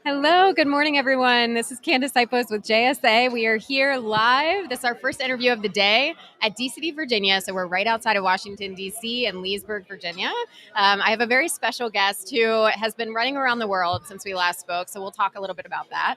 Hello, good morning, everyone. This is Candace Ipos with JSA. We are here live. This is our first interview of the day at DCD, Virginia. So we're right outside of Washington, D.C. and Leesburg, Virginia. I have a very special guest who has been running around the world since we last spoke. So we'll talk a little bit about that.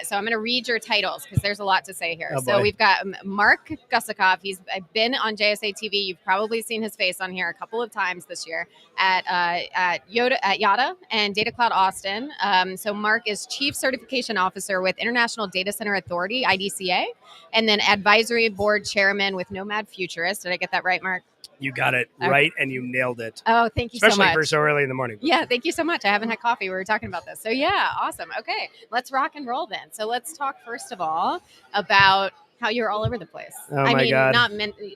So I'm going to read your titles because there's a lot to say here. Oh, so boy. we've got Mark Gusikoff. He's been on JSA TV. You've probably seen his face on here a couple of times this year at Yada and Data Cloud Austin. So Mark is Chief Certification Officer with International Data Center Authority, IDCA, and then Advisory Board Chairman with Nomad Futurist. Did I get that right, Mark? You got it right, and you nailed it. Oh, thank you so much. Especially for so early in the morning. Yeah, thank you so much. I haven't had coffee. We were talking about this. So yeah, awesome. Okay, let's rock and roll then. So let's talk first of all about how you're all over the place. Oh, my God. Not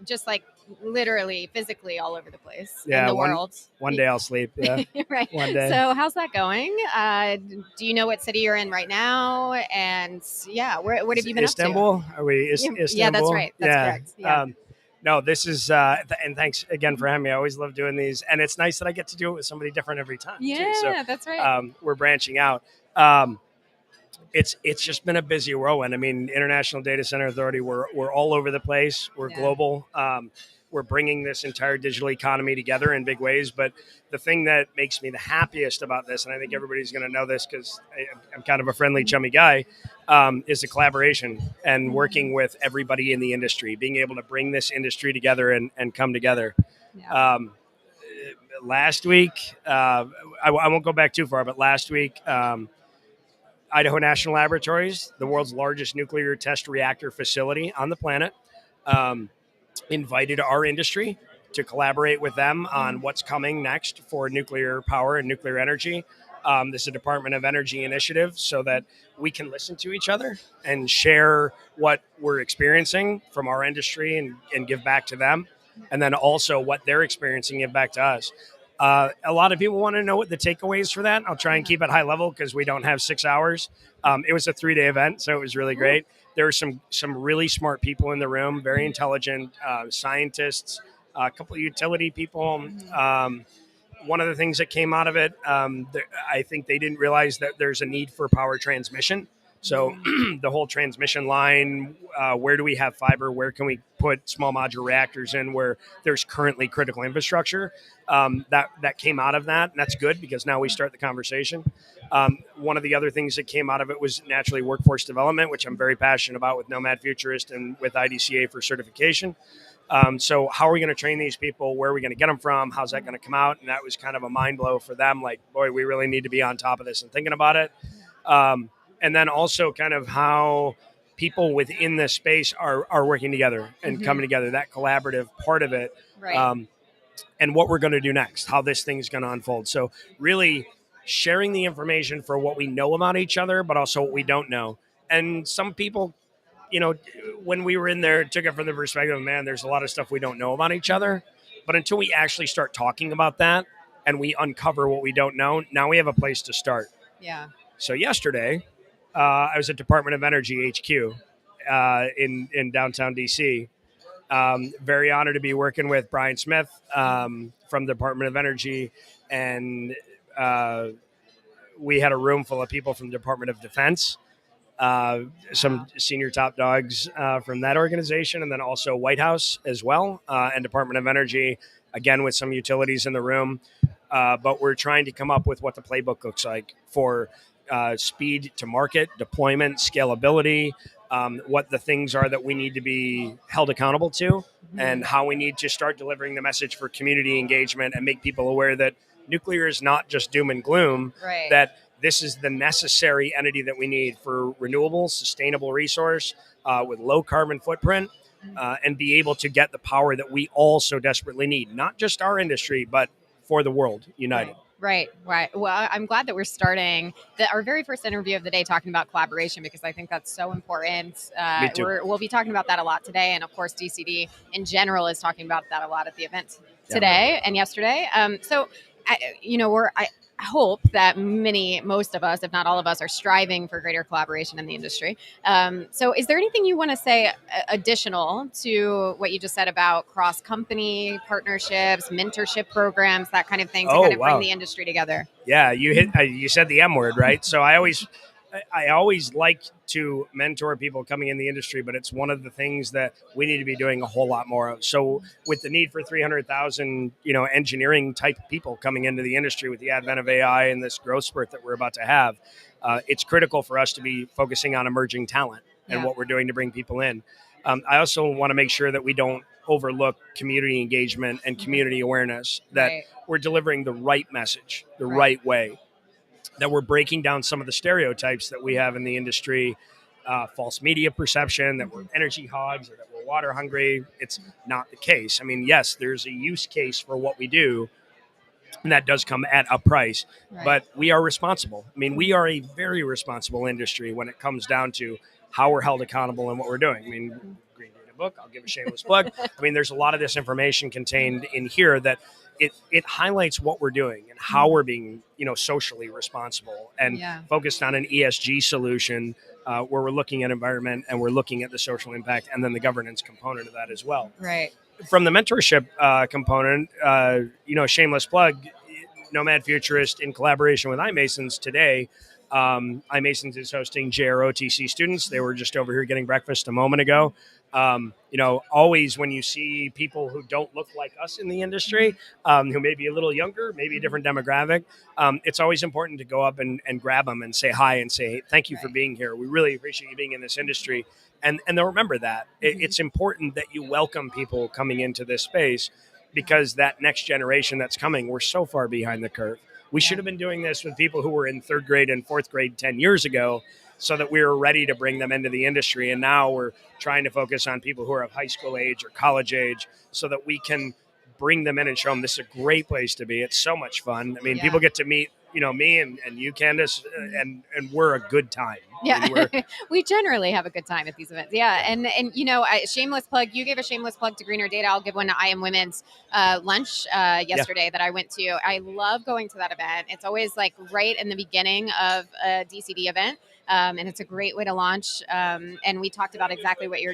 just like literally, physically all over the place Yeah, in the world. One day I'll sleep. Yeah, right. one day. So how's that going? Do you know what city you're in right now? And yeah, what have you been Istanbul? up to? Are we Istanbul? Yeah, that's right. That's correct. Yeah. No, this is, and thanks again for having me. I always love doing these, and it's nice that I get to do it with somebody different every time. Yeah, too. So, that's right. We're branching out. It's just been a busy whirlwind. I mean, International Data Center Authority, we're all over the place. We're global. We're bringing this entire digital economy together in big ways. But the thing that makes me the happiest about this, and I think everybody's going to know this because I'm kind of a friendly, chummy guy, is the collaboration and working with everybody in the industry, being able to bring this industry together and come together. Yeah. Last week, I won't go back too far, but last week, Idaho National Laboratories, the world's largest nuclear test reactor facility on the planet, invited our industry to collaborate with them on what's coming next for nuclear power and nuclear energy. This is a Department of Energy initiative so that we can listen to each other and share what we're experiencing from our industry and give back to them. And then also what they're experiencing, give back to us. A lot of people want to know what the takeaways for that. I'll try and keep it high level because we don't have 6 hours. It was a 3-day event, so it was really great. There were some really smart people in the room, very intelligent scientists, a couple of utility people. One of the things that came out of it, I think they didn't realize that there's a need for power transmission. So the whole transmission line, where do we have fiber? Where can we put small modular reactors in where there's currently critical infrastructure? That came out of that, and that's good because now we start the conversation. One of the other things that came out of it was naturally workforce development, which I'm very passionate about with Nomad Futurist and with IDCA for certification. So how are we going to train these people? Where are we going to get them from? How's that going to come out? And that was kind of a mind blow for them. Like, boy, we really need to be on top of this and thinking about it. And then also kind of how people within this space are working together and coming together, that collaborative part of it. Right. And what we're going to do next, how this thing's going to unfold. So really sharing the information for what we know about each other, but also what we don't know. And some people, when we were in there, took it from the perspective of, man, there's a lot of stuff we don't know about each other. But until we actually start talking about that and we uncover what we don't know, now we have a place to start. Yeah. So yesterday, I was at Department of Energy HQ in downtown DC. Very honored to be working with Brian Smith from the Department of Energy, and we had a room full of people from the Department of Defense, some senior top dogs from that organization, and then also White House as well, and Department of Energy, again with some utilities in the room. But we're trying to come up with what the playbook looks like for speed to market, deployment, scalability, what the things are that we need to be held accountable to, and how we need to start delivering the message for community engagement and make people aware that nuclear is not just doom and gloom, Right. that this is the necessary entity that we need for renewable, sustainable resource with low carbon footprint, and be able to get the power that we all so desperately need, not just our industry, but for the world united. Right. Well, I'm glad that we're starting our very first interview of the day talking about collaboration because I think that's so important. Me too. We'll be talking about that a lot today. And of course, DCD in general is talking about that a lot at the event today and yesterday. hope that most of us, if not all of us, are striving for greater collaboration in the industry. So is there anything you want to say additional to what you just said about cross-company partnerships, mentorship programs, that kind of thing, to Oh, kind of bring wow. the industry together? Yeah, you said the M word, right? So I always like to mentor people coming in the industry, but it's one of the things that we need to be doing a whole lot more of. So with the need for 300,000, engineering type people coming into the industry with the advent of AI and this growth spurt that we're about to have, it's critical for us to be focusing on emerging talent and Yeah. what we're doing to bring people in. I also want to make sure that we don't overlook community engagement and community awareness, that Right. we're delivering the right message the Right. right way, that we're breaking down some of the stereotypes that we have in the industry, false media perception that we're energy hogs or that we're water hungry. It's not the case. I mean, yes, there's a use case for what we do, and that does come at a price, Right. but we are responsible. I mean, we are a very responsible industry when it comes down to how we're held accountable and what we're doing. I mean, Green Data book, I'll give a shameless plug. I mean, there's a lot of this information contained in here that it highlights what we're doing and how we're being, socially responsible and Yeah. focused on an ESG solution, where we're looking at environment and we're looking at the social impact and then the governance component of that as well. Right. From the mentorship component, shameless plug, Nomad Futurist in collaboration with iMasons today. iMasons is hosting JROTC students. They were just over here getting breakfast a moment ago. Always when you see people who don't look like us in the industry, who may be a little younger, maybe a different demographic, it's always important to go up and grab them and say hi and say, hey, thank you for being here. We really appreciate you being in this industry. And they'll remember that. It's important that you welcome people coming into this space, because that next generation that's coming, we're so far behind the curve. We should have been doing this with people who were in third grade and fourth grade 10 years ago, so that we were ready to bring them into the industry. And now we're trying to focus on people who are of high school age or college age, so that we can bring them in and show them this is a great place to be. It's so much fun. I mean, people get to meet, me and you, Candace, and we're a good time. Yeah, I mean, we generally have a good time at these events. Yeah, and shameless plug. You gave a shameless plug to Greener Data. I'll give one to I Am Women's lunch yesterday that I went to. I love going to that event. It's always like right in the beginning of a DCD event, and it's a great way to launch. And we talked about exactly what you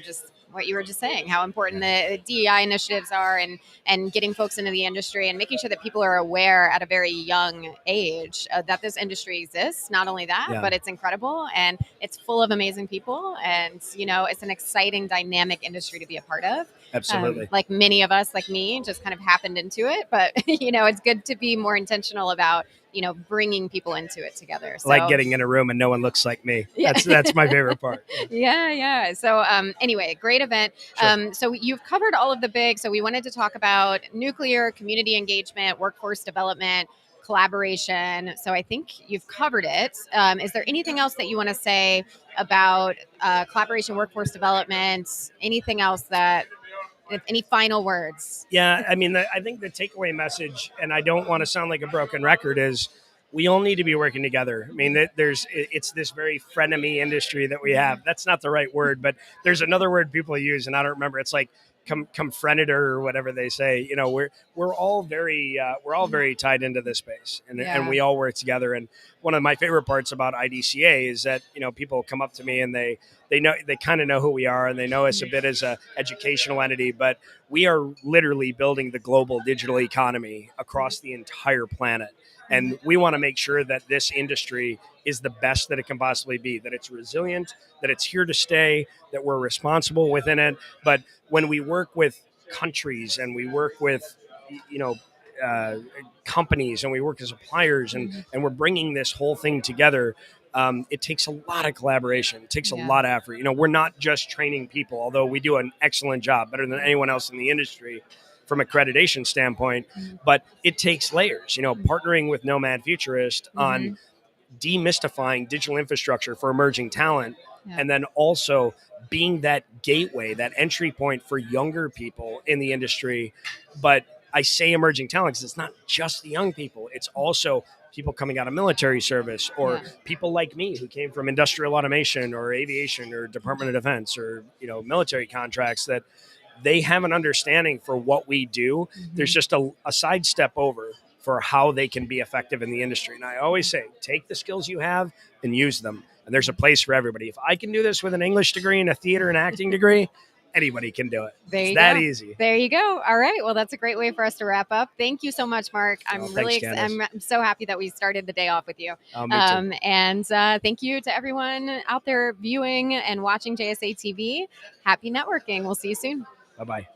were just saying, how important the DEI initiatives are, and getting folks into the industry and making sure that people are aware at a very young age that this industry exists. Not only that, but it's incredible and it's full of amazing people. And, it's an exciting, dynamic industry to be a part of. Absolutely. Like many of us, like me, just kind of happened into it. But, it's good to be more intentional about, bringing people into it together. So, like getting in a room and no one looks like me. Yeah. That's my favorite part. Yeah. So anyway, great event. Sure. So you've covered all of the big. So we wanted to talk about nuclear, community engagement, workforce development, collaboration. So I think you've covered it. Is there anything else that you want to say about collaboration, workforce development? Anything else any final words? Yeah, I mean, I think the takeaway message, and I don't want to sound like a broken record, is we all need to be working together. I mean, it's this very frenemy industry that we have. That's not the right word, but there's another word people use, and I don't remember. It's like confrenitor or whatever they say. We're all very tied into this space, and we all work together. And one of my favorite parts about IDCA is that people come up to me and they kind of know who we are, and they know us a bit as a educational entity, but we are literally building the global digital economy across the entire planet. And we want to make sure that this industry is the best that it can possibly be, that it's resilient, that it's here to stay, that we're responsible within it. But when we work with countries and we work with, companies and we work as suppliers and we're bringing this whole thing together, it takes a lot of collaboration. It takes a lot of effort. We're not just training people, although we do an excellent job, better than anyone else in the industry from accreditation standpoint, but it takes layers, partnering with Nomad Futurist on demystifying digital infrastructure for emerging talent, and then also being that gateway, that entry point for younger people in the industry. But I say emerging talent because it's not just the young people. It's also people coming out of military service, or people like me who came from industrial automation or aviation or Department of Defense or military contracts, that they have an understanding for what we do. There's just a sidestep over for how they can be effective in the industry. And I always say, take the skills you have and use them. And there's a place for everybody. If I can do this with an English degree and a theater and acting degree, anybody can do it. It's that easy. There you go. All right. Well, that's a great way for us to wrap up. Thank you so much, Mark. I'm I'm so happy that we started the day off with you. And thank you to everyone out there viewing and watching JSA TV. Happy networking. We'll see you soon. Bye-bye.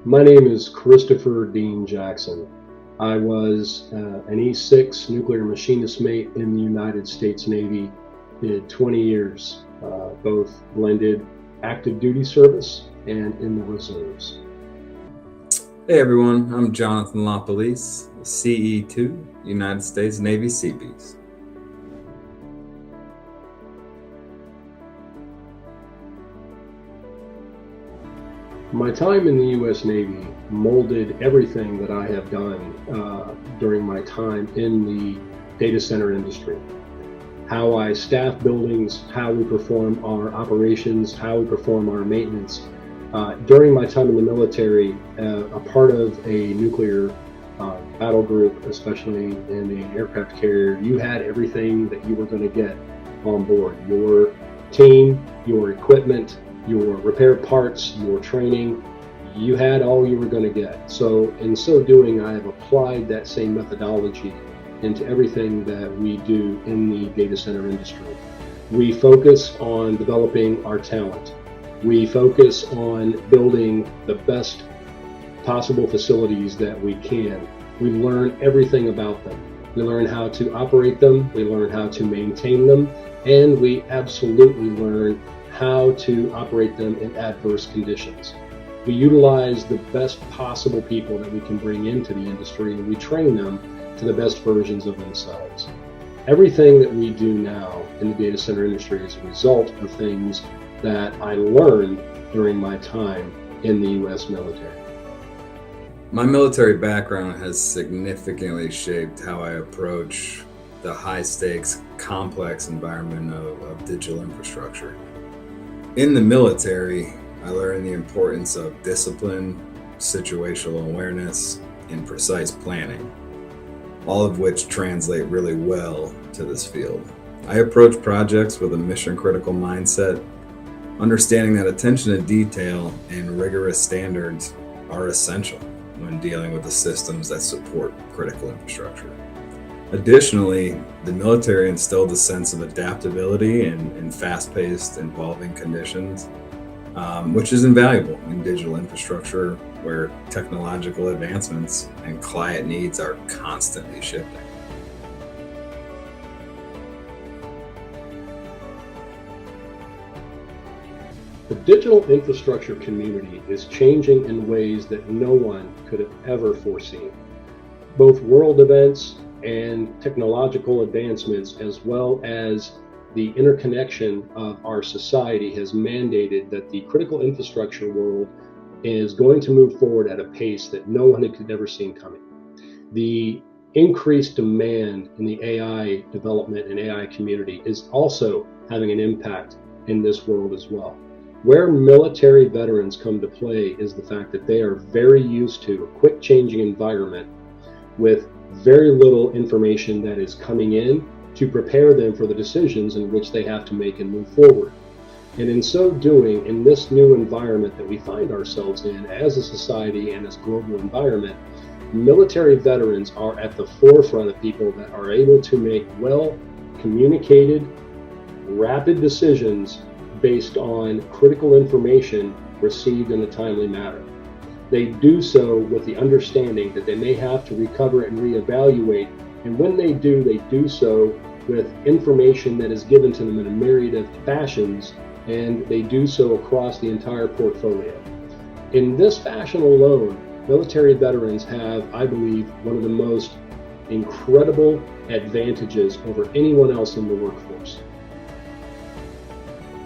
My name is Christopher Dean Jackson. I was an E6 nuclear machinist mate in the United States Navy. Did 20 years, both blended active duty service and in the reserves. Hey everyone, I'm Jonathan LaPolice, CE2, United States Navy Seabees. My time in the U.S. Navy molded everything that I have done during my time in the data center industry. How I staff buildings, how we perform our operations, how we perform our maintenance. During my time in the military, a part of a nuclear battle group, especially in an aircraft carrier, you had everything that you were going to get on board. Your team, your equipment, your repair parts, your training, you had all you were going to get. So in so doing, I have applied that same methodology into everything that we do in the data center industry. We focus on developing our talent. We focus on building the best possible facilities that we can. We learn everything about them. We learn how to operate them, we learn how to maintain them, and we absolutely learn how to operate them in adverse conditions. We utilize the best possible people that we can bring into the industry, and we train them to the best versions of themselves. Everything that we do now in the data center industry is a result of things that I learned during my time in the U.S. military. My military background has significantly shaped how I approach the high-stakes, complex environment of digital infrastructure. In the military, I learned the importance of discipline, situational awareness, and precise planning, all of which translate really well to this field. I approach projects with a mission-critical mindset, understanding that attention to detail and rigorous standards are essential when dealing with the systems that support critical infrastructure. Additionally, the military instilled a sense of adaptability in fast-paced, evolving conditions, which is invaluable in digital infrastructure where technological advancements and client needs are constantly shifting. The digital infrastructure community is changing in ways that no one could have ever foreseen. Both world events and technological advancements, as well as the interconnection of our society, has mandated that the critical infrastructure world is going to move forward at a pace that no one had ever seen coming. The increased demand in the AI development and AI community is also having an impact in this world as well. Where military veterans come to play is the fact that they are very used to a quick changing environment with very little information that is coming in to prepare them for the decisions in which they have to make and move forward. And in so doing, in this new environment that we find ourselves in as a society and as a global environment, military veterans are at the forefront of people that are able to make well communicated, rapid decisions based on critical information received in a timely manner. They do so with the understanding that they may have to recover and reevaluate, and when they do so with information that is given to them in a myriad of fashions, and they do so across the entire portfolio. In this fashion alone, military veterans have, I believe, one of the most incredible advantages over anyone else in the workforce.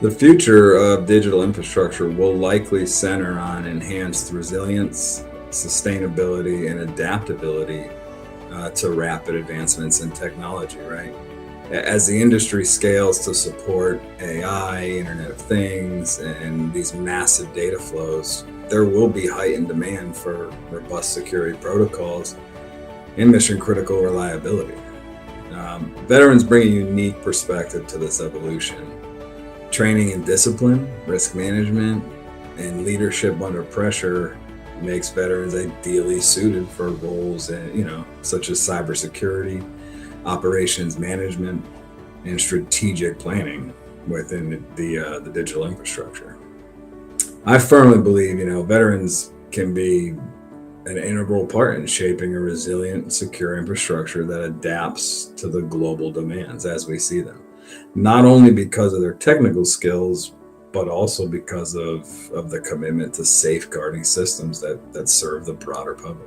The future of digital infrastructure will likely center on enhanced resilience, sustainability, and adaptability to rapid advancements in technology, right? As the industry scales to support AI, Internet of Things, and these massive data flows, there will be heightened demand for robust security protocols and mission-critical reliability. Veterans bring a unique perspective to this evolution. Training and discipline, risk management, and leadership under pressure makes veterans ideally suited for roles, such as cybersecurity, operations management, and strategic planning within the digital infrastructure. I firmly believe, veterans can be an integral part in shaping a resilient, secure infrastructure that adapts to the global demands as we see them, not only because of their technical skills, but also because of the commitment to safeguarding systems that serve the broader public.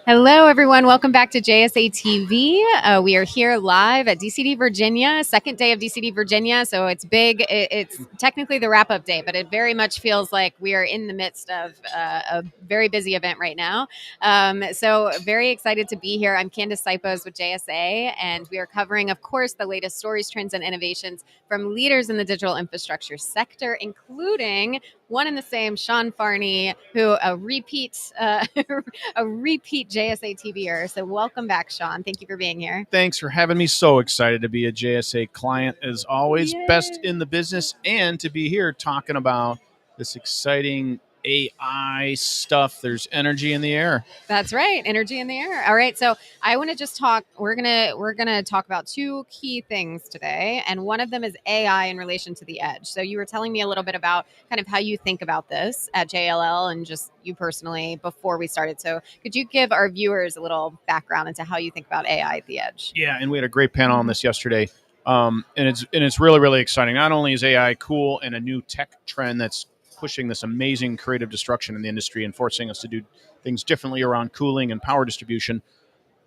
Hello, everyone. Welcome back to JSA TV. We are here live at DCD Virginia, second day of DCD Virginia. So it's big. It's technically the wrap-up day, but it very much feels like we are in the midst of a very busy event right now. So very excited to be here. I'm Candace Sipos with JSA, and we are covering, of course, the latest stories, trends, and innovations from leaders in the digital infrastructure sector, including one and the same Sean Farney, who a repeat JSA TVer. So welcome back, Sean. Thank you for being here. Thanks for having me. So excited to be a JSA client as always. Yay. Best in the business, and to be here talking about this exciting AI stuff. There's energy in the air. That's right, energy in the air. All right, so I want to just talk. We're gonna talk about two key things today, and one of them is AI in relation to the edge. So you were telling me a little bit about kind of how you think about this at JLL and just you personally before we started. So could you give our viewers a little background into how you think about AI at the edge? Yeah, and we had a great panel on this yesterday, and it's really exciting. Not only is AI cool and a new tech trend that's pushing this amazing creative destruction in the industry and forcing us to do things differently around cooling and power distribution,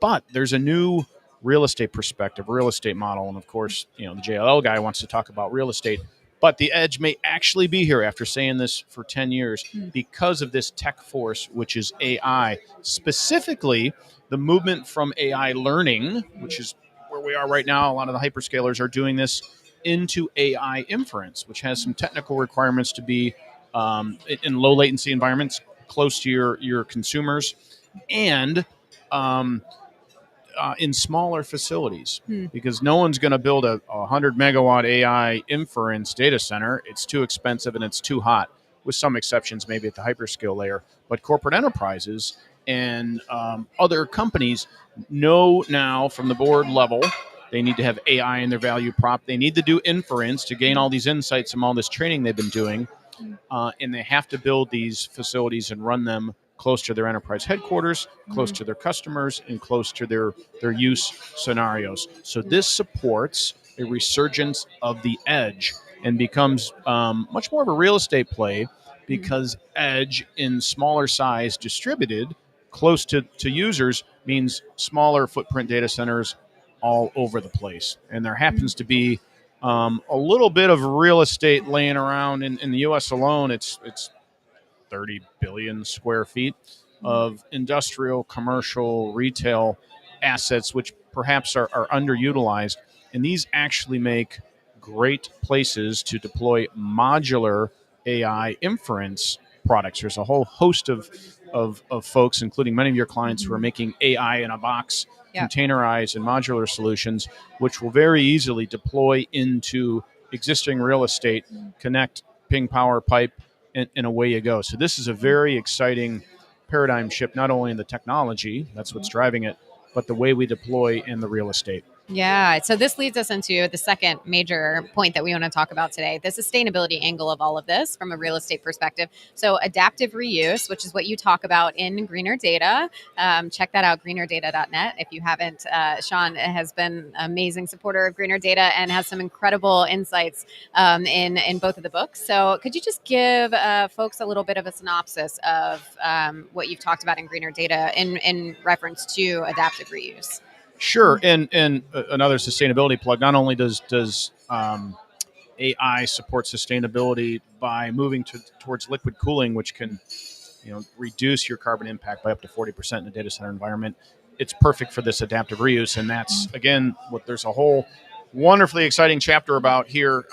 but there's a new real estate perspective, real estate model, and of course, the JLL guy wants to talk about real estate. But the edge may actually be here after saying this for 10 years because of this tech force, which is AI. Specifically, the movement from AI learning, which is where we are right now. A lot of the hyperscalers are doing this into AI inference, which has some technical requirements to be in low latency environments, close to your consumers, and in smaller facilities, because no one's going to build a 100 megawatt AI inference data center. It's too expensive and it's too hot, with some exceptions maybe at the hyperscale layer. But corporate enterprises and other companies know now from the board level they need to have AI in their value prop. They need to do inference to gain all these insights from all this training they've been doing. And they have to build these facilities and run them close to their enterprise headquarters, close to their customers, and close to their use scenarios. So this supports a resurgence of the edge and becomes much more of a real estate play, because edge in smaller size, distributed, close to users, means smaller footprint data centers all over the place. And there happens to be a little bit of real estate laying around in the U.S. alone. It's 30 billion square feet of industrial, commercial, retail assets, which perhaps are underutilized. And these actually make great places to deploy modular AI inference products. There's a whole host of folks, including many of your clients, who are making AI in a box, containerized and modular solutions, which will very easily deploy into existing real estate, connect, ping power pipe, and away you go. So this is a very exciting paradigm shift, not only in the technology, that's what's driving it, but the way we deploy in the real estate. Yeah. So this leads us into the second major point that we want to talk about today, the sustainability angle of all of this from a real estate perspective. So adaptive reuse, which is what you talk about in Greener Data. Check that out, greenerdata.net. If you haven't, Sean has been an amazing supporter of Greener Data and has some incredible insights in both of the books. So could you just give folks a little bit of a synopsis of what you've talked about in Greener Data in reference to adaptive reuse? Sure, and another sustainability plug. Not only does AI support sustainability by moving towards liquid cooling, which can reduce your carbon impact by up to 40% in a data center environment, it's perfect for this adaptive reuse. And that's, again, what there's a whole wonderfully exciting chapter about here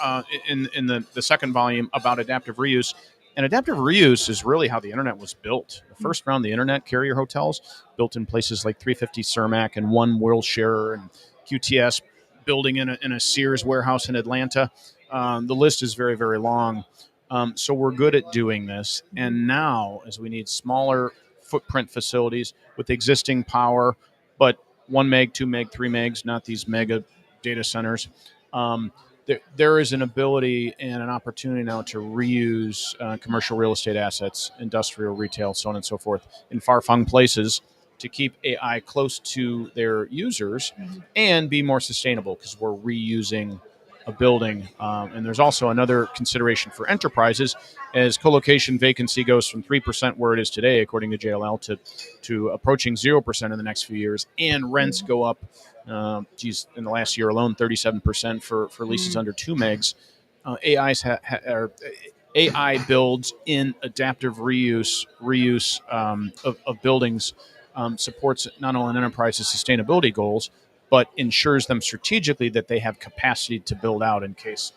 in the second volume about adaptive reuse. And adaptive reuse is really how the internet was built. The first round, the internet carrier hotels, built in places like 350 Cermak and One Worldshare and QTS, building in a Sears warehouse in Atlanta. The list is very, very long. So we're good at doing this. And now, as we need smaller footprint facilities with existing power, but 1 meg, 2 meg, 3 megs, not these mega data centers, there is an ability and an opportunity now to reuse commercial real estate assets, industrial, retail, so on and so forth, in far-flung places, to keep AI close to their users and be more sustainable, because we're reusing a building. And there's also another consideration for enterprises as co-location vacancy goes from 3% where it is today, according to JLL, to approaching 0% in the next few years, and rents go up. In the last year alone, 37% for leases under 2 megs. AI builds in adaptive reuse of buildings, supports not only an enterprise's sustainability goals, but ensures them strategically that they have capacity to build out in case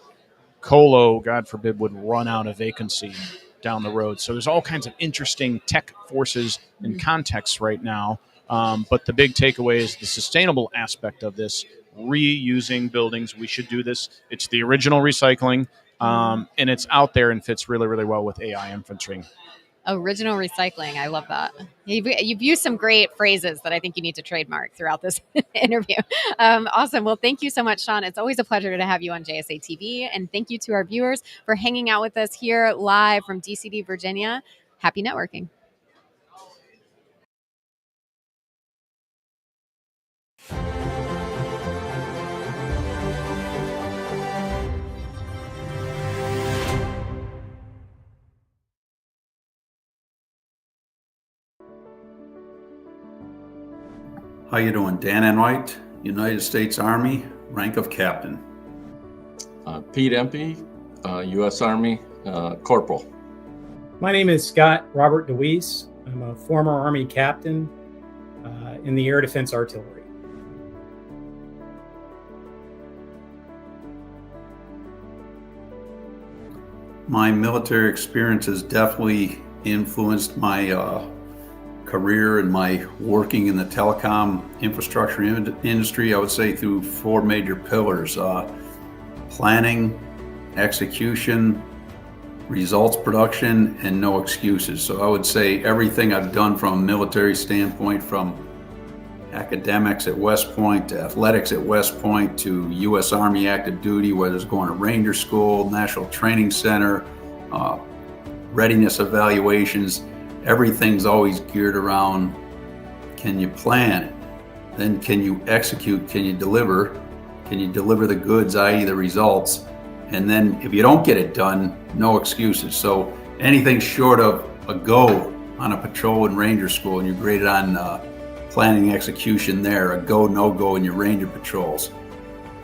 colo, God forbid, would run out of vacancy down the road. So there's all kinds of interesting tech forces and contexts right now. But the big takeaway is the sustainable aspect of this, reusing buildings. We should do this. It's the original recycling, and it's out there and fits really, really well with AI inferencing. Original recycling. I love that. You've used some great phrases that I think you need to trademark throughout this interview. Awesome. Well, thank you so much, Sean. It's always a pleasure to have you on JSA TV. And thank you to our viewers for hanging out with us here live from DCD, Virginia. Happy networking. How you doing? Dan Enright, United States Army, rank of captain. Pete Empey, U.S. Army, corporal. My name is Scott Robert DeWeese. I'm a former Army captain in the Air Defense Artillery. My military experience has definitely influenced my career and my working in the telecom infrastructure industry, I would say through 4 major pillars: planning, execution, results production, and no excuses. So I would say everything I've done from a military standpoint, from academics at West Point to athletics at West Point to U.S. Army active duty, whether it's going to Ranger School, National Training Center, readiness evaluations, everything's always geared around, can you plan? Then can you execute? Can you deliver? Can you deliver the goods, i.e. the results? And then if you don't get it done, no excuses. So anything short of a go on a patrol in Ranger School and you're graded on planning execution there, a go, no go in your Ranger patrols.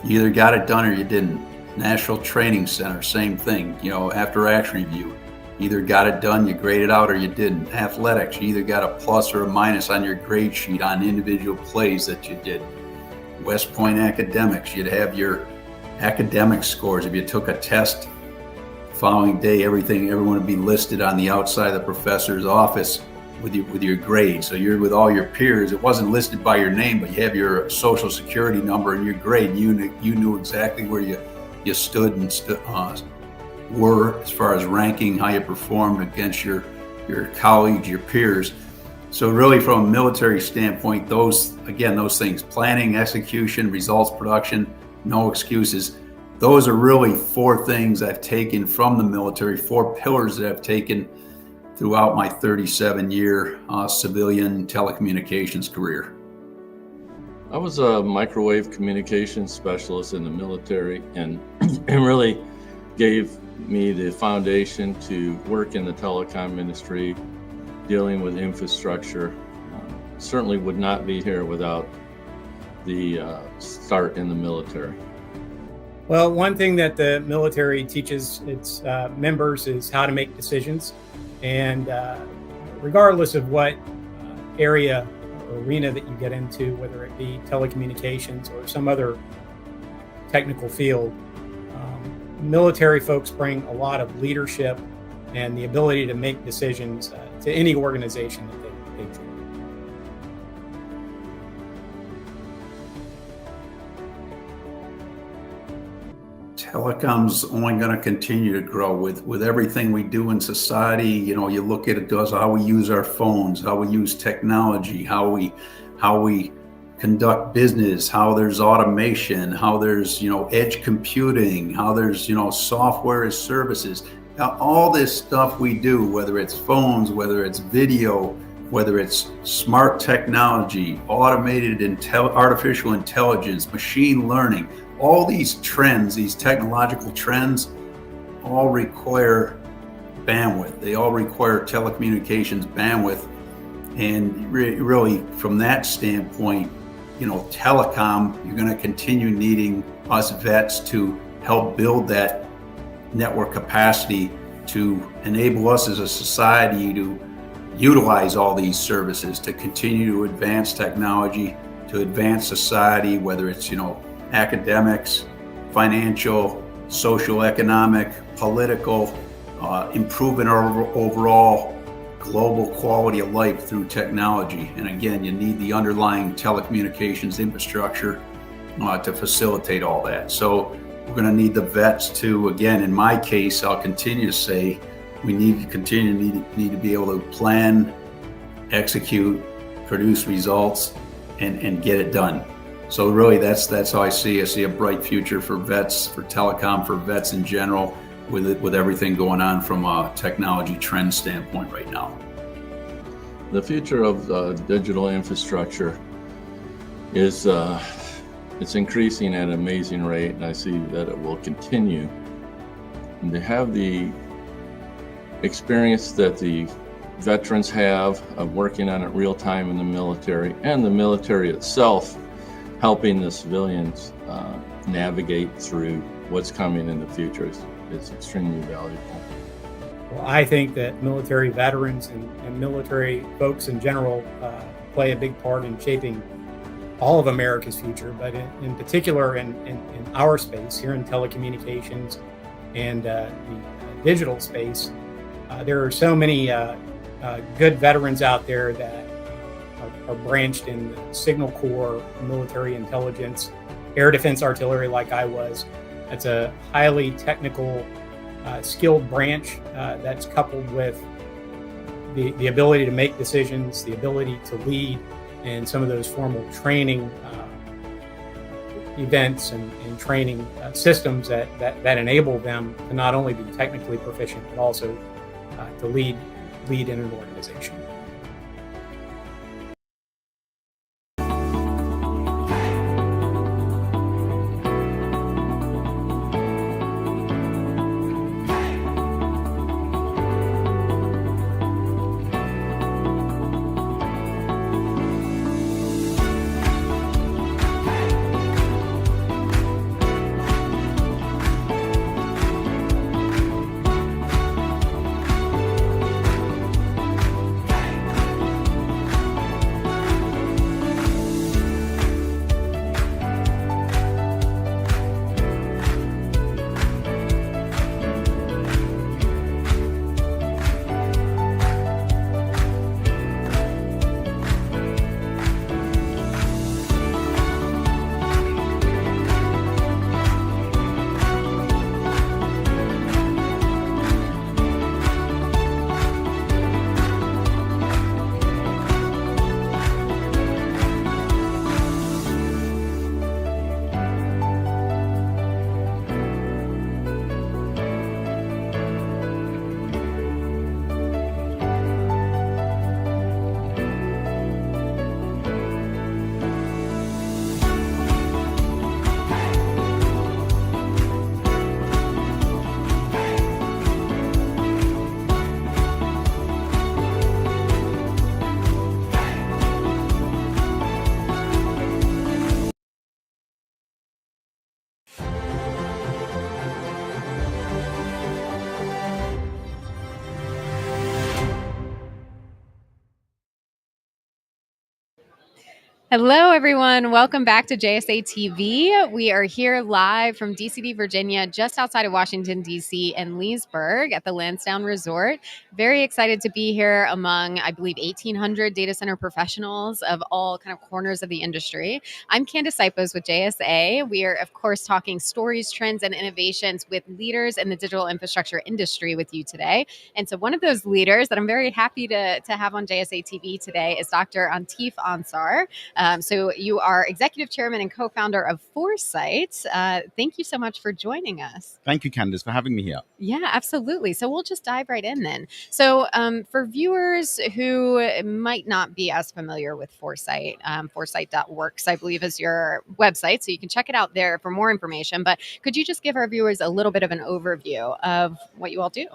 You either got it done or you didn't. National Training Center, same thing, after action review. Either got it done, you graded out, or you didn't. Athletics, you either got a plus or a minus on your grade sheet on individual plays that you did. West Point academics, you'd have your academic scores. If you took a test the following day, everyone would be listed on the outside of the professor's office with your grade. So you're with all your peers. It wasn't listed by your name, but you have your social security number and your grade. You knew exactly where you stood and were as far as ranking, how you performed against your colleagues, your peers. So really from a military standpoint, those things, planning, execution, results production, no excuses, those are really 4 things I've taken from the military, 4 pillars that I've taken throughout my 37-year civilian telecommunications career. I was a microwave communications specialist in the military, and it really gave me the foundation to work in the telecom industry, dealing with infrastructure. Certainly would not be here without the start in the military. Well, one thing that the military teaches its members is how to make decisions. And regardless of what area or arena that you get into, whether it be telecommunications or some other technical field, military folks bring a lot of leadership and the ability to make decisions to any organization that they join. Telecom's only going to continue to grow with everything we do in society. You look at it as how we use our phones, how we use technology, how we conduct business, how there's automation, how there's edge computing, how there's software as services. Now, all this stuff we do, whether it's phones, whether it's video, whether it's smart technology, automated artificial intelligence, machine learning, all these trends, these technological trends, all require bandwidth. They all require telecommunications bandwidth. And really, from that standpoint, telecom, you're going to continue needing us vets to help build that network capacity to enable us as a society to utilize all these services, to continue to advance technology, to advance society, whether it's, academics, financial, social, economic, political, improving our overall global quality of life through technology. And again, you need the underlying telecommunications infrastructure to facilitate all that. So we're going to need the vets to, again, in my case, I'll continue to say, we need to be able to plan, execute, produce results, and get it done. So really, that's how I see a bright future for vets, for telecom, for vets in general, with everything going on from a technology trend standpoint right now. The future of digital infrastructure is it's increasing at an amazing rate, and I see that it will continue. And to have the experience that the veterans have of working on it real time in the military, and the military itself helping the civilians navigate through what's coming in the future is extremely valuable. Well, I think that military veterans and military folks in general play a big part in shaping all of America's future, but in particular in our space here in telecommunications and the digital space. There are so many good veterans out there that are branched in the Signal Corps, military intelligence, air defense artillery like I was. It's a highly technical, skilled branch that's coupled with the ability to make decisions, the ability to lead in some of those formal training events and training systems that enable them to not only be technically proficient, but also to lead in an organization. Hello, everyone. Welcome back to JSA TV. We are here live from DCD, Virginia, just outside of Washington, D.C. and Leesburg at the Lansdowne Resort. Very excited to be here among, I believe, 1,800 data center professionals of all kind of corners of the industry. I'm Candace Sipos with JSA. We are, of course, talking stories, trends, and innovations with leaders in the digital infrastructure industry with you today. And so one of those leaders that I'm very happy to have on JSA TV today is Dr. Antif Ansar. So you are executive chairman and co-founder of Foresight. Thank you so much for joining us. Thank you, Candace, for having me here. Yeah, absolutely. So we'll just dive right in then. So for viewers who might not be as familiar with Foresight, foresight.works, I believe, is your website. So you can check it out there for more information. But could you just give our viewers a little bit of an overview of what you all do?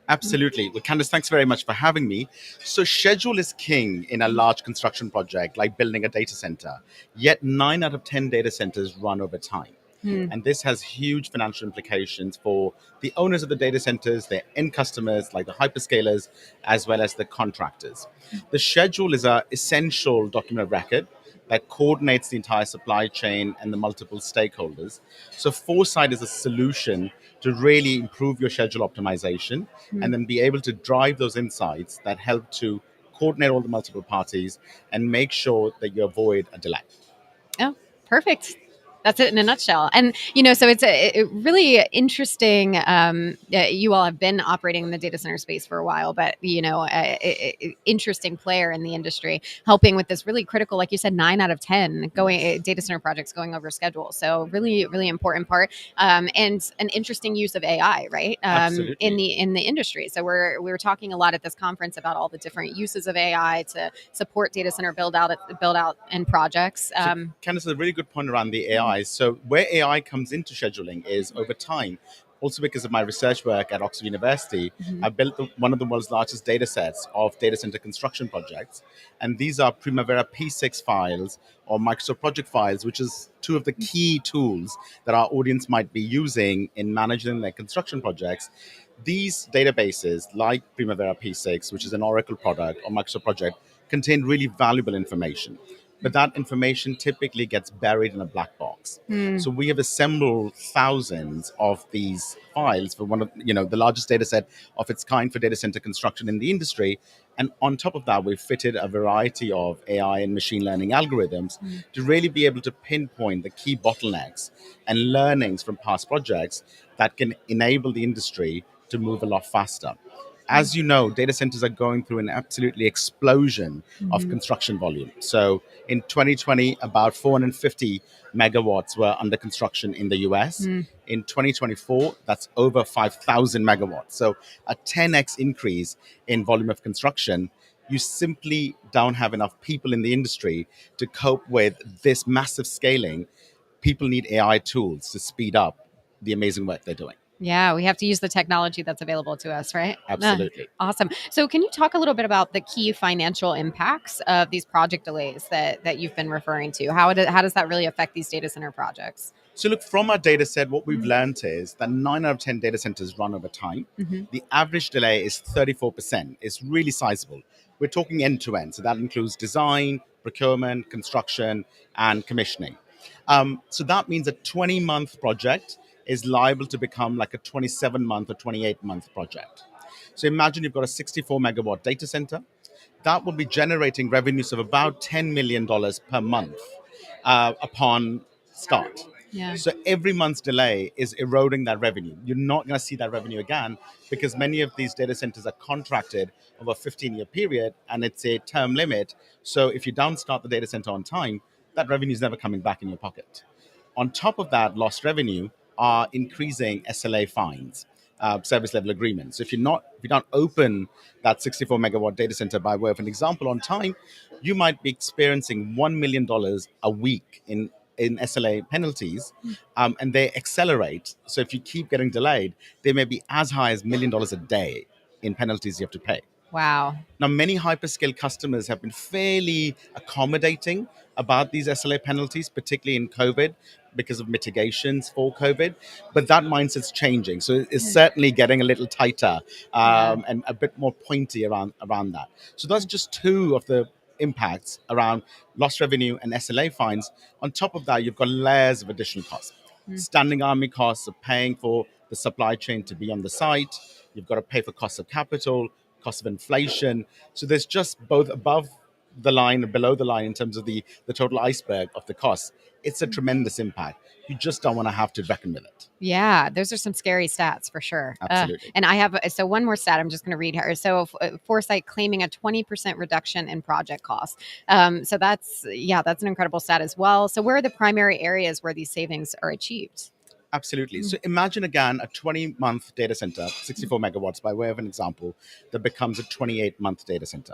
Absolutely. Well, Candace, thanks very much for having me. So schedule is king in a large construction project like building a data center. Yet 9 out of 10 data centers run over time. And this has huge financial implications for the owners of the data centers, their end customers, like the hyperscalers, as well as the contractors. The schedule is an essential document of record that coordinates the entire supply chain and the multiple stakeholders. So Foresight is a solution to really improve your schedule optimization and then be able to drive those insights that help to coordinate all the multiple parties and make sure that you avoid a delay. Oh, perfect. That's it in a nutshell. And, so it's a really interesting, you all have been operating in the data center space for a while, but, interesting player in the industry, helping with this really critical, like you said, 9 out of 10 data center projects going over schedule. So really, really important part, and an interesting use of AI, right? In the industry. So we were talking a lot at this conference about all the different uses of AI to support data center build out and projects. Candace, a really good point around the AI. So where AI comes into scheduling is over time. Also, because of my research work at Oxford University, I built one of the world's largest data sets of data center construction projects. And these are Primavera P6 files or Microsoft Project files, which is two of the key tools that our audience might be using in managing their construction projects. These databases, like Primavera P6, which is an Oracle product, or Microsoft Project, contain really valuable information. But that information typically gets buried in a black box. So we have assembled thousands of these files for one of the largest data set of its kind for data center construction in the industry. And on top of that, we've fitted a variety of AI and machine learning algorithms to really be able to pinpoint the key bottlenecks and learnings from past projects that can enable the industry to move a lot faster. As you know, data centers are going through an absolutely explosion of construction volume. So in 2020, about 450 megawatts were under construction in the US. In 2024, that's over 5,000 megawatts. So a 10x increase in volume of construction. You simply don't have enough people in the industry to cope with this massive scaling. People need AI tools to speed up the amazing work they're doing. Yeah, we have to use the technology that's available to us, right? Absolutely. Awesome. So can you talk a little bit about the key financial impacts of these project delays that you've been referring to? How does that really affect these data center projects? So look, from our data set, what we've learned is that 9 out of 10 data centers run over time. The average delay is 34%. It's really sizable. We're talking end to end. So that includes design, procurement, construction, and commissioning. So that means a 20-month project is liable to become like a 27-month or 28-month project. So imagine you've got a 64 megawatt data center. That will be generating revenues of about $10 million per month upon start. Yeah. So every month's delay is eroding that revenue. You're not going to see that revenue again because many of these data centers are contracted over a 15-year period and it's a term limit. So if you don't start the data center on time, that revenue is never coming back in your pocket. On top of that, lost revenue are increasing SLA fines, service level agreements. So if you don't open that 64 megawatt data center by way of an example on time, you might be experiencing $1 million a week in SLA penalties, and they accelerate. So if you keep getting delayed, they may be as high as $1 million a day in penalties you have to pay. Wow. Now, many hyperscale customers have been fairly accommodating about these SLA penalties, particularly in COVID, because of mitigations for COVID. But that mindset's changing. So it's certainly getting a little tighter and a bit more pointy around that. So that's just two of the impacts around lost revenue and SLA fines. On top of that, you've got layers of additional costs. Standing army costs of paying for the supply chain to be on the site. You've got to pay for costs of capital, cost of inflation. So there's just both above the line or below the line in terms of the total iceberg of the cost, it's a tremendous impact. You just don't want to have to reckon with it. Yeah, those are some scary stats for sure. Absolutely. And I have so one more stat I'm just going to read here. So Foresight claiming a 20% reduction in project costs. So that's an incredible stat as well. So where are the primary areas where these savings are achieved? Absolutely. So imagine again a 20-month data center, 64 megawatts by way of an example, that becomes a 28-month data center.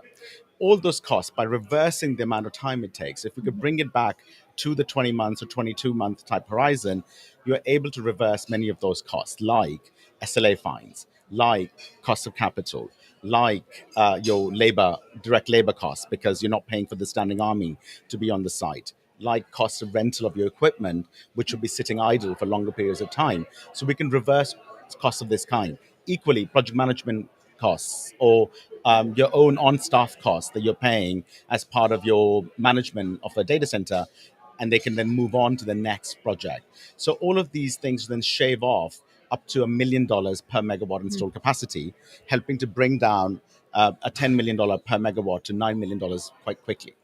All those costs, by reversing the amount of time it takes, if we could bring it back to the 20 months or 22-month type horizon, you're able to reverse many of those costs, like SLA fines, like cost of capital, like your direct labor costs, because you're not paying for the standing army to be on the site, like cost of rental of your equipment, which will be sitting idle for longer periods of time. So we can reverse costs of this kind. Equally, project management costs or your own on-staff costs that you're paying as part of your management of a data center, and they can then move on to the next project. So all of these things then shave off up to $1 million per megawatt installed capacity, helping to bring down a $10 million per megawatt to $9 million quite quickly.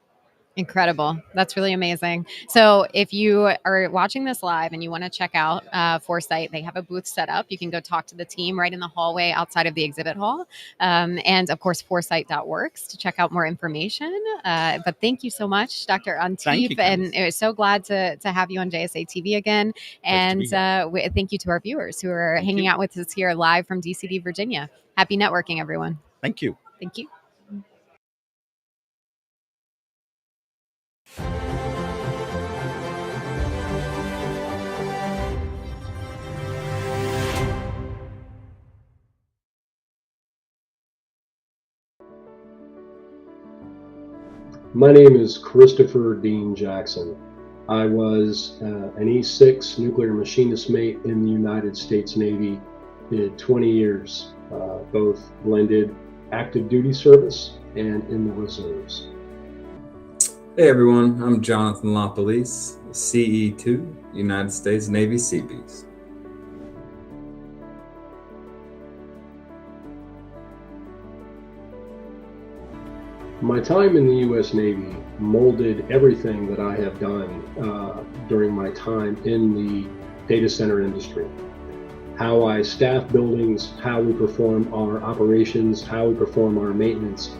Incredible. That's really amazing. So if you are watching this live and you want to check out Foresight, they have a booth set up. You can go talk to the team right in the hallway outside of the exhibit hall. And of course, foresight.works to check out more information. But thank you so much, Dr. Antif. And it was so glad to have you on JSA TV again. And thank you to our viewers who are hanging out with us here live from DCD, Virginia. Happy networking, everyone. Thank you. Thank you. My name is Christopher Dean Jackson. I was an E6 nuclear machinist mate in the United States Navy. Did 20 years, both blended active duty service and in the reserves. Hey everyone, I'm Jonathan LaPolice, CE2, United States Navy Seabees. My time in the U.S. Navy molded everything that I have done during my time in the data center industry. How I staff buildings, how we perform our operations, how we perform our maintenance.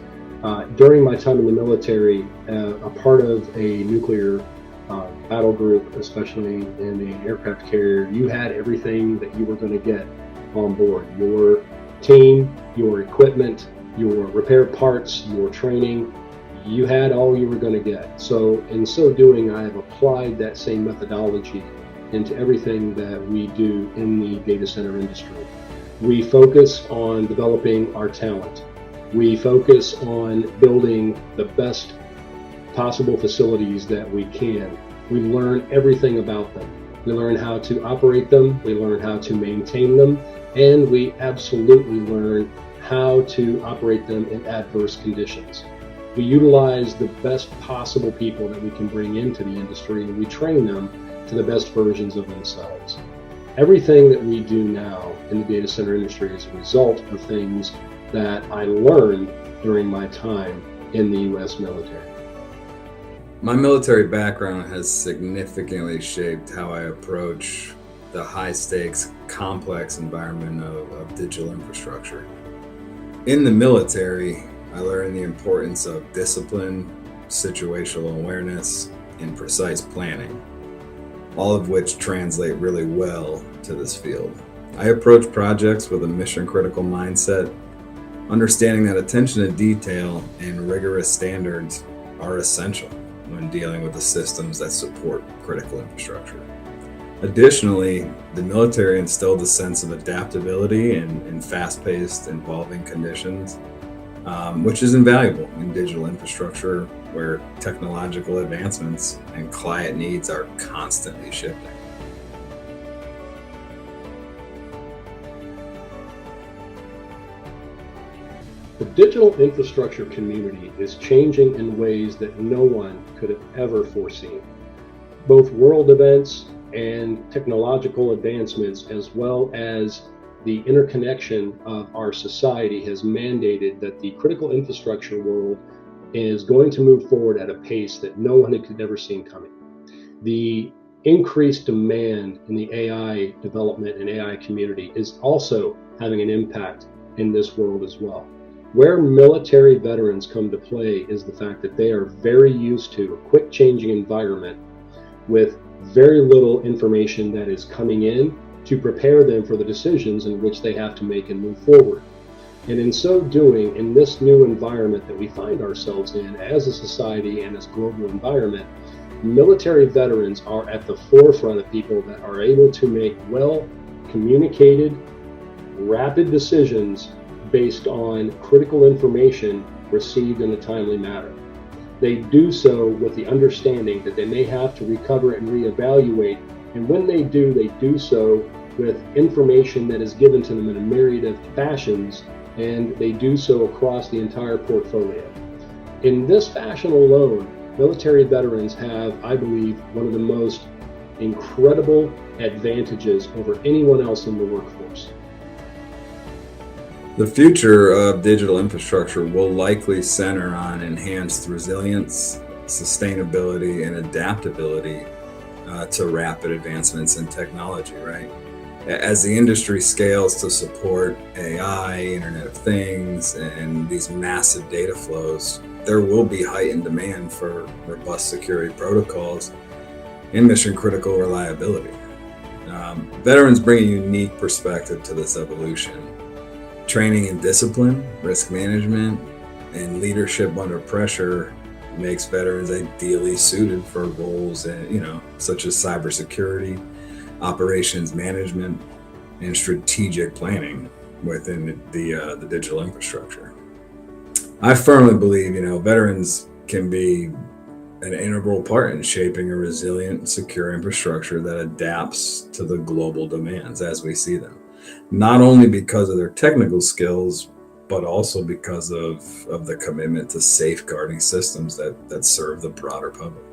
During my time in the military, a part of a nuclear battle group, especially in an aircraft carrier, you had everything that you were going to get on board. Your team, your equipment, your repair parts, your training, you had all you were going to get. So in so doing, I have applied that same methodology into everything that we do in the data center industry. We focus on developing our talent. We focus on building the best possible facilities that we can. We learn everything about them. We learn how to operate them, we learn how to maintain them, and we absolutely learn how to operate them in adverse conditions. We utilize the best possible people that we can bring into the industry, and we train them to the best versions of themselves. Everything that we do now in the data center industry is a result of things that I learned during my time in the U.S. military. My military background has significantly shaped how I approach the high-stakes, complex environment of digital infrastructure. In the military, I learned the importance of discipline, situational awareness, and precise planning, all of which translate really well to this field. I approach projects with a mission-critical mindset, understanding that attention to detail and rigorous standards are essential when dealing with the systems that support critical infrastructure. Additionally, the military instilled a sense of adaptability in fast-paced, evolving conditions, which is invaluable in digital infrastructure where technological advancements and client needs are constantly shifting. The digital infrastructure community is changing in ways that no one could have ever foreseen. Both world events and technological advancements, as well as the interconnection of our society, has mandated that the critical infrastructure world is going to move forward at a pace that no one had ever seen coming. The increased demand in the AI development and AI community is also having an impact in this world as well. Where military veterans come to play is the fact that they are very used to a quick changing environment with very little information that is coming in to prepare them for the decisions in which they have to make and move forward. And in so doing, in this new environment that we find ourselves in as a society and as a global environment, military veterans are at the forefront of people that are able to make well communicated, rapid decisions based on critical information received in a timely manner. They do so with the understanding that they may have to recover and reevaluate, and when they do so with information that is given to them in a myriad of fashions, and they do so across the entire portfolio. In this fashion alone, military veterans have, I believe, one of the most incredible advantages over anyone else in the workforce. The future of digital infrastructure will likely center on enhanced resilience, sustainability, and adaptability to rapid advancements in technology, right? As the industry scales to support AI, Internet of Things, and these massive data flows, there will be heightened demand for robust security protocols and mission-critical reliability. Veterans bring a unique perspective to this evolution. Training in discipline, risk management, and leadership under pressure makes veterans ideally suited for roles, such as cybersecurity, operations management, and strategic planning within the digital infrastructure. I firmly believe, veterans can be an integral part in shaping a resilient, secure infrastructure that adapts to the global demands as we see them. Not only because of their technical skills, but also because of the commitment to safeguarding systems that serve the broader public.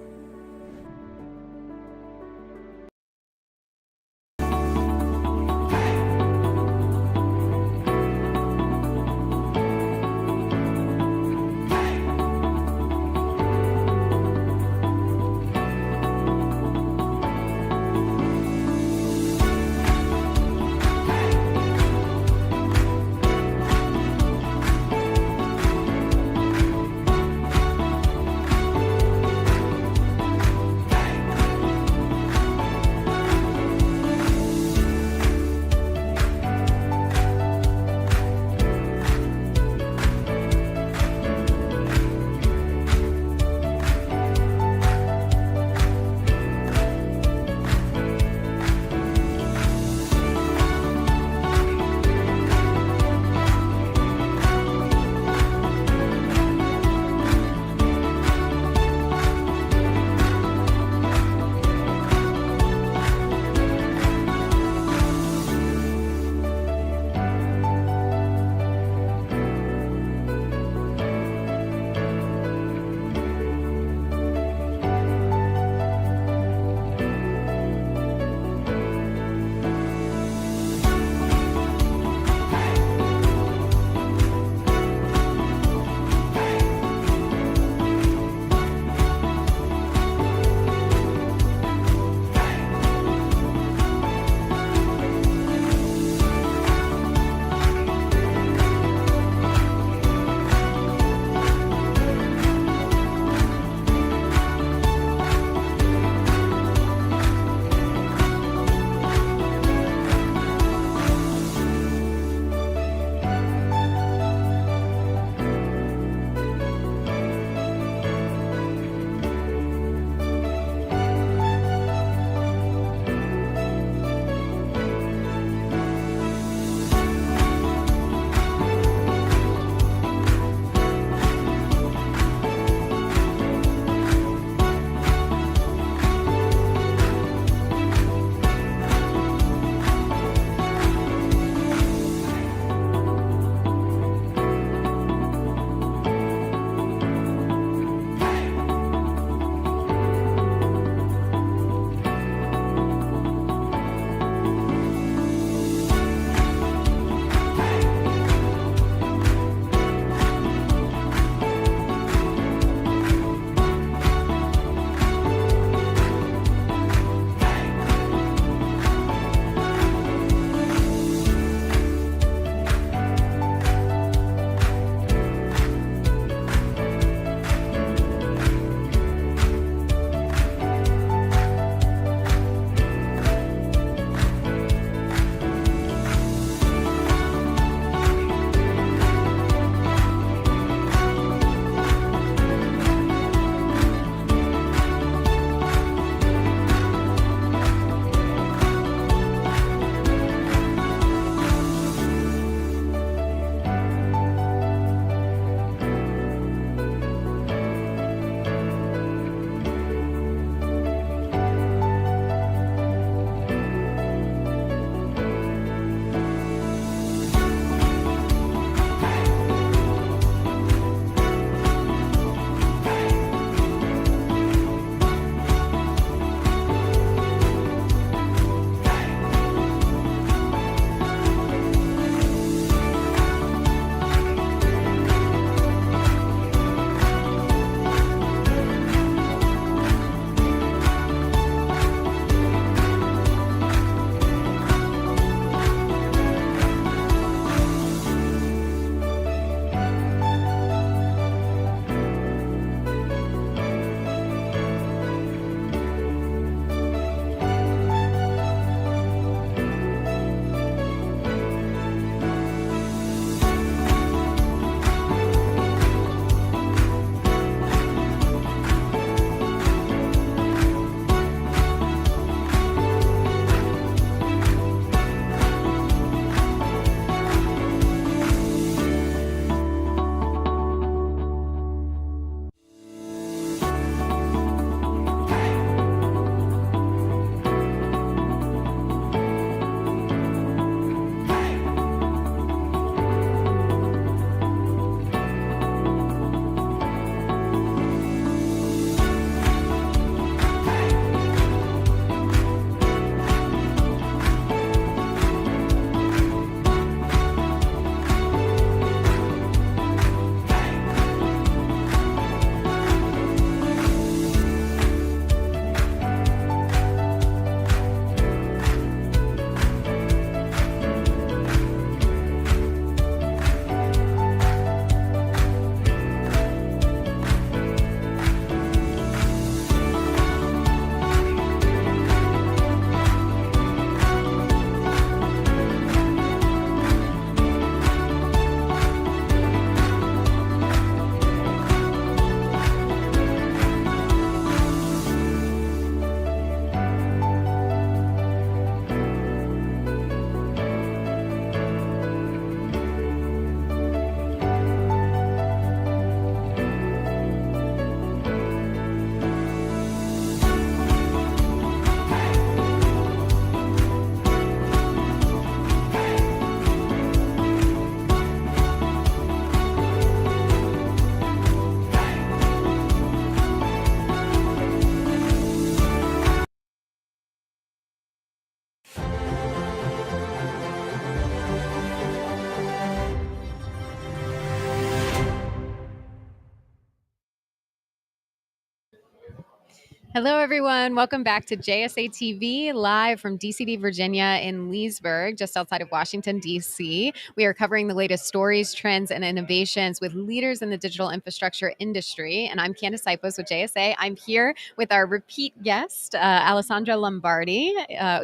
Hello, everyone. Welcome back to JSA TV, live from DCD, Virginia in Leesburg, just outside of Washington, D.C. We are covering the latest stories, trends, and innovations with leaders in the digital infrastructure industry. And I'm Candace Sipos with JSA. I'm here with our repeat guest, Alessandra Lombardi,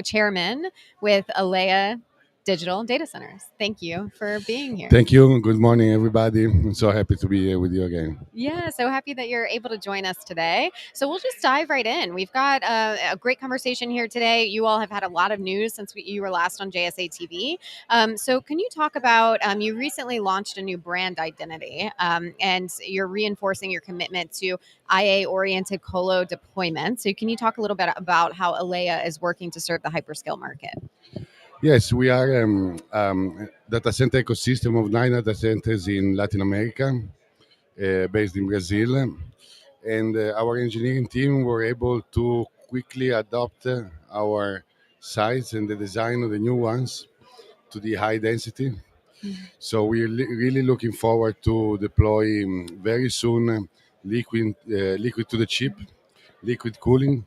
chairman with Alea Digital Data Centers. Thank you for being here. Thank you. Good morning, everybody. I'm so happy to be here with you again. Yeah, so happy that you're able to join us today. So we'll just dive right in. We've got a great conversation here today. You all have had a lot of news since you were last on JSA TV. So can you talk about, you recently launched a new brand identity, and you're reinforcing your commitment to IA-oriented colo deployment. So can you talk a little bit about how Alea is working to serve the hyperscale market? Yes, we are data center ecosystem of 9 data centers in Latin America, based in Brazil. And our engineering team were able to quickly adopt our sites and the design of the new ones to the high density. So we're really looking forward to deploy very soon liquid to the chip, liquid cooling.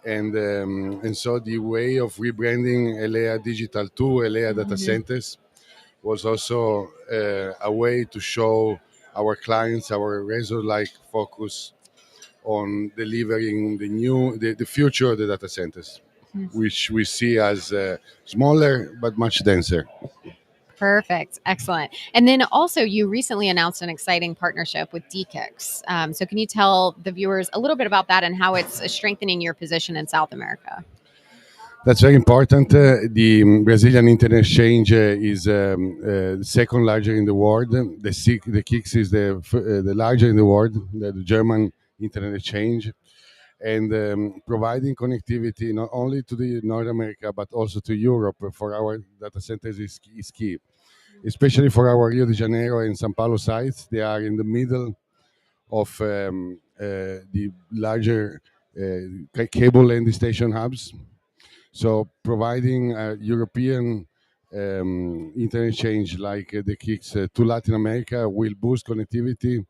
And so the way of rebranding Elea Digital to Elea Data Centers was also a way to show our clients our razor-like focus on delivering the future of the data centers, which we see as smaller but much denser. Perfect. Excellent. And then also, you recently announced an exciting partnership with DKIX. So can you tell the viewers a little bit about that and how it's strengthening your position in South America? That's very important. The Brazilian Internet Exchange is the second larger in the world. The KIX is the larger in the world, the German Internet Exchange. And providing connectivity not only to the North America but also to Europe for our data centers is key, especially for our Rio de Janeiro and São Paulo sites. They are in the middle of the larger cable landing station hubs. So providing a European internet exchange like the KIX to Latin America will boost connectivity,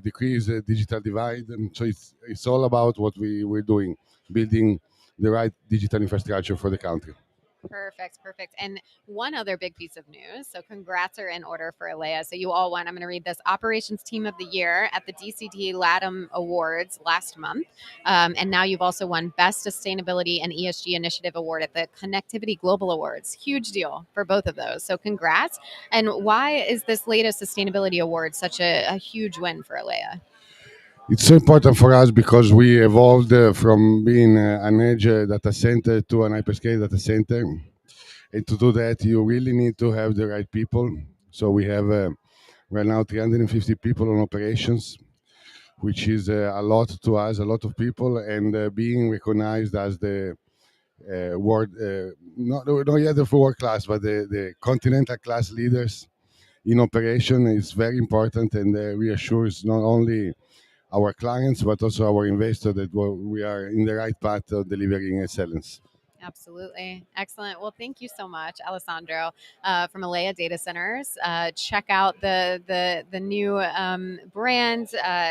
decrease the digital divide. And so it's all about what we're doing, building the right digital infrastructure for the country. Perfect. And one other big piece of news. So congrats are in order for Alea. So you all won, I'm going to read this, Operations Team of the Year at the DCD LATAM Awards last month. And now you've also won Best Sustainability and ESG Initiative Award at the Connectivity Global Awards. Huge deal for both of those. So congrats. And why is this latest Sustainability Award such a huge win for Alea? It's so important for us because we evolved from being an edge data center to an hyperscale data center. And to do that, you really need to have the right people. So we have right now 350 people on operations, which is a lot to us, a lot of people, and being recognized as the world, not yet the world class, but the continental class leaders in operation is very important, and reassures not only our clients, but also our investors that we are in the right path of delivering excellence. Absolutely. Excellent. Well, thank you so much, Alessandro, from Alea Data Centers. Check out the new brand.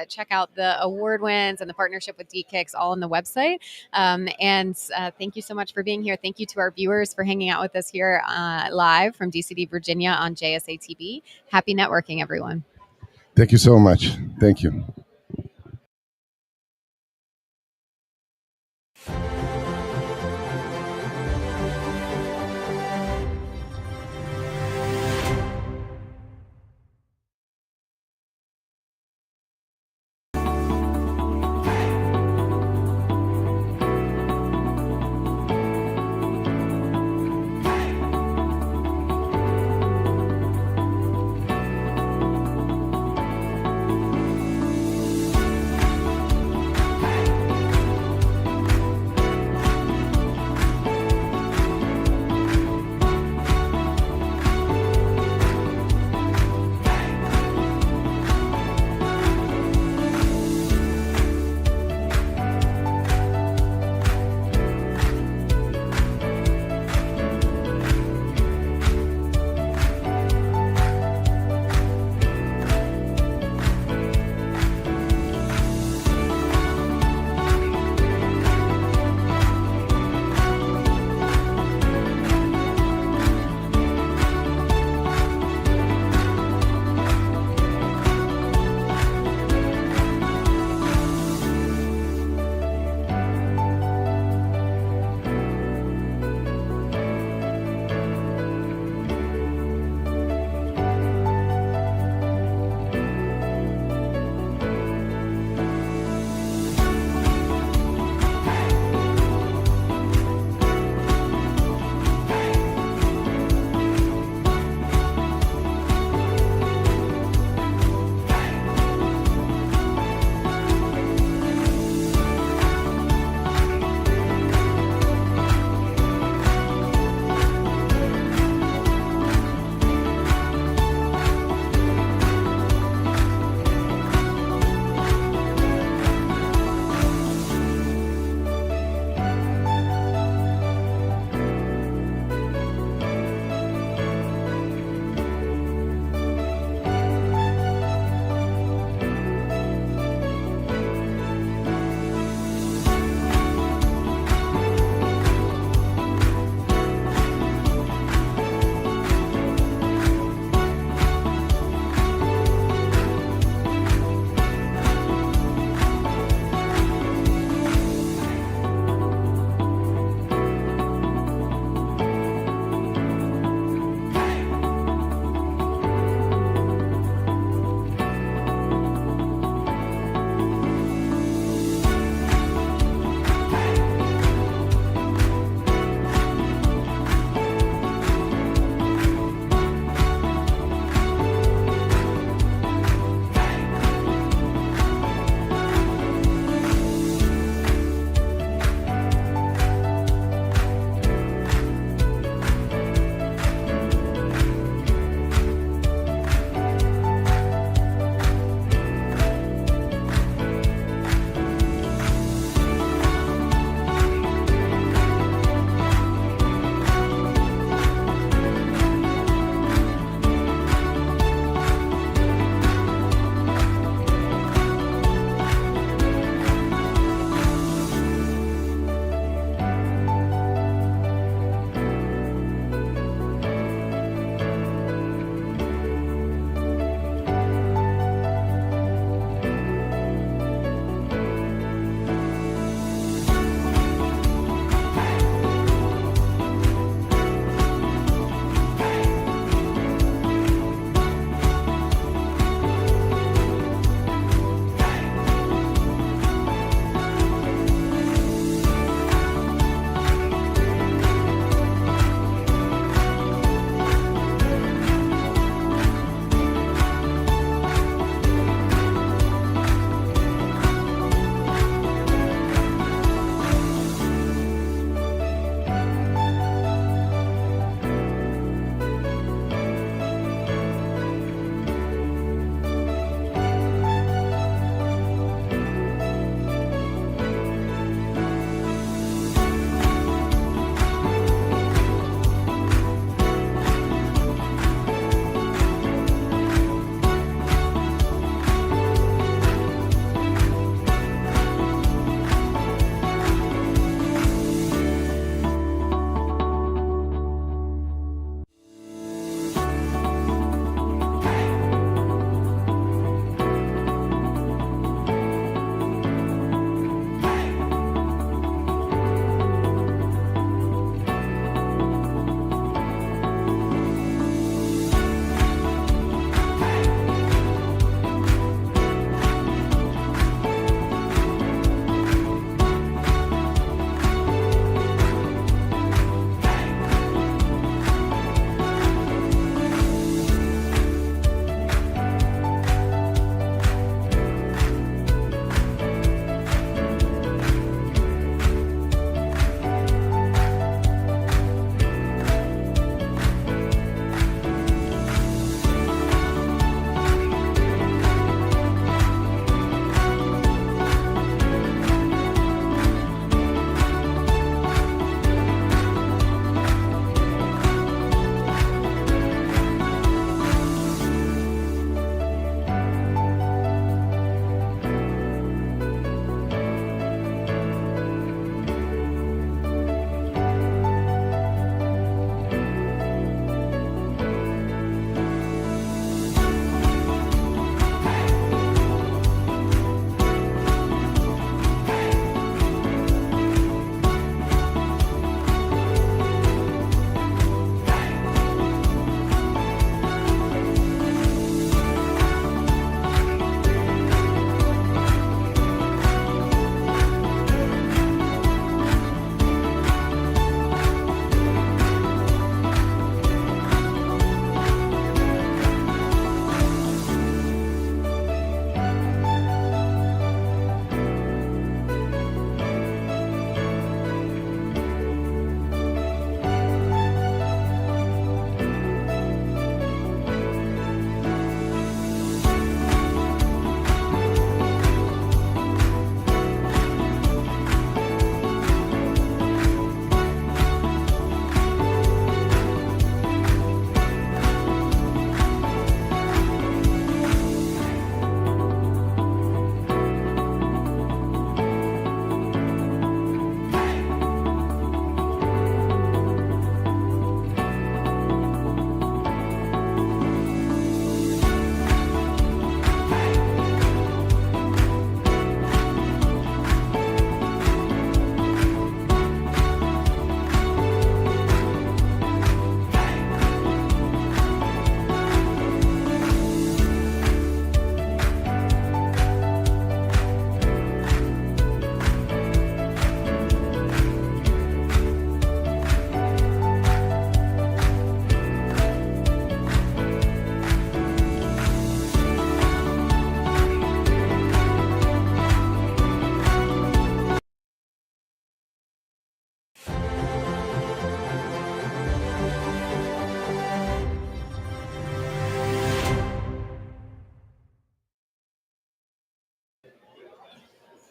Check out the award wins and the partnership with DKIX all on the website. And thank you so much for being here. Thank you to our viewers for hanging out with us here live from DCD, Virginia on JSA TV. Happy networking, everyone. Thank you so much. Thank you.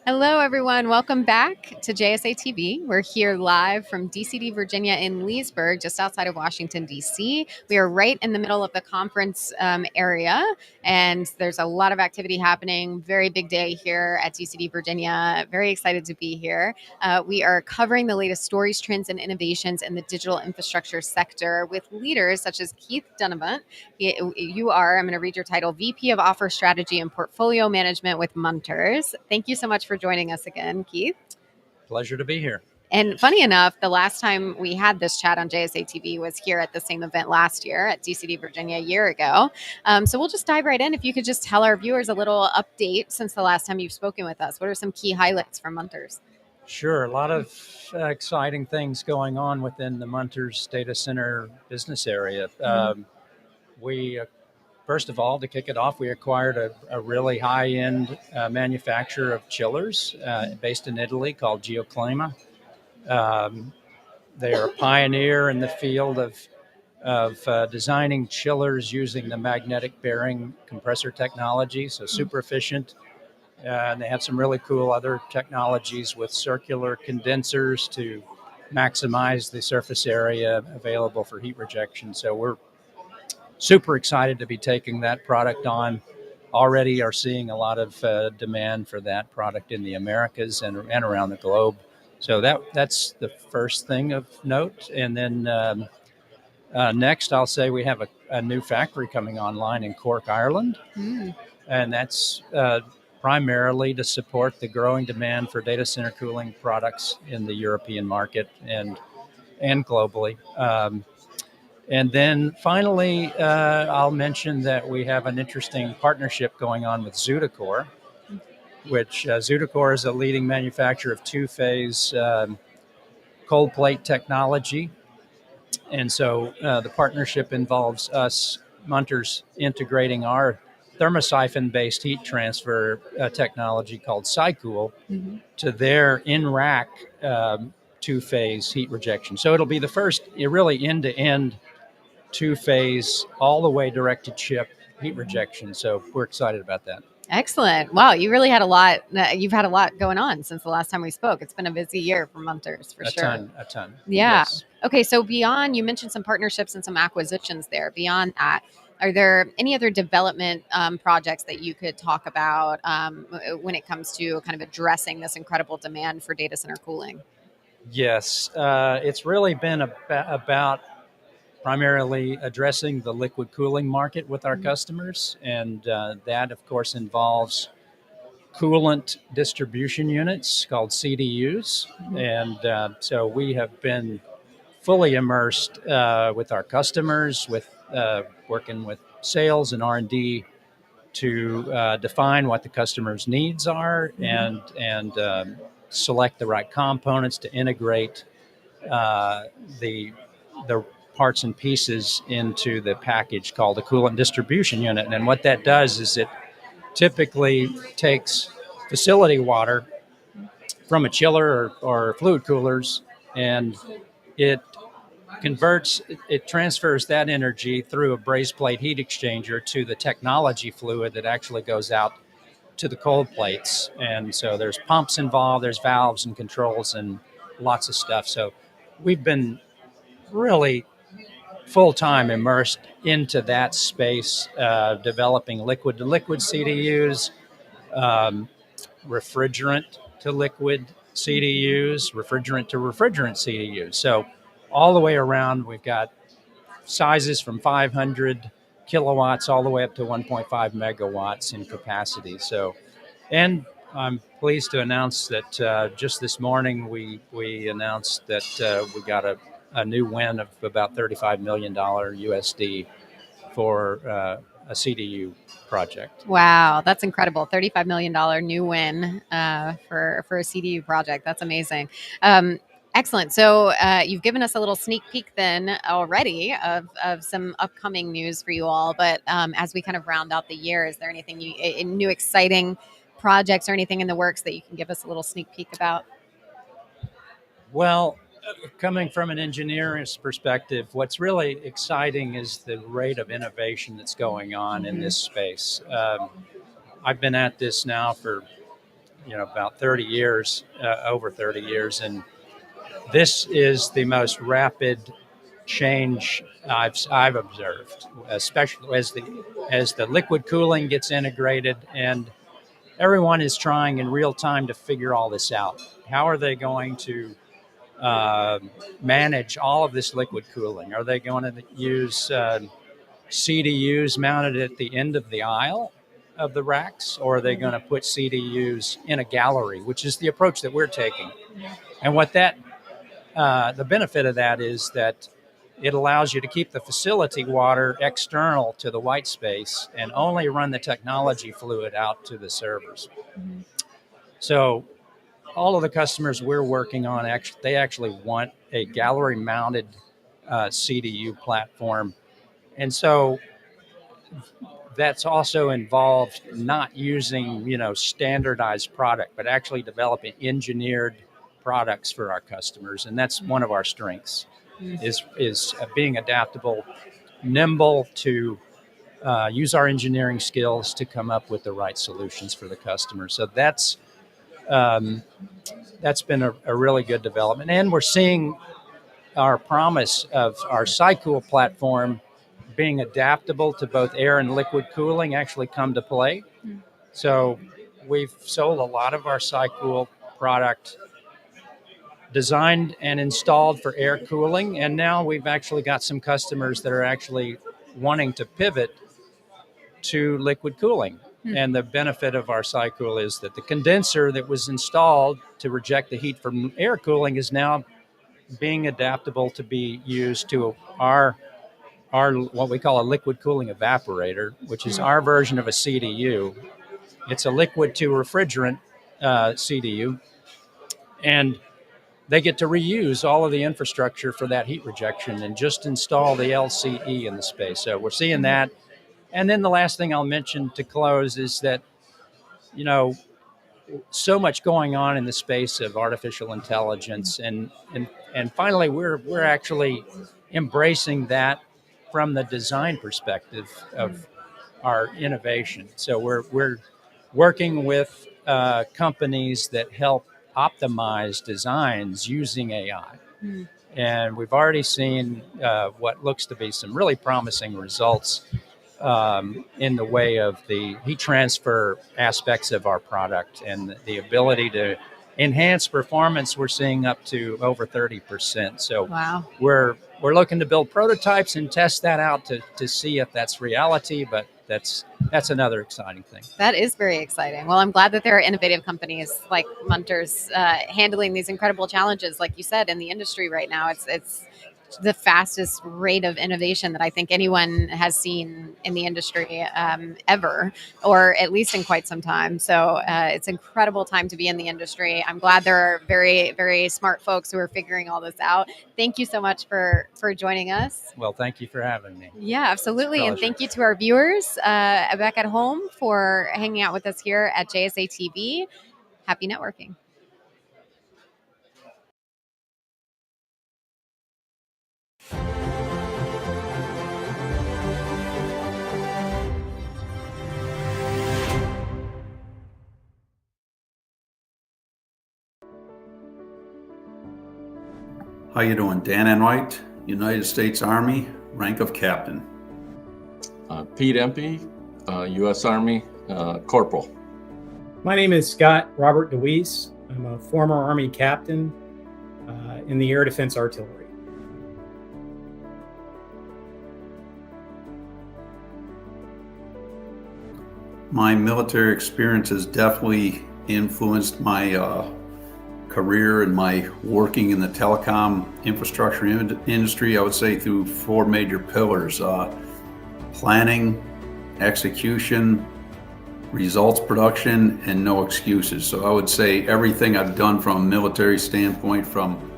Hello, everyone. Welcome back to JSA TV. We're here live from DCD, Virginia in Leesburg, just outside of Washington, D.C. We are right in the middle of the conference area, and there's a lot of activity happening. Very big day here at DCD, Virginia. Very excited to be here. We are covering the latest stories, trends, and innovations in the digital infrastructure sector with leaders such as Keith Dunavant. You are, I'm going to read your title, VP of Offer Strategy and Portfolio Management with Munters. Thank you so much for joining us again, Keith. Pleasure to be here. And funny enough, the last time we had this chat on JSA TV was here at the same event last year at DCD Virginia a year ago. So we'll just dive right in. If you could just tell our viewers a little update since the last time you've spoken with us. What are some key highlights from Munters? Sure. A lot of exciting things going on within the Munters data center business area. We first of all, to kick it off, we acquired a really high-end manufacturer of chillers based in Italy called Geoclima. They are a pioneer in the field of designing chillers using the magnetic bearing compressor technology, so super efficient. And they have some really cool other technologies with circular condensers to maximize the surface area available for heat rejection. So we're super excited to be taking that product on. Already are seeing a lot of demand for that product in the Americas and around the globe. So that's the first thing of note. And then next, I'll say we have a new factory coming online in Cork, Ireland. And that's primarily to support the growing demand for data center cooling products in the European market and globally. And then finally, I'll mention that we have an interesting partnership going on with Zutacore, which Zutacore is a leading manufacturer of two-phase cold plate technology. And so the partnership involves us, Munters, integrating our thermosiphon-based heat transfer technology called SyCool to their in-rack two-phase heat rejection. So it'll be the first really end-to-end two-phase, all the way direct-to-chip heat rejection. So we're excited about that. Excellent. Wow, you really had a lot. You've had a lot going on since the last time we spoke. It's been a busy year for Munters, for sure. A ton. Yeah. Yes. Okay, so beyond, you mentioned some partnerships and some acquisitions there. Beyond that, are there any other development projects that you could talk about when it comes to kind of addressing this incredible demand for data center cooling? Yes, it's really been about primarily addressing the liquid cooling market with our customers. And that, of course, involves coolant distribution units called CDUs. And so we have been fully immersed with our customers, with working with sales and R&D to define what the customer's needs are and select the right components to integrate the parts and pieces into the package called a coolant distribution unit. And what that does is it typically takes facility water from a chiller or fluid coolers, and it transfers that energy through a brazed plate heat exchanger to the technology fluid that actually goes out to the cold plates. And so there's pumps involved, there's valves and controls and lots of stuff. So we've been really full-time immersed into that space, developing liquid-to-liquid CDUs, refrigerant-to-liquid CDUs, refrigerant-to-refrigerant CDUs. So all the way around, we've got sizes from 500 kilowatts all the way up to 1.5 megawatts in capacity. So, and I'm pleased to announce that just this morning we announced that we got a new win of about $35 million USD for a CDU project. Wow, that's incredible. $35 million new win for a CDU project. That's amazing. Excellent. So you've given us a little sneak peek then already of some upcoming news for you all. But as we kind of round out the year, is there anything new exciting projects or anything in the works that you can give us a little sneak peek about? Well, coming from an engineer's perspective, what's really exciting is the rate of innovation that's going on in this space. I've been at this now for about 30 years, over 30 years, and this is the most rapid change I've observed, especially as the liquid cooling gets integrated, and everyone is trying in real time to figure all this out. How are they going to manage all of this liquid cooling? Are they going to use CDUs mounted at the end of the aisle of the racks, or are they going to put CDUs in a gallery, which is the approach that we're taking? And what the benefit of that is that it allows you to keep the facility water external to the white space and only run the technology fluid out to the servers. Mm-hmm. So all of the customers we're working on, they actually want a gallery-mounted CDU platform. And so that's also involved not using, standardized product, but actually developing engineered products for our customers. And that's one of our strengths, is being adaptable, nimble to use our engineering skills to come up with the right solutions for the customer. So that's been a really good development. And we're seeing our promise of our SyCool platform being adaptable to both air and liquid cooling actually come to play. So we've sold a lot of our SyCool product designed and installed for air cooling, and now we've actually got some customers that are actually wanting to pivot to liquid cooling. And the benefit of our SyCool is that the condenser that was installed to reject the heat from air cooling is now being adaptable to be used to our what we call a liquid cooling evaporator, which is our version of a CDU. It's a liquid to refrigerant CDU, and they get to reuse all of the infrastructure for that heat rejection and just install the LCE in the space. So we're seeing that. And then the last thing I'll mention to close is that, so much going on in the space of artificial intelligence, and finally we're actually embracing that from the design perspective of our innovation. So we're working with companies that help optimize designs using AI. And we've already seen what looks to be some really promising results in the way of the heat transfer aspects of our product and the ability to enhance performance. We're seeing up to over 30%. So wow. We're looking to build prototypes and test that out to see if that's reality, but that's another exciting thing. That is very exciting. Well, I'm glad that there are innovative companies like Munters handling these incredible challenges, like you said, in the industry right now. It's the fastest rate of innovation that I think anyone has seen in the industry ever, or at least in quite some time. So it's an incredible time to be in the industry. I'm glad there are very, very smart folks who are figuring all this out. Thank you so much for joining us. Well, thank you for having me. Yeah, absolutely. And thank you to our viewers back at home for hanging out with us here at JSA TV. Happy networking. How you doing? Dan Enright, United States Army, rank of captain. Pete Empey, U.S. Army, corporal. My name is Scott Robert DeWeese. I'm a former Army captain in the Air Defense Artillery. My military experience has definitely influenced my career and my working in the telecom infrastructure industry, I would say through four major pillars: planning, execution, results production, and no excuses. So I would say everything I've done from a military standpoint, from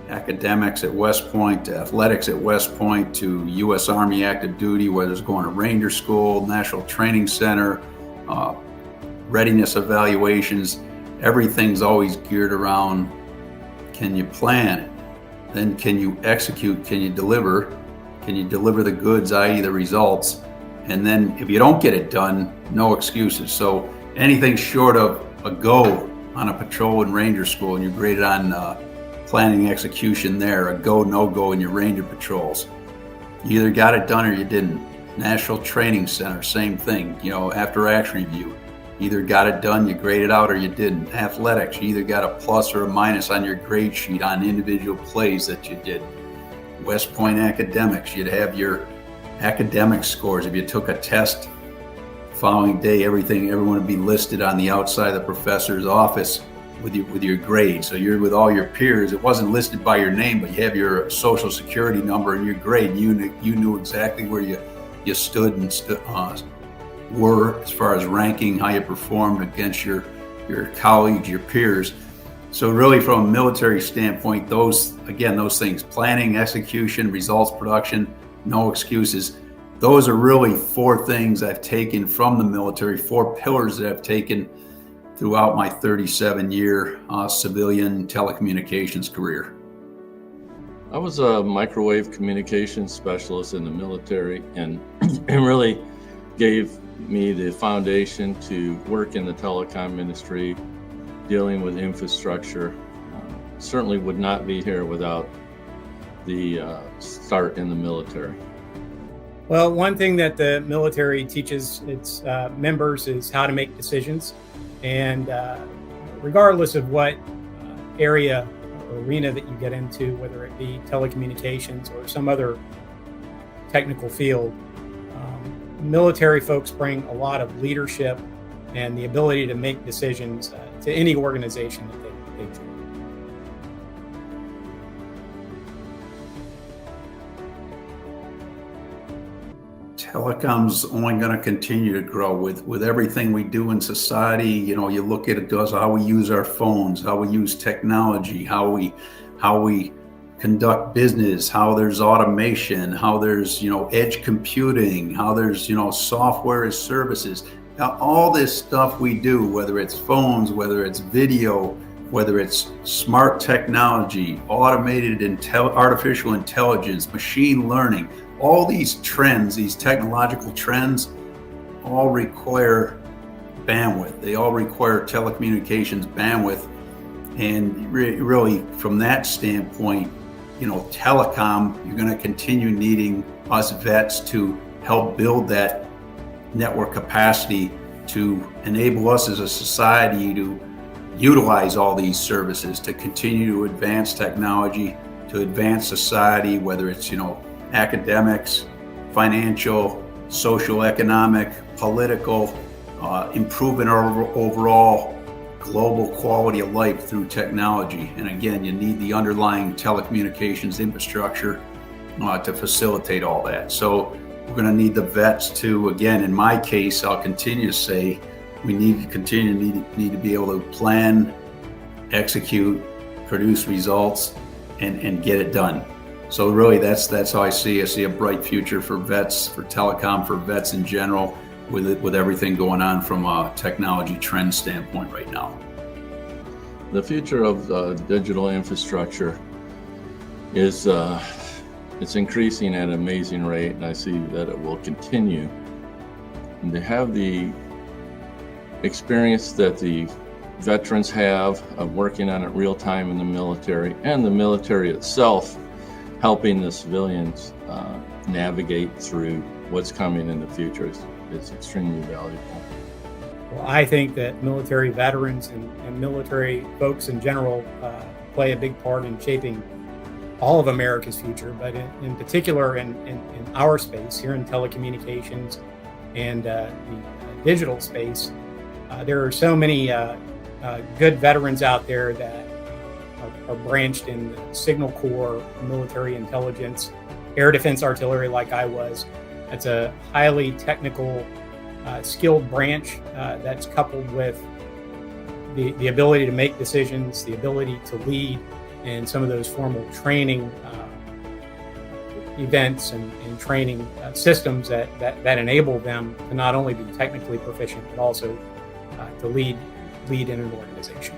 academics at West Point to athletics at West Point to U.S. Army active duty, whether it's going to Ranger School, National Training Center, readiness evaluations, everything's always geared around, can you plan it? Then can you execute? Can you deliver? Can you deliver the goods, i.e. the results? And then if you don't get it done, no excuses. So anything short of a go on a patrol in Ranger School and you're graded on planning execution there, a go, no go in your Ranger patrols. You either got it done or you didn't. National Training Center, same thing, after action review. You either got it done, you graded out, or you didn't. Athletics, you either got a plus or a minus on your grade sheet on individual plays that you did. West Point Academics, you'd have your academic scores. If you took a test the following day, everyone would be listed on the outside of the professor's office with your grade. So you're with all your peers. It wasn't listed by your name, but you have your social security number and your grade. You knew exactly where you stood and were as far as ranking, how you performed against your colleagues, your peers. So really from a military standpoint, those things, planning, execution, results production, no excuses, those are really 4 things I've taken from the military, 4 pillars that I've taken throughout my 37-year civilian telecommunications career. I was a microwave communications specialist in the military, and it really gave me the foundation to work in the telecom industry, dealing with infrastructure. Certainly would not be here without the start in the military. Well, one thing that the military teaches its members is how to make decisions. And regardless of what area or arena that you get into, whether it be telecommunications or some other technical field, military folks bring a lot of leadership and the ability to make decisions to any organization that they join. Telecom's only going to continue to grow with everything we do in society. You look at it, how we use our phones, how we use technology, how we conduct business, how there's automation, how there's edge computing, how there's software as services. Now, all this stuff we do, whether it's phones, whether it's video, whether it's smart technology, automated artificial intelligence, machine learning, all these trends, these technological trends, all require bandwidth. They all require telecommunications bandwidth. And really, from that standpoint, telecom, you're going to continue needing us vets to help build that network capacity to enable us as a society to utilize all these services, to continue to advance technology, to advance society, whether it's, academics, financial, social, economic, political, improving our overall global quality of life through technology. And again, you need the underlying telecommunications infrastructure to facilitate all that. So we're going to need the vets to, again, in my case, I'll continue to say, we need to be able to plan, execute, produce results, and get it done. So really, that's how I see a bright future for vets, for telecom, for vets in general, with everything going on from a technology trend standpoint right now. The future of digital infrastructure is it's increasing at an amazing rate, and I see that it will continue. And to have the experience that the veterans have of working on it real time in the military, and the military itself helping the civilians navigate through what's coming in the future is extremely valuable. Well, I think that military veterans and military folks in general play a big part in shaping all of America's future, but in particular in our space here in telecommunications and the digital space. There are so many good veterans out there that are branched in the Signal Corps, military intelligence, air defense artillery like I was. It's a highly technical, skilled branch that's coupled with the ability to make decisions, the ability to lead in some of those formal training events and training systems that enable them to not only be technically proficient, but also to lead in an organization.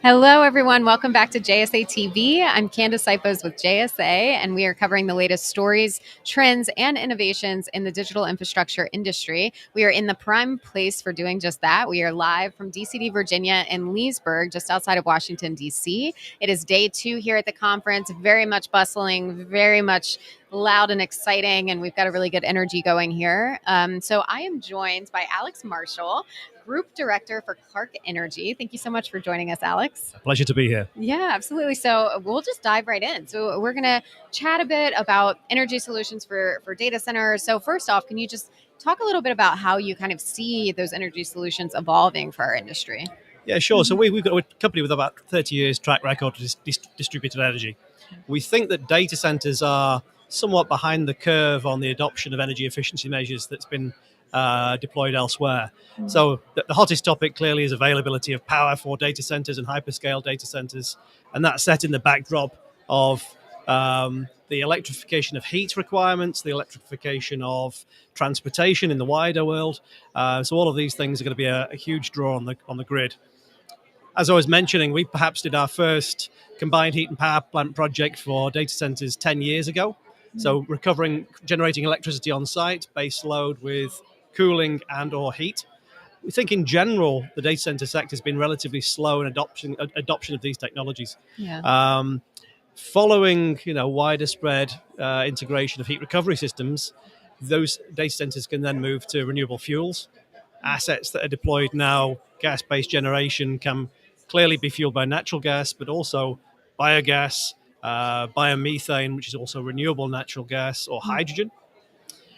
Hello, everyone. Welcome back to JSA TV. I'm Candace Sipos with JSA, and we are covering the latest stories, trends, and innovations in the digital infrastructure industry. We are in the prime place for doing just that. We are live from DCD, Virginia, in Leesburg, just outside of Washington, D.C. It is day 2 here at the conference, very much bustling, very much loud and exciting, and we've got a really good energy going here. So I am joined by Alex Marshall, Group Director for Clark Energy. Thank you so much for joining us, Alex. A pleasure to be here. Yeah, absolutely. So we'll just dive right in. So we're going to chat a bit about energy solutions for data centers. So first off, can you just talk a little bit about how you kind of see those energy solutions evolving for our industry? Yeah, sure. So we've got a company with about 30 years track record of distributed energy. We think that data centers are somewhat behind the curve on the adoption of energy efficiency measures that's been deployed elsewhere. So the hottest topic clearly is availability of power for data centers and hyperscale data centers. And that's set in the backdrop of the electrification of heat requirements, the electrification of transportation in the wider world. So all of these things are going to be a huge draw on the grid. As I was mentioning, we perhaps did our first combined heat and power plant project for data centers 10 years ago. So generating electricity on site, base load with cooling and or heat. We think in general, the data center sector has been relatively slow in adoption of these technologies. Yeah. Following wider spread integration of heat recovery systems, those data centers can then move to renewable fuels. Assets that are deployed now, gas-based generation, can clearly be fueled by natural gas, but also biogas, biomethane, which is also renewable natural gas, or hydrogen.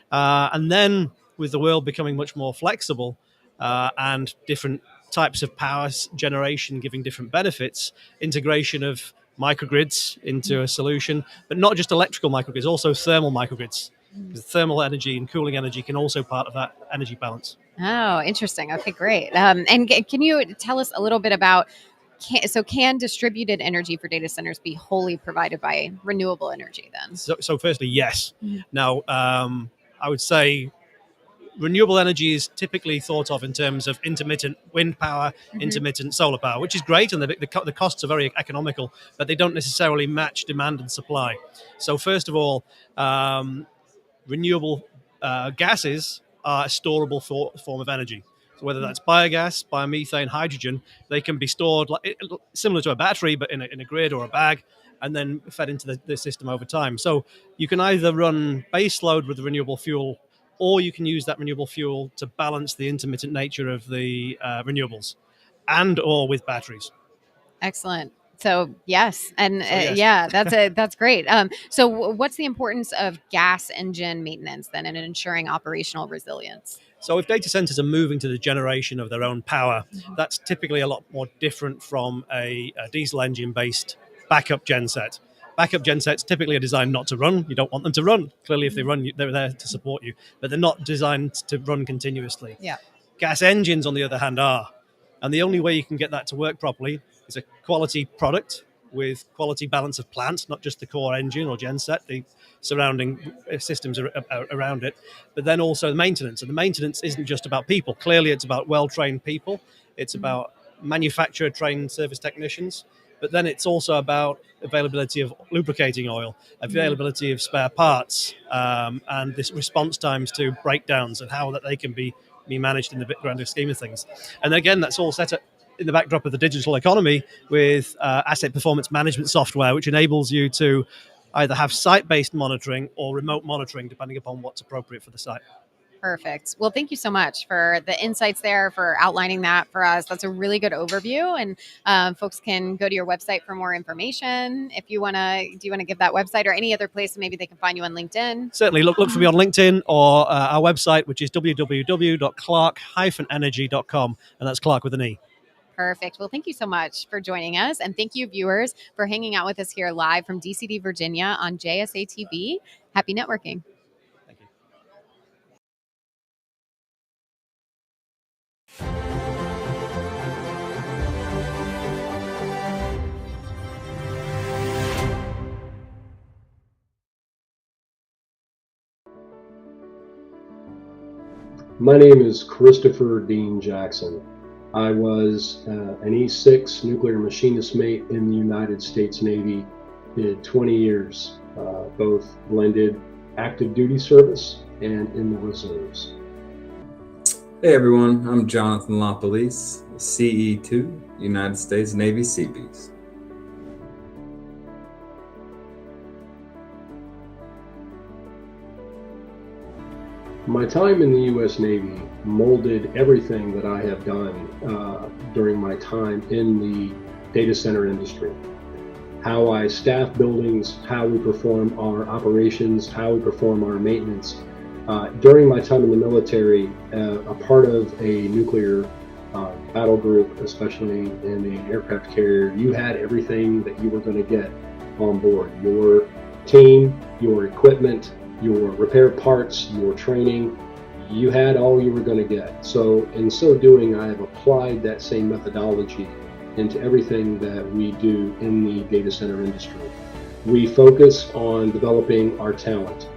And then with the world becoming much more flexible and different types of power generation giving different benefits, integration of microgrids into a solution, but not just electrical microgrids, also thermal microgrids. Because thermal energy and cooling energy can also part of that energy balance. Oh, interesting. Okay, great. And can you tell us a little bit about, can distributed energy for data centers be wholly provided by renewable energy then? So firstly, yes. Now, I would say renewable energy is typically thought of in terms of intermittent wind power, intermittent solar power, which is great, and the costs are very economical, but they don't necessarily match demand and supply. So first of all, renewable gases are a storable form of energy. So whether that's biogas, biomethane, hydrogen, they can be stored similar to a battery, but in a grid or a bag, and then fed into the system over time. So you can either run base load with the renewable fuel, or you can use that renewable fuel to balance the intermittent nature of the renewables, and or with batteries. Excellent. So yes, and yes. yeah, that's great. So what's the importance of gas engine maintenance then in ensuring operational resilience? So if data centers are moving to the generation of their own power, that's typically a lot more different from a diesel engine-based backup genset. Backup gensets typically are designed not to run. You don't want them to run. Clearly, if they run, they're there to support you, but they're not designed to run continuously. Yeah. Gas engines, on the other hand, are. And the only way you can get that to work properly is a quality product with quality balance of plant, not just the core engine or genset, the surrounding systems around it, but then also the maintenance. And the maintenance isn't just about people. Clearly, it's about well-trained people. It's about manufacturer-trained service technicians. But then it's also about availability of lubricating oil, availability of spare parts, and this response times to breakdowns and how that they can be managed in the grander scheme of things. And again, that's all set up in the backdrop of the digital economy with asset performance management software, which enables you to either have site-based monitoring or remote monitoring, depending upon what's appropriate for the site. Perfect. Well, thank you so much for the insights there, for outlining that for us. That's a really good overview, and folks can go to your website for more information. If you want to, do you want to give that website or any other place maybe they can find you on LinkedIn? Certainly, look for me on LinkedIn or our website, which is www.clark-energy.com, and that's Clark with an E. Perfect. Well, thank you so much for joining us, and thank you, viewers, for hanging out with us here live from DCD, Virginia on JSA TV. Happy networking. Thank you. My name is Christopher Dean Jackson. I was an E6 nuclear machinist mate in the United States Navy. Did 20 years, both blended active duty service and in the reserves. Hey everyone, I'm Jonathan LaPolice, CE2, United States Navy Seabees. My time in the U.S. Navy molded everything that I have done during my time in the data center industry. How I staff buildings, how we perform our operations, how we perform our maintenance. During my time in the military, a part of a nuclear battle group, especially in an aircraft carrier, you had everything that you were going to get on board. Your team, your equipment, your repair parts, your training, you had all you were going to get. So in so doing, I have applied that same methodology into everything that we do in the data center industry. We focus on developing our talent.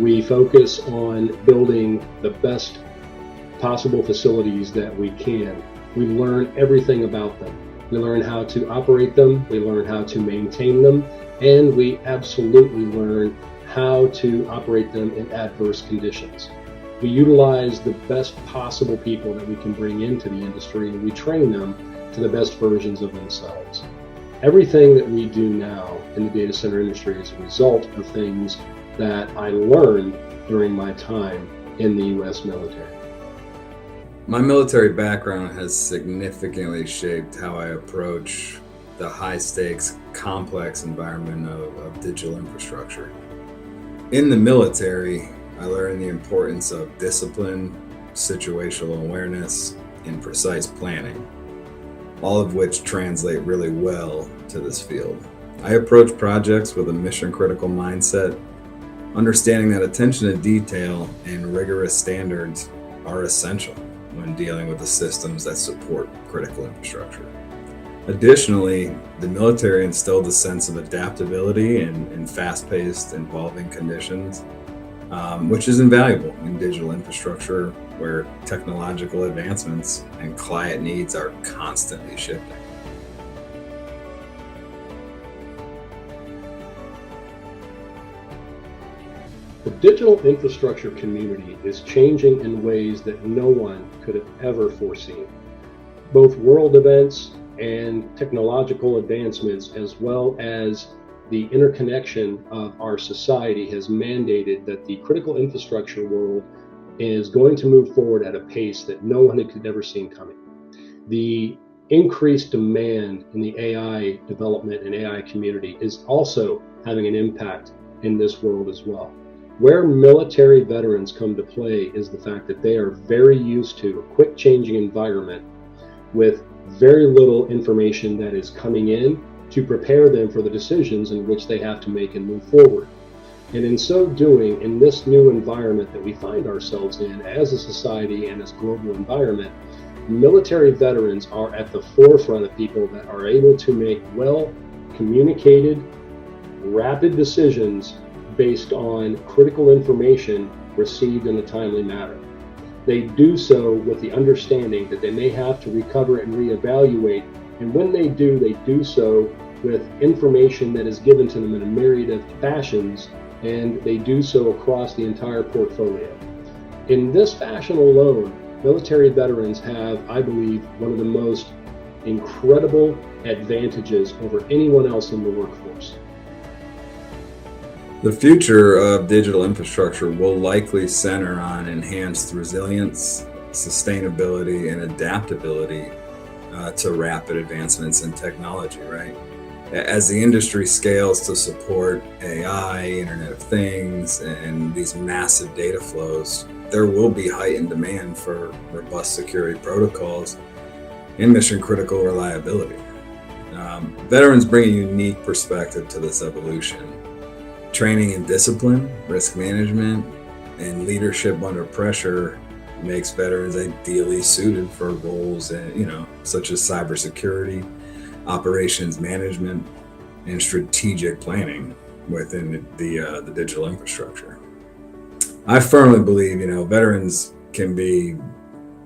We focus on building the best possible facilities that we can. We learn everything about them. We learn how to operate them, we learn how to maintain them, and we absolutely learn how to operate them in adverse conditions. We utilize the best possible people that we can bring into the industry, and we train them to the best versions of themselves. Everything that we do now in the data center industry is a result of things that I learned during my time in the U.S. military. My military background has significantly shaped how I approach the high-stakes, complex environment of digital infrastructure. In the military, I learned the importance of discipline, situational awareness, and precise planning, all of which translate really well to this field. I approach projects with a mission-critical mindset, understanding that attention to detail and rigorous standards are essential when dealing with the systems that support critical infrastructure. Additionally, the military instilled a sense of adaptability in fast-paced, evolving conditions, which is invaluable in digital infrastructure where technological advancements and client needs are constantly shifting. The digital infrastructure community is changing in ways that no one could have ever foreseen. Both world events and technological advancements, as well as the interconnection of our society, has mandated that the critical infrastructure world is going to move forward at a pace that no one had ever seen coming. The increased demand in the AI development and AI community is also having an impact in this world as well. Where military veterans come to play is the fact that they are very used to a quick changing environment with very little information that is coming in to prepare them for the decisions in which they have to make and move forward. And in so doing, in this new environment that we find ourselves in as a society and as a global environment, military veterans are at the forefront of people that are able to make well communicated, rapid decisions based on critical information received in a timely manner. They do so with the understanding that they may have to recover and reevaluate, and when they do so with information that is given to them in a myriad of fashions, and they do so across the entire portfolio. In this fashion alone, military veterans have, I believe, one of the most incredible advantages over anyone else in the workforce. The future of digital infrastructure will likely center on enhanced resilience, sustainability, and adaptability to rapid advancements in technology, right? As the industry scales to support AI, Internet of Things, and these massive data flows, there will be heightened demand for robust security protocols and mission-critical reliability. Veterans bring a unique perspective to this evolution. Training in discipline, risk management, and leadership under pressure makes veterans ideally suited for roles, such as cybersecurity, operations management, and strategic planning within the digital infrastructure. I firmly believe, veterans can be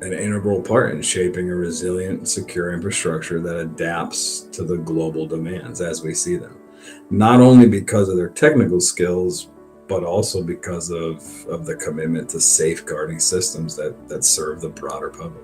an integral part in shaping a resilient, secure infrastructure that adapts to the global demands as we see them. Not only because of their technical skills, but also because of the commitment to safeguarding systems that serve the broader public.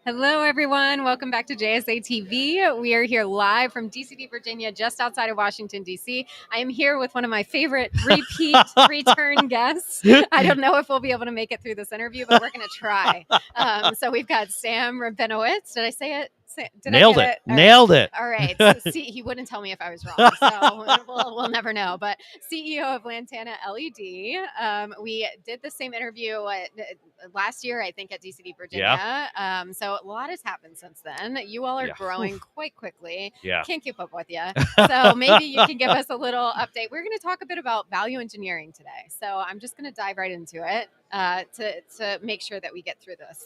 Hello, everyone. Welcome back to JSA TV. We are here live from DCD, Virginia, just outside of Washington, D.C. I am here with one of my favorite return guests. I don't know if we'll be able to make it through this interview, but we're going to try. So we've got Sam Rabinowitz. Did I say it? Nailed it. All right. So, see, he wouldn't tell me if I was wrong, so we'll never know. But CEO of Lantana LED. We did the same interview last year, I think, at DCD, Virginia. Yeah. So a lot has happened since then. You all are growing quite quickly. Yeah. Can't keep up with you. So maybe you can give us a little update. We're going to talk a bit about value engineering today. So I'm just going to dive right into it to make sure that we get through this.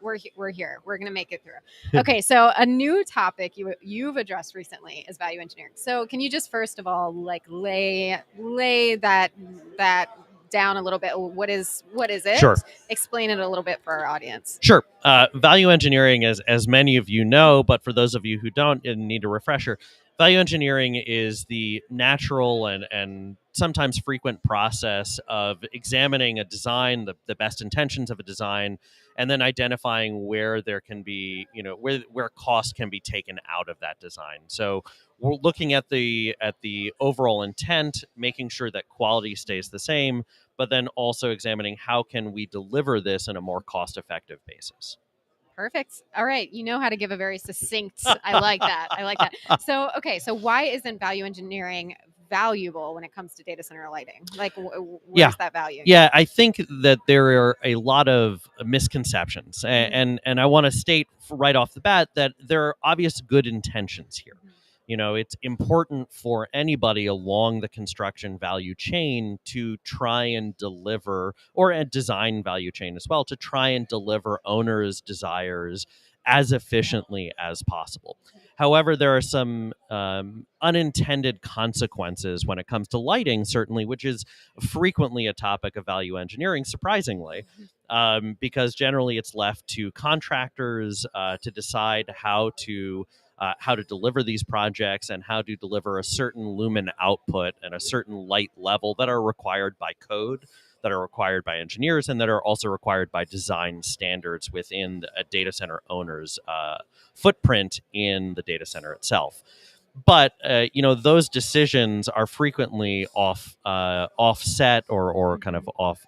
We're here. We're going to make it through. Okay. So a new topic you've addressed recently is value engineering. So can you just first of all lay that down a little bit? What is it? Sure. Explain it a little bit for our audience. Sure. Value engineering, as many of you know, but for those of you who don't and need a refresher, value engineering is the natural and sometimes frequent process of examining a design, the best intentions of a design, and then identifying where there can be, where cost can be taken out of that design. So we're looking at the overall intent, making sure that quality stays the same, but then also examining how can we deliver this in a more cost-effective basis. Perfect. All right. You know how to give a very succinct. I like that. So, okay. So why isn't value engineering valuable when it comes to data center lighting? Where's that value? Yeah, I think that there are a lot of misconceptions, and I want to state right off the bat that there are obvious good intentions here. It's important for anybody along the construction value chain to try and deliver, or a design value chain as well, to try and deliver owners' desires as efficiently as possible. However, there are some unintended consequences when it comes to lighting, certainly, which is frequently a topic of value engineering, surprisingly, because generally it's left to contractors to decide how to deliver these projects and how to deliver a certain lumen output and a certain light level that are required by code, that are required by engineers, and that are also required by design standards within a data center owner's footprint in the data center itself. But those decisions are frequently offset or kind of off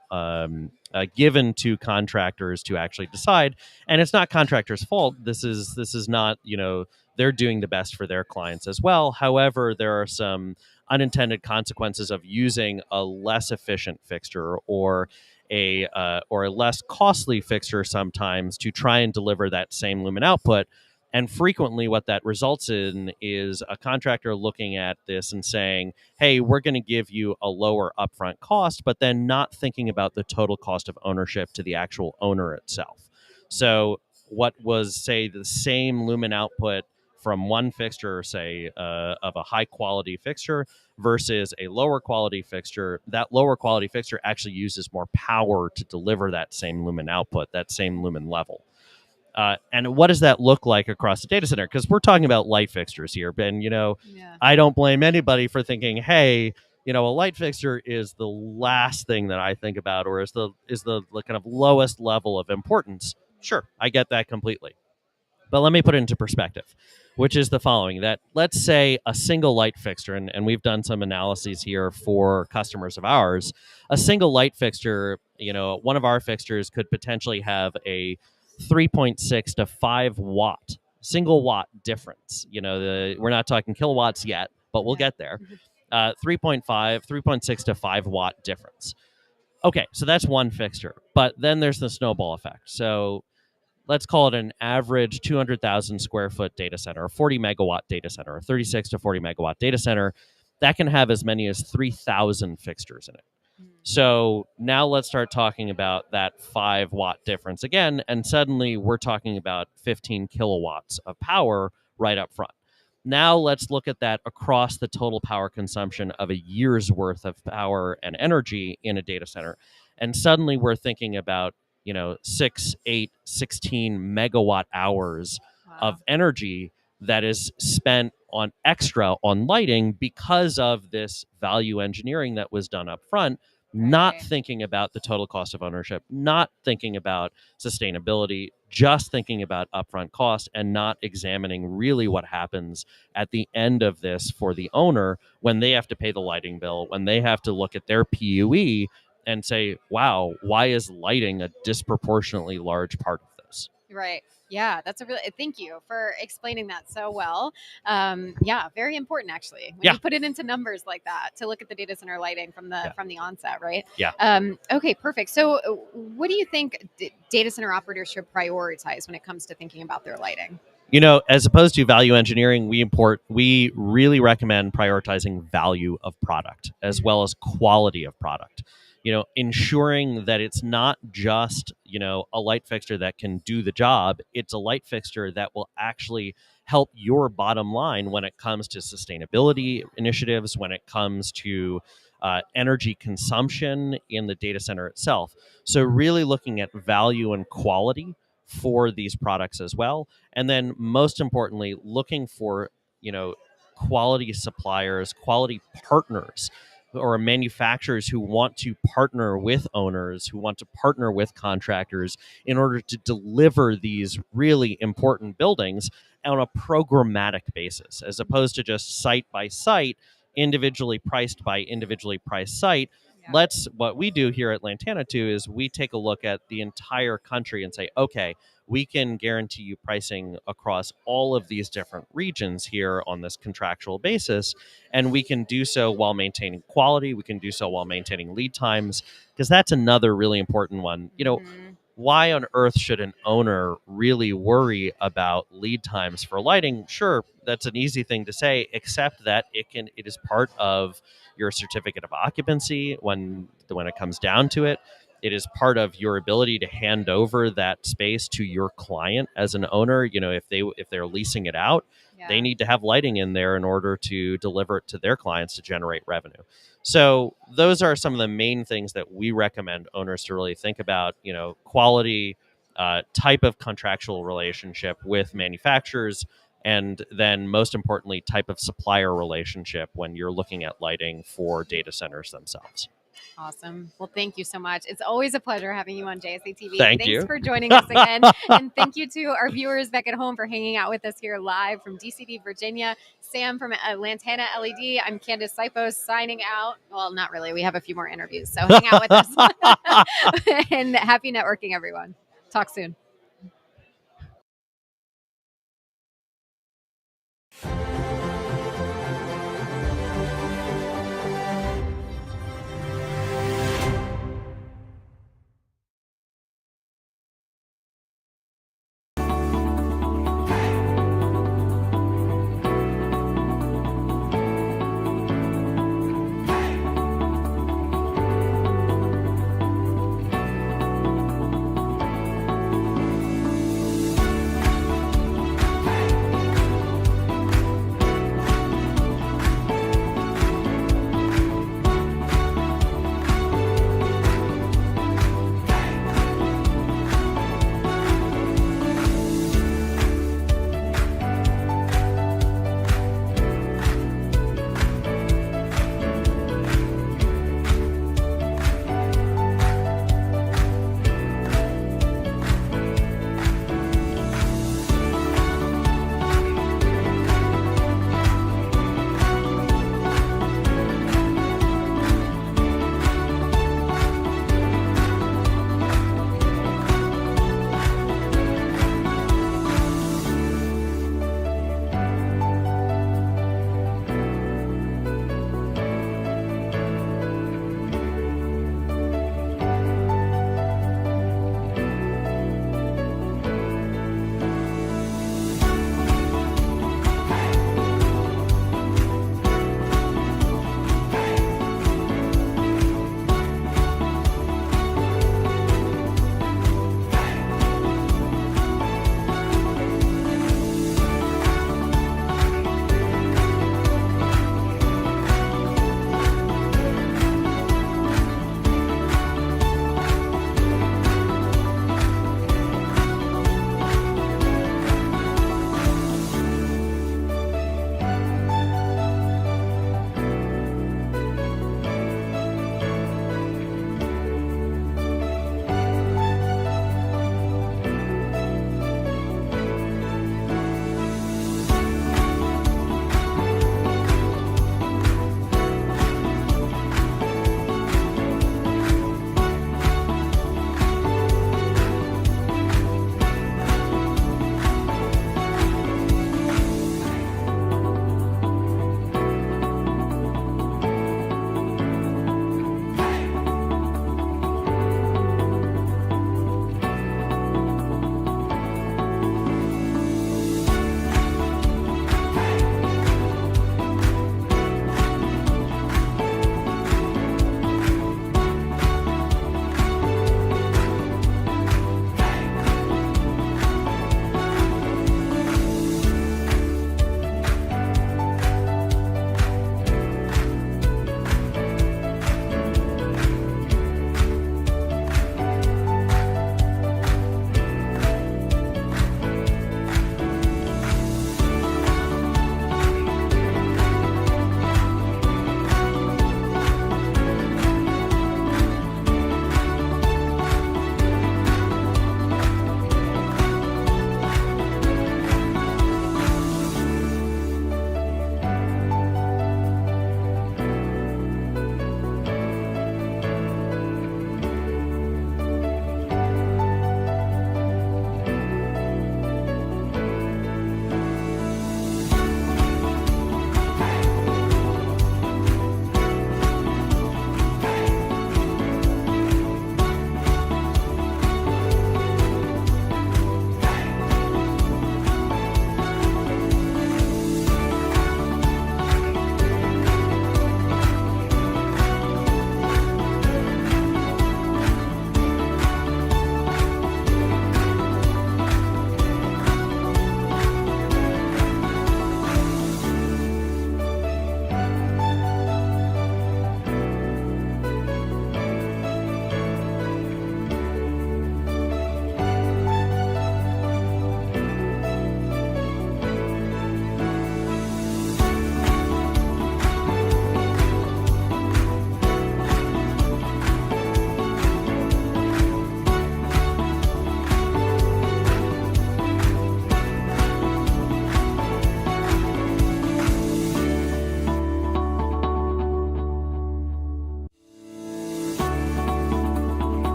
given to contractors to actually decide, and it's not contractors' fault. This is not they're doing the best for their clients as well. However, there are some unintended consequences of using a less efficient fixture or a less costly fixture sometimes to try and deliver that same lumen output. And frequently what that results in is a contractor looking at this and saying, hey, we're going to give you a lower upfront cost, but then not thinking about the total cost of ownership to the actual owner itself. So what was, say, the same lumen output from one fixture, say, of a high quality fixture versus a lower quality fixture, that lower quality fixture actually uses more power to deliver that same lumen output, that same lumen level. And what does that look like across the data center? Because we're talking about light fixtures here, Ben. I don't blame anybody for thinking, hey, a light fixture is the last thing that I think about, or is the kind of lowest level of importance. Sure, I get that completely. But let me put it into perspective, which is the following: that let's say a single light fixture, and we've done some analyses here for customers of ours, a single light fixture, one of our fixtures could potentially have a 3.6 to 5 watt single watt difference. We're not talking kilowatts yet, but we'll get there. 3.6 to 5 watt difference. Okay, so that's one fixture, but then there's the snowball effect. So let's call it an average 200,000 square foot data center, a 40 megawatt data center, a 36 to 40 megawatt data center that can have as many as 3,000 fixtures in it. So now let's start talking about that 5-watt difference again, and suddenly we're talking about 15 kilowatts of power right up front. Now let's look at that across the total power consumption of a year's worth of power and energy in a data center. And suddenly we're thinking about, 6, 8, 16 megawatt hours of energy that is spent on extra on lighting because of this value engineering that was done up front, not thinking about the total cost of ownership, not thinking about sustainability, just thinking about upfront cost, and not examining really what happens at the end of this for the owner when they have to pay the lighting bill, when they have to look at their PUE and say, wow, why is lighting a disproportionately large part of this? Right. Yeah, that's a really, thank you for explaining that so well. Yeah, very important actually. When you put it into numbers like that, to look at the data center lighting from the onset, right? Yeah. Okay, perfect. So what do you think data center operators should prioritize when it comes to thinking about their lighting? As opposed to value engineering, we really recommend prioritizing value of product as well as quality of product. Ensuring that it's not just, a light fixture that can do the job. It's a light fixture that will actually help your bottom line when it comes to sustainability initiatives, when it comes to energy consumption in the data center itself. So really looking at value and quality for these products as well. And then most importantly, looking for, quality suppliers, quality partners, or manufacturers who want to partner with owners, who want to partner with contractors in order to deliver these really important buildings on a programmatic basis, as opposed to just site by site, individually priced by individually priced site. What we do here at Lantana 2 is we take a look at the entire country and say, okay, we can guarantee you pricing across all of these different regions here on this contractual basis. And we can do so while maintaining quality. We can do so while maintaining lead times, because that's another really important one. Why on earth should an owner really worry about lead times for lighting? Sure, that's an easy thing to say, except that it is part of your certificate of occupancy when it comes down to it. It is part of your ability to hand over that space to your client as an owner. If they're leasing it out, they need to have lighting in there in order to deliver it to their clients to generate revenue. So those are some of the main things that we recommend owners to really think about. Quality, type of contractual relationship with manufacturers, and then most importantly, type of supplier relationship when you're looking at lighting for data centers themselves. Awesome. Well, thank you so much. It's always a pleasure having you on JSA TV. Thanks for joining us again. And thank you to our viewers back at home for hanging out with us here live from DCD, Virginia. Sam from Lantana LED. I'm Candace Sipos signing out. Well, not really. We have a few more interviews, so hang out with us. And happy networking, everyone. Talk soon.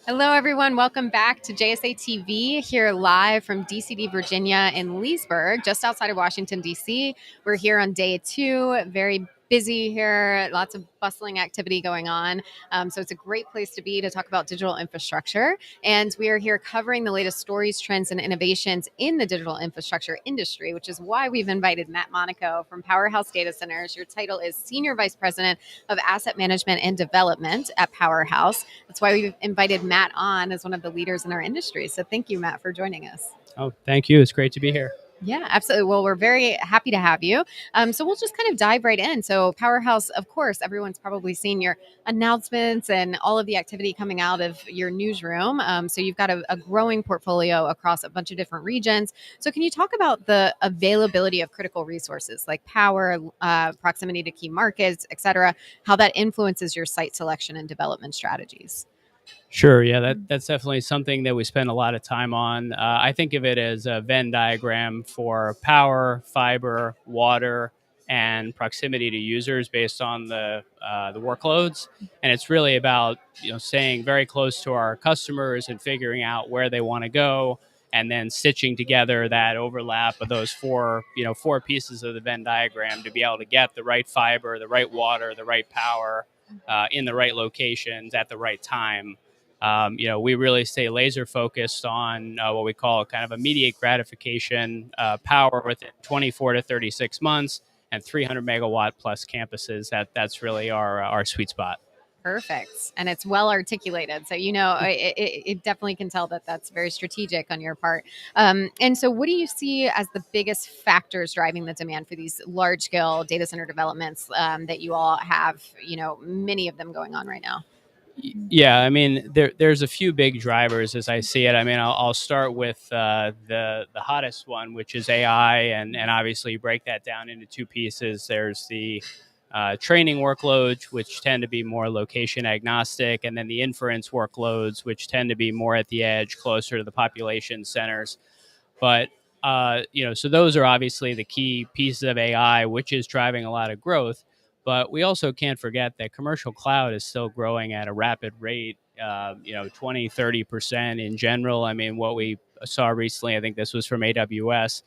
Hello, everyone. Welcome back to JSA TV, here live from DCD, Virginia in Leesburg, just outside of Washington, D.C. We're here on day 2, very busy here, lots of bustling activity going on. So it's a great place to be to talk about digital infrastructure. And we are here covering the latest stories, trends, and innovations in the digital infrastructure industry, which is why we've invited Matt Monaco from Powerhouse Data Centers. Your title is Senior Vice President of Asset Management and Development at Powerhouse. That's why we've invited Matt on as one of the leaders in our industry. So thank you, Matt, for joining us. Oh, thank you. It's great to be here. Yeah, absolutely. Well, we're very happy to have you. So we'll just kind of dive right in. So Powerhouse, of course, everyone's probably seen your announcements and all of the activity coming out of your newsroom. So you've got a growing portfolio across a bunch of different regions. So can you talk about the availability of critical resources like power, proximity to key markets, et cetera, how that influences your site selection and development strategies? Sure. Yeah, that's definitely something that we spend a lot of time on. I think of it as a Venn diagram for power, fiber, water, and proximity to users based on the workloads. And it's really about staying very close to our customers and figuring out where they want to go, and then stitching together that overlap of those four pieces of the Venn diagram to be able to get the right fiber, the right water, the right power in the right locations at the right time. We really stay laser focused on what we call kind of immediate gratification power within 24 to 36 months and 300 megawatt plus campuses. That's really our sweet spot. Perfect. And it's well articulated. So, it definitely can tell that that's very strategic on your part. And so what do you see as the biggest factors driving the demand for these large scale data center developments that you all have, many of them going on right now? Yeah, I mean, there's a few big drivers as I see it. I mean, I'll start with the hottest one, which is AI, and obviously you break that down into two pieces. There's the training workloads, which tend to be more location agnostic, and then the inference workloads, which tend to be more at the edge, closer to the population centers. But so those are obviously the key pieces of AI, which is driving a lot of growth. But we also can't forget that commercial cloud is still growing at a rapid rate, 20, 30% in general. I mean, what we saw recently, I think this was from AWS,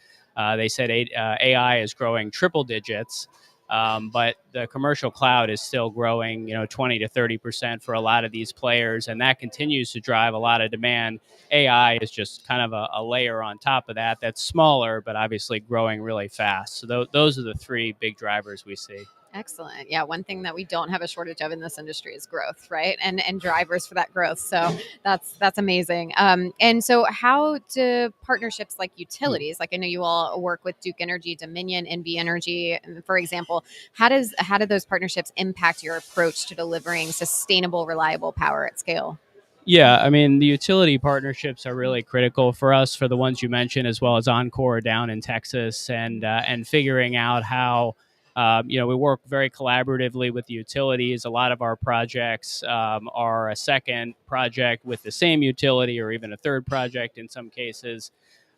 they said AI is growing triple digits. But the commercial cloud is still growing, 20 to 30% for a lot of these players, and that continues to drive a lot of demand. AI is just kind of a layer on top of that that's smaller, but obviously growing really fast. So those are the three big drivers we see. Excellent. Yeah, one thing that we don't have a shortage of in this industry is growth, right? And drivers for that growth. So that's amazing. And so how do partnerships like utilities, like I know you all work with Duke Energy, Dominion, NV Energy, for example, how do those partnerships impact your approach to delivering sustainable, reliable power at scale? Yeah, I mean, the utility partnerships are really critical for us, for the ones you mentioned, as well as Encore down in Texas, and figuring out how we work very collaboratively with the utilities. A lot of our projects are a second project with the same utility, or even a third project in some cases.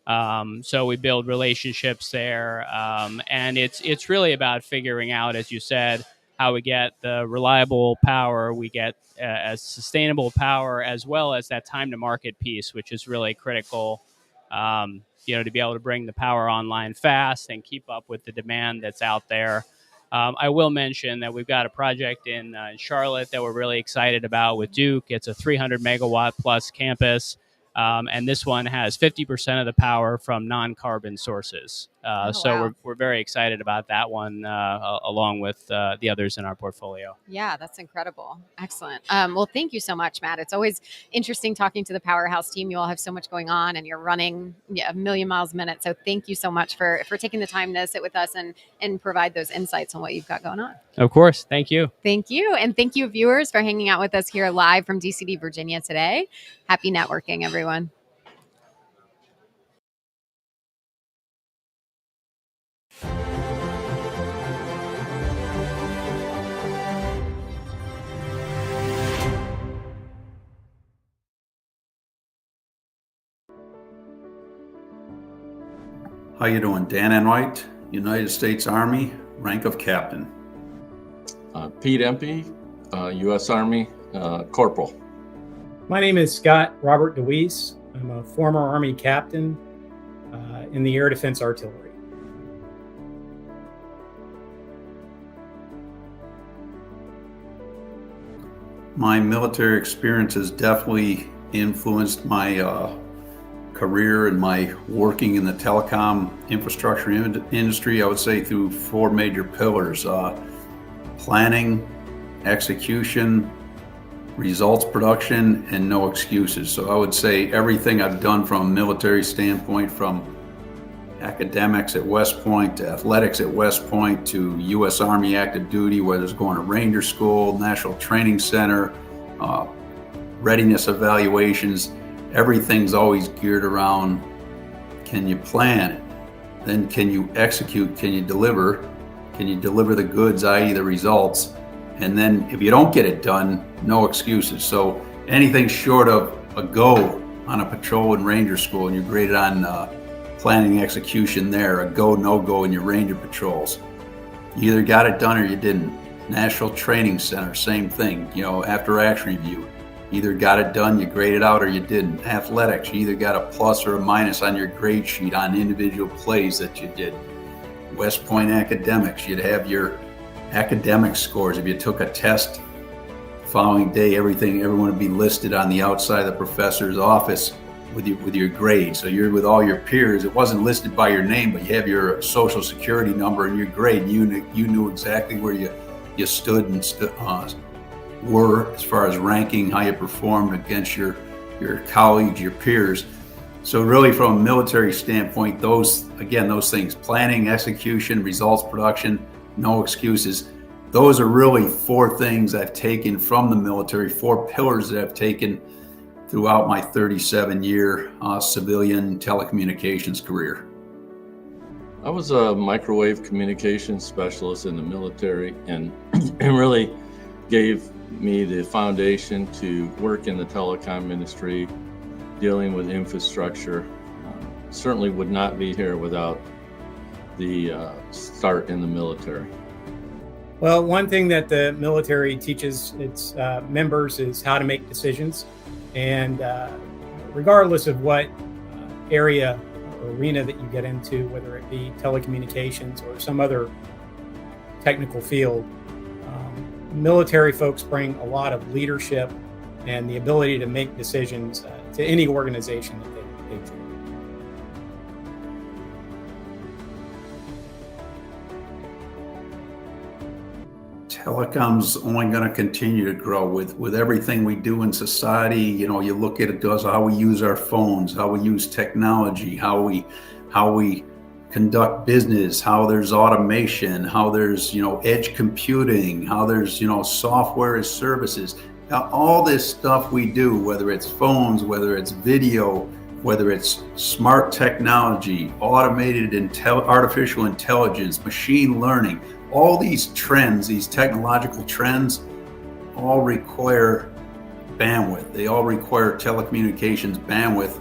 So we build relationships there, and it's really about figuring out, as you said, how we get the reliable power, we get as sustainable power, as well as that time to market piece, which is really critical. To be able to bring the power online fast and keep up with the demand that's out there. I will mention that we've got a project in Charlotte that we're really excited about with Duke. It's a 300 megawatt plus campus. And this one has 50% of the power from non-carbon sources. So we're very excited about that one, along with the others in our portfolio. Yeah, that's incredible. Excellent. Well, thank you so much, Matt. It's always interesting talking to the Powerhouse team. You all have so much going on, and you're running a million miles a minute. So thank you so much for taking the time to sit with us and provide those insights on what you've got going on. Of course. Thank you. Thank you. And thank you, viewers, for hanging out with us here live from DCD, Virginia today. Happy networking, everyone. How you doing? Dan Enright, United States Army, rank of captain. Pete Empey, U.S. Army, corporal. My name is Scott Robert DeWeese. I'm a former Army captain in the Air Defense Artillery. My military experience has definitely influenced my career and my working in the telecom infrastructure industry. I would say through four major pillars: planning, execution, results production, and no excuses. So I would say everything I've done from a military standpoint, from academics at West Point to athletics at West Point to U.S. Army active duty, whether it's going to Ranger School, National Training Center, readiness evaluations, everything's always geared around, can you plan it? Then can you execute? Can you deliver? Can you deliver the goods, i.e. the results? And then if you don't get it done, no excuses. So anything short of a go on a patrol in Ranger School, and you're graded on planning execution there, a go, no go in your Ranger patrols. You either got it done or you didn't. National Training Center, same thing, after action review. Either got it done, you graded out, or you didn't. Athletics, you either got a plus or a minus on your grade sheet on individual plays that you did. West Point academics, you'd have your academic scores. If you took a test the following day, everyone would be listed on the outside of the professor's office with your grade. So you're with all your peers. It wasn't listed by your name, but you have your social security number and your grade. You knew exactly where you stood and were as far as ranking, how you performed against your colleagues, your peers. So really from a military standpoint, those things, planning, execution, results production, no excuses. Those are really four things I've taken from the military, four pillars that I've taken throughout my 37-year civilian telecommunications career. I was a microwave communications specialist in the military, and it really gave me the foundation to work in the telecom industry, dealing with infrastructure. Certainly would not be here without the start in the military. Well, one thing that the military teaches its members is how to make decisions. And regardless of what area or arena that you get into, whether it be telecommunications or some other technical field, military folks bring a lot of leadership and the ability to make decisions to any organization that they join. Telecom's only going to continue to grow with everything we do in society. You look at it, how we use our phones, how we use technology, how we conduct business, how there's automation, how there's edge computing, how there's software as services. Now, all this stuff we do, whether it's phones, whether it's video, whether it's smart technology, automated artificial intelligence, machine learning, all these trends, these technological trends, all require bandwidth. They all require telecommunications bandwidth.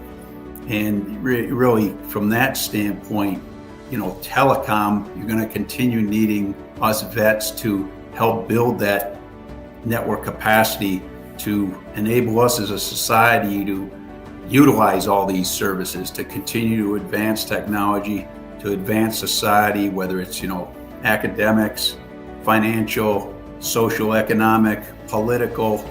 And really, from that standpoint, telecom, you're going to continue needing us vets to help build that network capacity to enable us as a society to utilize all these services, to continue to advance technology, to advance society, whether it's, academics, financial, social, economic, political,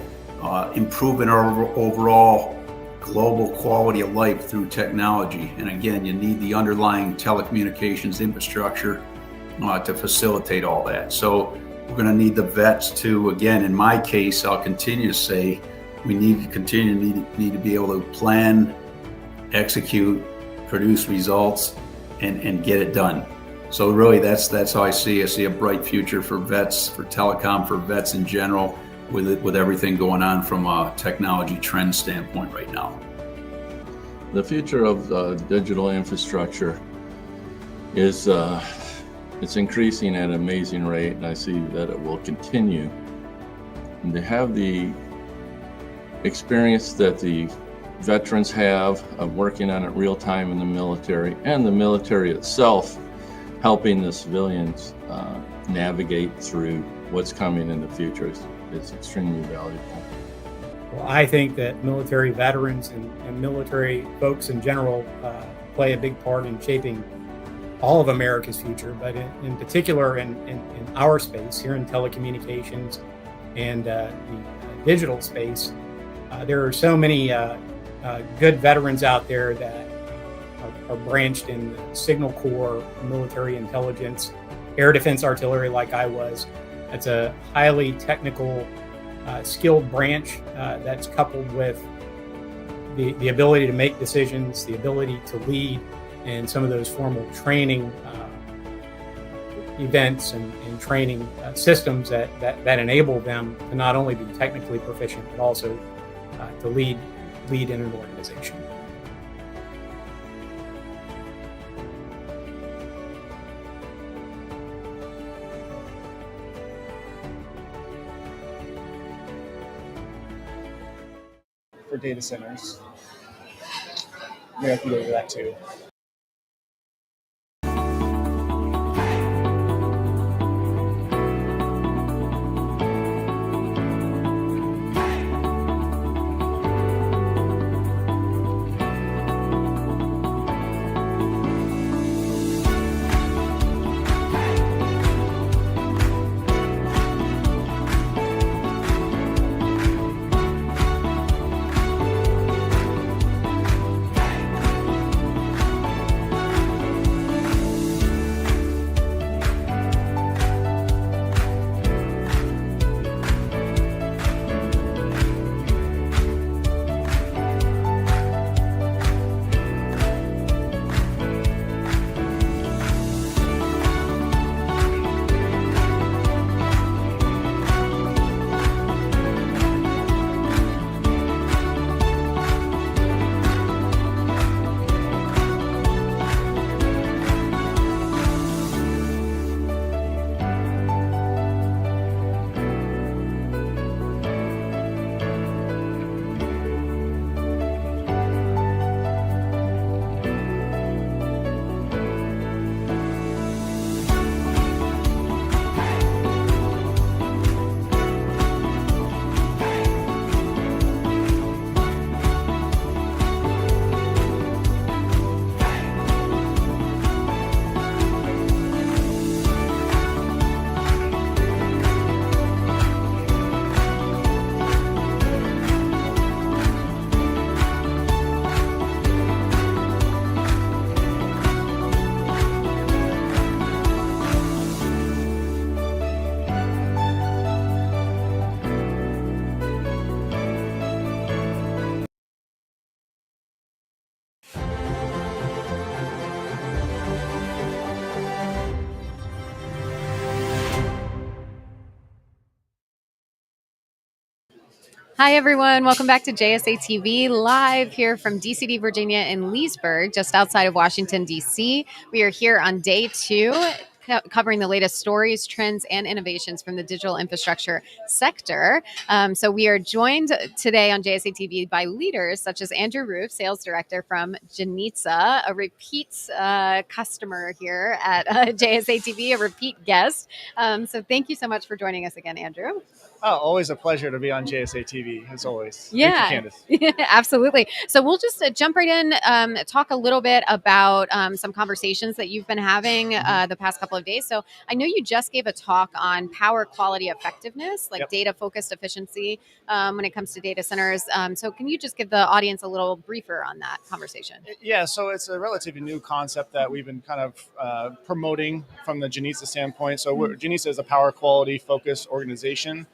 improving our overall global quality of life through technology. And again, you need the underlying telecommunications infrastructure to facilitate all that. So we're going to need the vets to, again, in my case, I'll continue to say, we need to be able to plan, execute, produce results, and get it done. So really, that's how I see a bright future for vets, for telecom, for vets in general, with everything going on from a technology trend standpoint right now. The future of digital infrastructure is it's increasing at an amazing rate, and I see that it will continue. And to have the experience that the veterans have of working on it real time in the military, and the military itself helping the civilians navigate through what's coming in the future is extremely valuable. Well, I think that military veterans and military folks in general play a big part in shaping all of America's future, but in particular in our space here in telecommunications and the digital space. There are so many good veterans out there that are branched in the signal corps, military intelligence, air defense artillery, like I was. It's a highly technical, skilled branch that's coupled with the ability to make decisions, the ability to lead, and some of those formal training events and training systems that enable them to not only be technically proficient, but also to lead in an organization. For data centers, we have to go to that too. Hi, everyone. Welcome back to JSA TV, live here from DCD, Virginia in Leesburg, just outside of Washington, D.C. We are here on day 2, covering the latest stories, trends, and innovations from the digital infrastructure sector. So we are joined today on JSA TV by leaders such as Andrew Roof, Sales Director from Janitza, a repeat customer here at JSA TV, a repeat guest. So thank you so much for joining us again, Andrew. Oh, always a pleasure to be on JSA TV, as always. Yeah. Thank you, Candace. Absolutely. So we'll just jump right in, talk a little bit about some conversations that you've been having the past couple of days. So I know you just gave a talk on power quality effectiveness, like data-focused efficiency when it comes to data centers. So can you just give the audience a little briefer on that conversation? Yeah, so it's a relatively new concept that we've been kind of promoting from the Janitza standpoint. So Janitza is a power quality focused organization.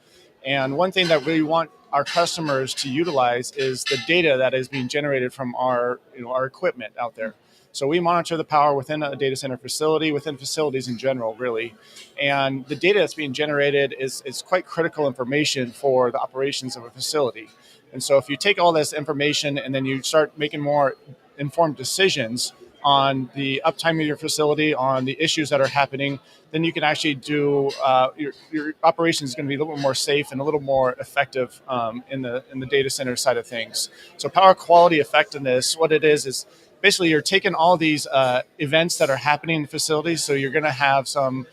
And one thing that we want our customers to utilize is the data that is being generated from our equipment out there. So we monitor the power within a data center facility, within facilities in general, really. And the data that's being generated is quite critical information for the operations of a facility. And so if you take all this information and then you start making more informed decisions on the uptime of your facility, on the issues that are happening, then you can actually do your operation is going to be a little bit more safe and a little more effective in the data center side of things. So power quality effectiveness, what it is basically you're taking all these events that are happening in facilities. So you're going to have some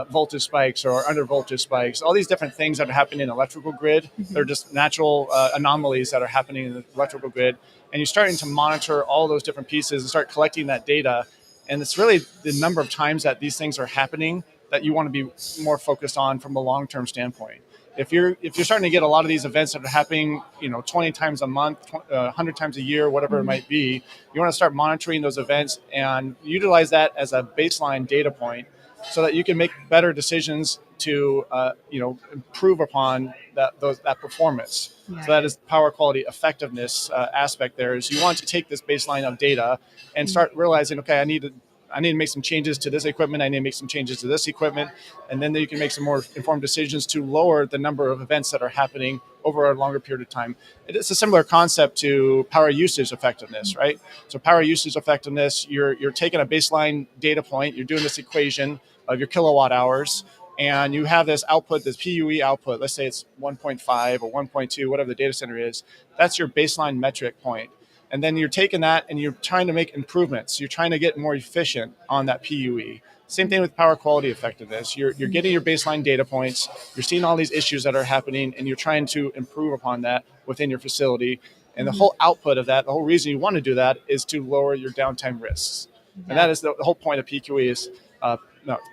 voltage spikes or under voltage spikes, all these different things that are happening in the electrical grid. They're just natural anomalies that are happening in the electrical grid. And you're starting to monitor all those different pieces and start collecting that data. And it's really the number of times that these things are happening that you want to be more focused on from a long-term standpoint. If you're starting to get a lot of these events that are happening, 20 times a month, 100 times a year, whatever it might be, you want to start monitoring those events and utilize that as a baseline data point so that you can make better decisions to, improve upon that performance. Yeah. So that is power quality effectiveness aspect. There is you want to take this baseline of data and start realizing, okay, I need to make some changes to this equipment. I need to make some changes to this equipment. And then you can make some more informed decisions to lower the number of events that are happening over a longer period of time. It's a similar concept to power usage effectiveness, right? So power usage effectiveness, you're taking a baseline data point, you're doing this equation of your kilowatt hours, and you have this output, this PUE output, let's say it's 1.5 or 1.2, whatever the data center is. That's your baseline metric point. And then you're taking that and you're trying to make improvements. You're trying to get more efficient on that PUE. Same thing with power quality effectiveness. You're getting your baseline data points. You're seeing all these issues that are happening, and you're trying to improve upon that within your facility. And the whole output of that, the whole reason you want to do that is to lower your downtime risks. Yeah. And that is the whole point of PQE is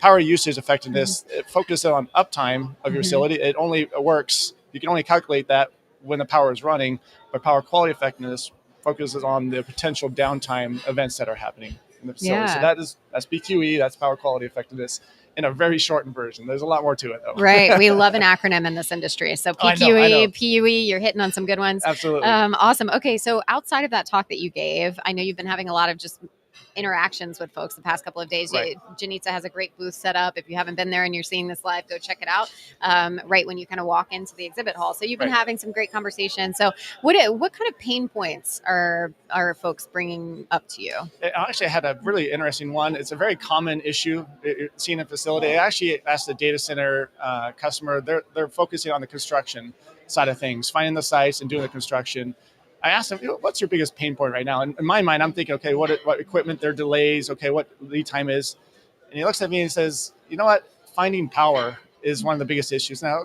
power usage effectiveness. It focuses on uptime of your facility. It only works, you can only calculate that when the power is running, but power quality effectiveness focuses on the potential downtime events that are happening in the facility. Yeah. So that's PQE, that's power quality effectiveness in a very shortened version. There's a lot more to it though. Right. We love an acronym in this industry. So PQE, I know. PUE, you're hitting on some good ones. Absolutely. Awesome. Okay. So outside of that talk that you gave, I know you've been having a lot of just interactions with folks the past couple of days. Right. Janitza has a great booth set up. If you haven't been there and you're seeing this live, go check it out. Right when you kind of walk into the exhibit hall. So you've been having some great conversations. So what kind of pain points are folks bringing up to you? I actually had a really interesting one. It's a very common issue seen in facility. I actually asked the data center customer. They're focusing on the construction side of things, finding the sites and doing the construction. I asked him, what's your biggest pain point right now? And in my mind, I'm thinking, okay, what equipment, their delays, okay, what lead time is. And he looks at me and he says, you know what? Finding power is one of the biggest issues. Now,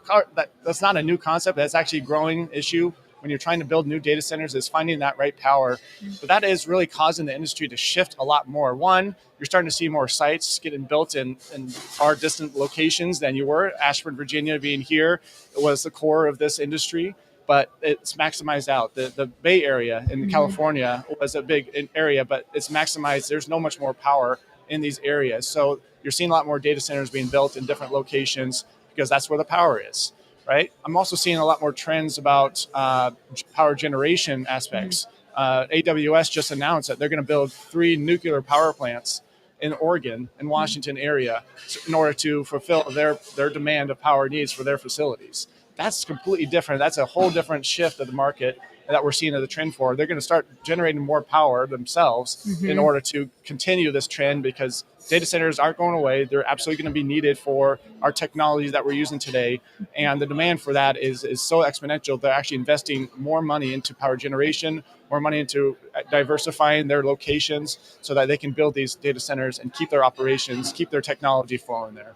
that's not a new concept. That's actually a growing issue when you're trying to build new data centers, is finding that right power. But that is really causing the industry to shift a lot more. One, you're starting to see more sites getting built in far distant locations than you were. Ashburn, Virginia being here was the core of this industry. But it's maximized out. The Bay Area in California was a big area, but it's maximized. There's no much more power in these areas. So you're seeing a lot more data centers being built in different locations because that's where the power is, right? I'm also seeing a lot more trends about power generation aspects. AWS just announced that they're going to build 3 nuclear power plants in Oregon and Washington area in order to fulfill their demand of power needs for their facilities. That's completely different. That's a whole different shift of the market that we're seeing as a trend for. They're going to start generating more power themselves in order to continue this trend, because data centers aren't going away. They're absolutely going to be needed for our technologies that we're using today. And the demand for that is so exponential. They're actually investing more money into power generation, more money into diversifying their locations so that they can build these data centers and keep their operations, keep their technology flowing there.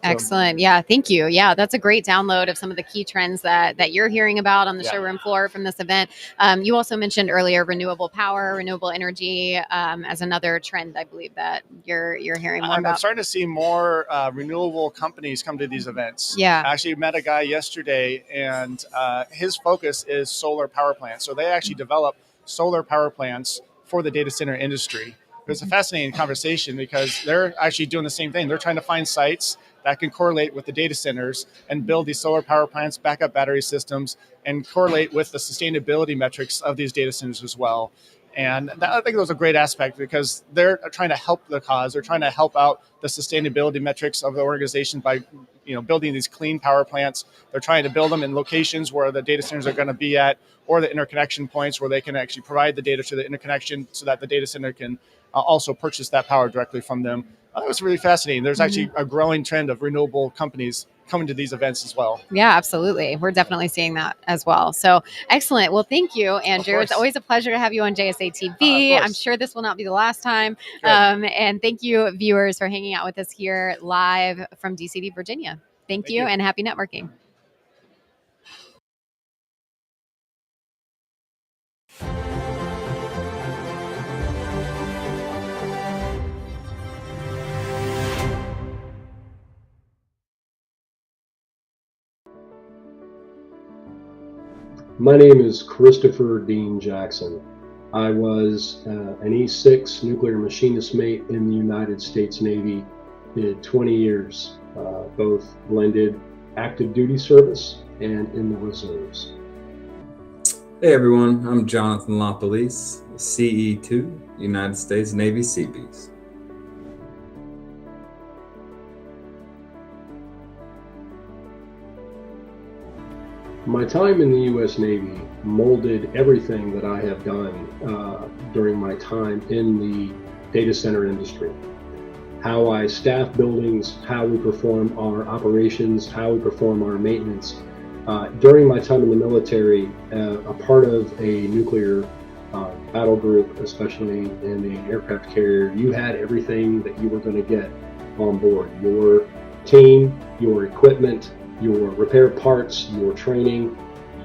Excellent. Yeah. Thank you. Yeah. That's a great download of some of the key trends that you're hearing about on the showroom floor from this event. You also mentioned earlier renewable power, renewable energy as another trend, I believe, that you're hearing more about. I'm starting to see more renewable companies come to these events. Yeah. I actually met a guy yesterday, and his focus is solar power plants. So they actually develop solar power plants for the data center industry. It was a fascinating conversation because they're actually doing the same thing. They're trying to find sites that can correlate with the data centers and build these solar power plants, backup battery systems, and correlate with the sustainability metrics of these data centers as well. And I think that was a great aspect because they're trying to help the cause. They're trying to help out the sustainability metrics of the organization by building these clean power plants. They're trying to build them in locations where the data centers are going to be at, or the interconnection points where they can actually provide the data to the interconnection so that the data center can also purchase that power directly from them. It was really fascinating. There's actually a growing trend of renewable companies coming to these events as well. Yeah, absolutely. We're definitely seeing that as well. So excellent. Well, thank you, Andrew. It's always a pleasure to have you on JSA TV. I'm sure this will not be the last time. And thank you, viewers, for hanging out with us here live from DCD, Virginia. Thank you, and happy networking. My name is Christopher Dean Jackson. I was an E6 nuclear machinist mate in the United States Navy. Did 20 years, both blended active duty service and in the reserves. Hey everyone, I'm Jonathan LaPolice, CE2, United States Navy Seabees. My time in the U.S. Navy molded everything that I have done during my time in the data center industry. How I staff buildings, how we perform our operations, how we perform our maintenance. During my time in the military, a part of a nuclear battle group, especially in an aircraft carrier, you had everything that you were going to get on board. Your team, your equipment, your repair parts, your training,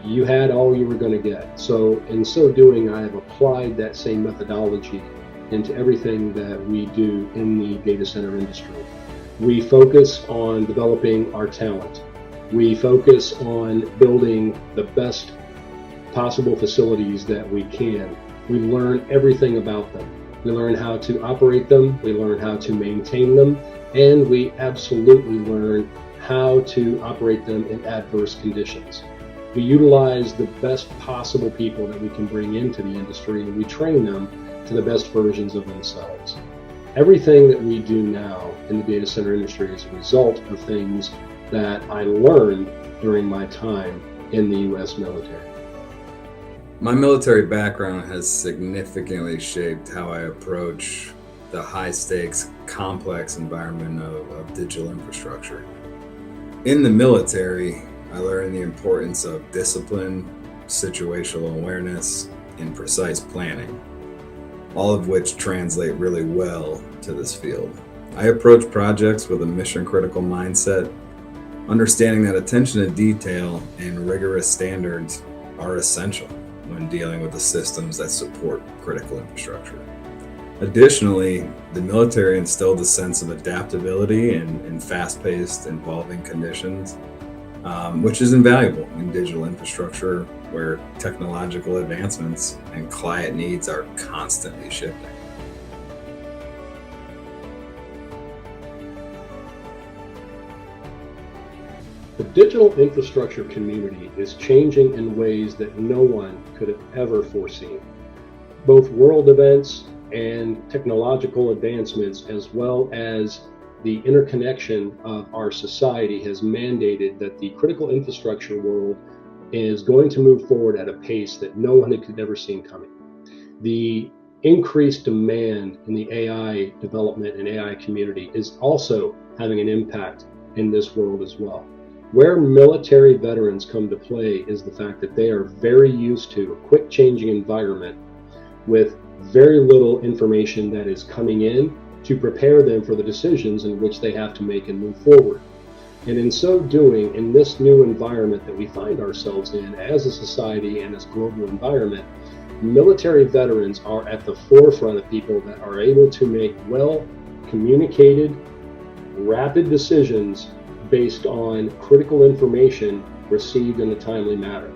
you had all you were going to get. So in so doing, I have applied that same methodology into everything that we do in the data center industry. We focus on developing our talent. We focus on building the best possible facilities that we can. We learn everything about them. We learn how to operate them, we learn how to maintain them, and we absolutely learn how to operate them in adverse conditions. We utilize the best possible people that we can bring into the industry, and we train them to the best versions of themselves. Everything that we do now in the data center industry is a result of things that I learned during my time in the U.S. military. My military background has significantly shaped how I approach the high-stakes, complex environment of digital infrastructure. In the military, I learned the importance of discipline, situational awareness, and precise planning, all of which translate really well to this field. I approach projects with a mission-critical mindset, understanding that attention to detail and rigorous standards are essential when dealing with the systems that support critical infrastructure. Additionally, the military instilled a sense of adaptability in fast-paced, evolving conditions, which is invaluable in digital infrastructure where technological advancements and client needs are constantly shifting. The digital infrastructure community is changing in ways that no one could have ever foreseen. Both world events and technological advancements, as well as the interconnection of our society, has mandated that the critical infrastructure world is going to move forward at a pace that no one had ever seen coming. The increased demand in the AI development and AI community is also having an impact in this world as well. Where military veterans come to play is the fact that they are very used to a quick changing environment with very little information that is coming in to prepare them for the decisions in which they have to make and move forward. And in so doing, in this new environment that we find ourselves in as a society and as a global environment, military veterans are at the forefront of people that are able to make well communicated, rapid decisions based on critical information received in a timely manner.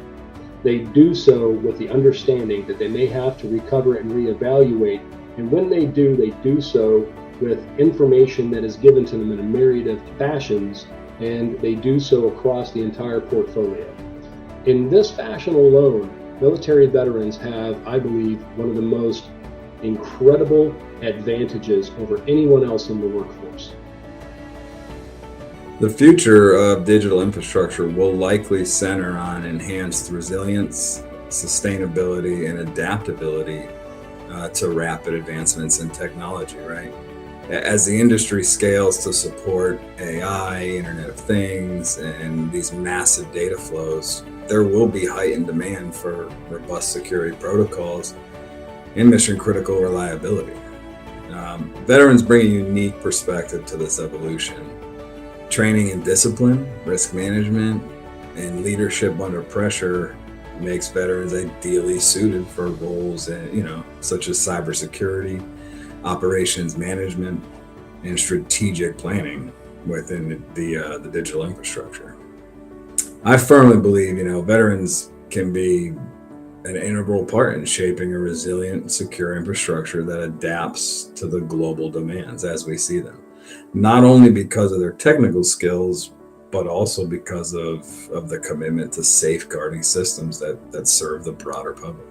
They do so with the understanding that they may have to recover and reevaluate, and when they do so with information that is given to them in a myriad of fashions, and they do so across the entire portfolio. In this fashion alone, military veterans have, I believe, one of the most incredible advantages over anyone else in the workforce. The future of digital infrastructure will likely center on enhanced resilience, sustainability, and adaptability to rapid advancements in technology, right? As the industry scales to support AI, Internet of Things, and these massive data flows, there will be heightened demand for robust security protocols and mission critical reliability. Veterans bring a unique perspective to this evolution. Training in discipline, risk management, and leadership under pressure makes veterans ideally suited for roles, such as cybersecurity, operations management, and strategic planning within the digital infrastructure. I firmly believe, veterans can be an integral part in shaping a resilient, secure infrastructure that adapts to the global demands as we see them. Not only because of their technical skills, but also because of the commitment to safeguarding systems that serve the broader public.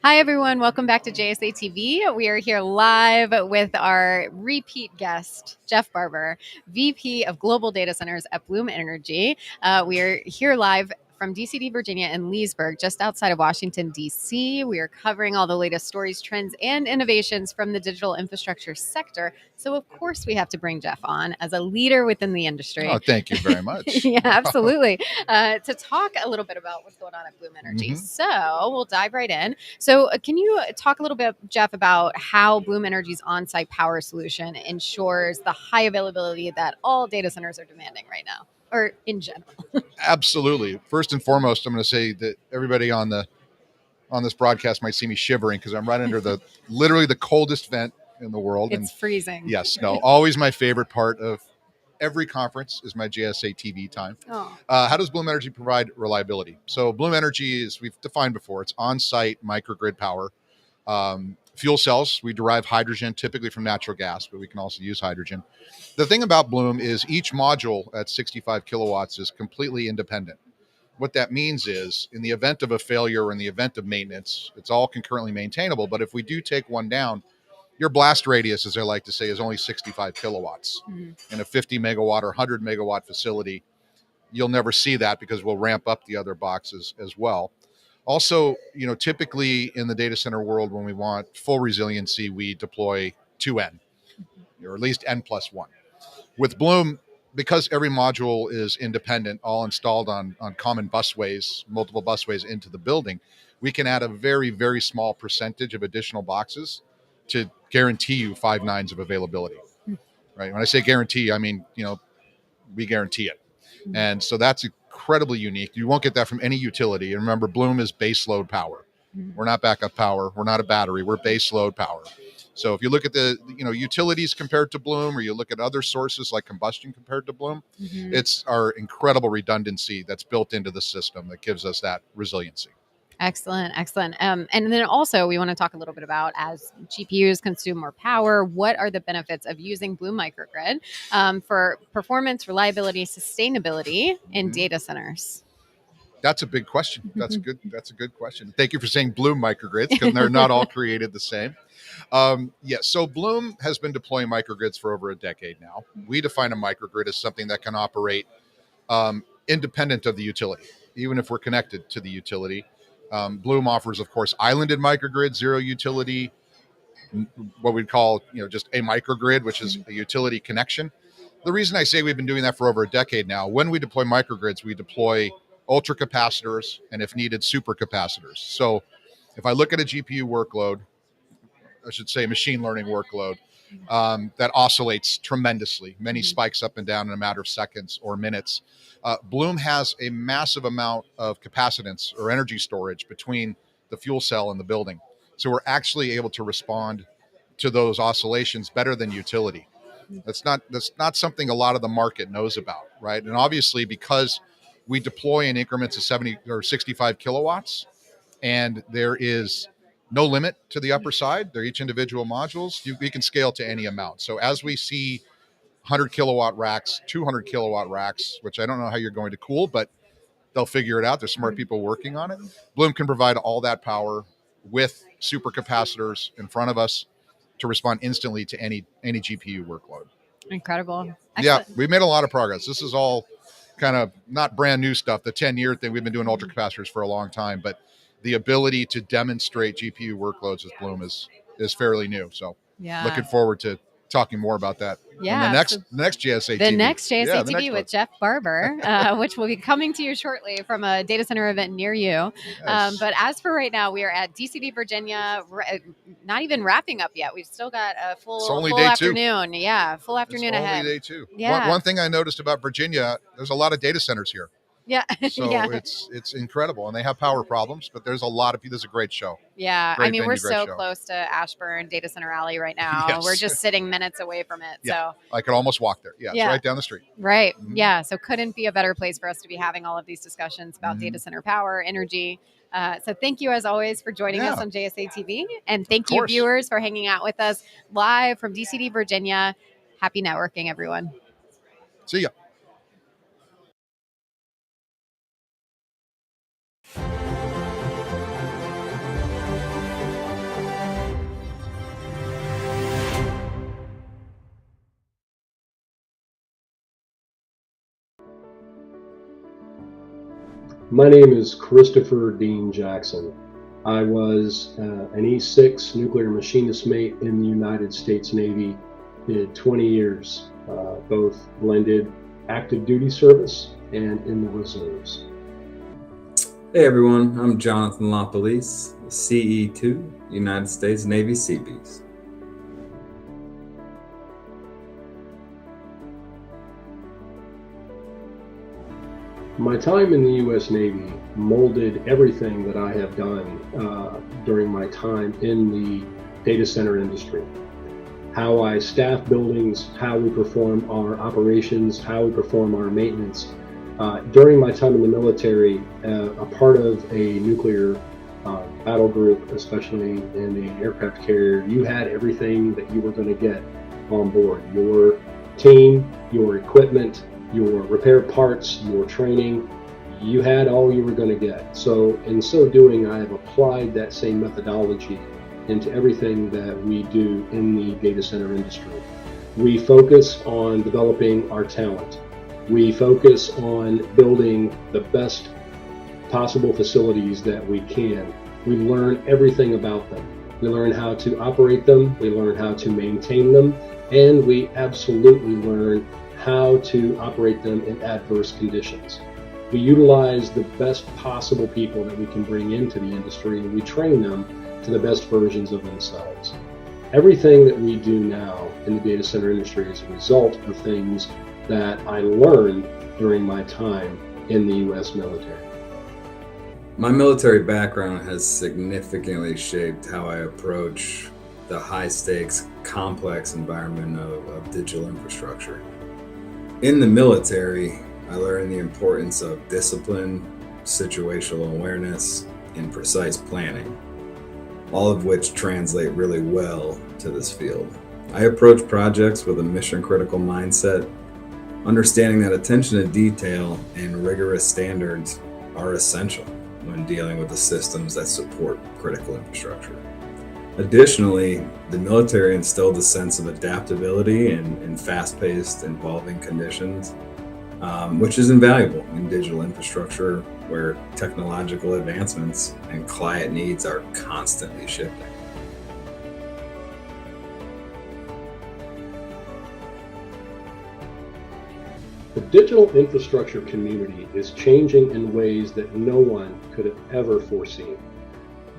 Hi, everyone. Welcome back to JSA TV. We are here live with our repeat guest, Jeff Barber, VP of Global Data Centers at Bloom Energy. We are here live from DCD, Virginia, and Leesburg, just outside of Washington, D.C. We are covering all the latest stories, trends, and innovations from the digital infrastructure sector. So, of course, we have to bring Jeff on as a leader within the industry. Oh, thank you very much. Yeah, absolutely. To talk a little bit about what's going on at Bloom Energy. So we'll dive right in. So can you talk a little bit, Jeff, about how Bloom Energy's on-site power solution ensures the high availability that all data centers are demanding right now, or in general? Absolutely. First and foremost, I'm going to say that everybody on this broadcast might see me shivering because I'm right under literally the coldest vent in the world. It's freezing. Yes, no, always my favorite part of every conference is my JSA TV time. Oh. How does Bloom Energy provide reliability? So Bloom Energy is, we've defined before, it's on-site microgrid power. Fuel cells, we derive hydrogen typically from natural gas, but we can also use hydrogen. The thing about Bloom is each module at 65 kilowatts is completely independent. What that means is in the event of a failure or in the event of maintenance, it's all concurrently maintainable. But if we do take one down, your blast radius, as I like to say, is only 65 kilowatts. In a 50 megawatt or 100 megawatt facility, you'll never see that because we'll ramp up the other boxes as well. Also, typically in the data center world, when we want full resiliency, we deploy 2N, or at least N plus 1. With Bloom, because every module is independent, all installed on common busways, multiple busways into the building, we can add a very, very small percentage of additional boxes to guarantee you 5 nines of availability. Right? When I say guarantee, I mean, we guarantee it. And so that's incredibly unique. You won't get that from any utility. And remember, Bloom is base load power. We're not backup power. We're not a battery. We're base load power. So if you look at the utilities compared to Bloom, or you look at other sources like combustion compared to Bloom, it's our incredible redundancy that's built into the system that gives us that resiliency. Excellent. And then also we want to talk a little bit about, as GPUs consume more power, what are the benefits of using Bloom Microgrid for performance, reliability, sustainability in data centers? That's a big question. That's good. That's a good question. Thank you for saying Bloom microgrids, because they're not all created the same. So Bloom has been deploying microgrids for over a decade now. We define a microgrid as something that can operate independent of the utility, even if we're connected to the utility. Bloom offers, of course, islanded microgrid, zero utility, what we'd call, just a microgrid, which is a utility connection. The reason I say we've been doing that for over a decade now, when we deploy microgrids, we deploy ultra capacitors and, if needed, super capacitors. So if I look at a GPU workload, I should say machine learning workload, that oscillates tremendously, many spikes up and down in a matter of seconds or minutes. Bloom has a massive amount of capacitance or energy storage between the fuel cell and the building. So we're actually able to respond to those oscillations better than utility. That's not something a lot of the market knows about, right? And obviously, because we deploy in increments of 70 or 65 kilowatts, and there is no limit to the upper side. They're each individual modules. We can scale to any amount. So as we see 100 kilowatt racks, 200 kilowatt racks, which I don't know how you're going to cool, but they'll figure it out. There's smart people working on it. Bloom can provide all that power with super capacitors in front of us to respond instantly to any GPU workload. Incredible. Excellent. Yeah, we've made a lot of progress. This is all kind of not brand new stuff. The 10-year thing, we've been doing ultra capacitors for a long time, but the ability to demonstrate GPU workloads with Bloom is fairly new. So looking forward to talking more about that. Yeah. On the next JSA TV. The next JSA TV with Jeff Barber, which will be coming to you shortly from a data center event near you. Yes. But as for right now, we are at DCD, Virginia, not even wrapping up yet. We've still got a full afternoon. Two. Yeah, full afternoon ahead. Only day two. Yeah. One thing I noticed about Virginia, there's a lot of data centers here. Yeah. So it's incredible. And they have power problems, but there's a lot of people. This is a great show. Yeah. Great venue, we're so close to Ashburn Data Center Alley right now. Yes. We're just sitting minutes away from it. Yeah. So I could almost walk there. Yeah. It's right down the street. Right. Mm-hmm. Yeah. So couldn't be a better place for us to be having all of these discussions about data center power, energy. So thank you, as always, for joining us on JSA TV. And thank you, viewers, for hanging out with us live from DCD, Virginia. Happy networking, everyone. See ya. My name is Christopher Dean Jackson. I was an E6 nuclear machinist mate in the United States Navy. Did 20 years, both blended active duty service and in the reserves. Hey everyone, I'm Jonathan LaPolice, CE2, United States Navy Seabees. My time in the U.S. Navy molded everything that I have done during my time in the data center industry. How I staff buildings, how we perform our operations, how we perform our maintenance. During my time in the military, a part of a nuclear battle group, especially in an aircraft carrier, you had everything that you were going to get on board. Your team, your equipment, your repair parts, your training, you had all you were going to get. So in so doing, I have applied that same methodology into everything that we do in the data center industry. We focus on developing our talent. We focus on building the best possible facilities that we can. We learn everything about them. We learn how to operate them, we learn how to maintain them, and we absolutely learn how to operate them in adverse conditions. We utilize the best possible people that we can bring into the industry, and we train them to the best versions of themselves. Everything that we do now in the data center industry is a result of things that I learned during my time in the U.S. military. My military background has significantly shaped how I approach the high-stakes, complex environment of digital infrastructure. In the military, I learned the importance of discipline, situational awareness, and precise planning, all of which translate really well to this field. I approach projects with a mission-critical mindset, understanding that attention to detail and rigorous standards are essential when dealing with the systems that support critical infrastructure. Additionally, the military instilled a sense of adaptability in fast-paced, evolving conditions, which is invaluable in digital infrastructure where technological advancements and client needs are constantly shifting. The digital infrastructure community is changing in ways that no one could have ever foreseen.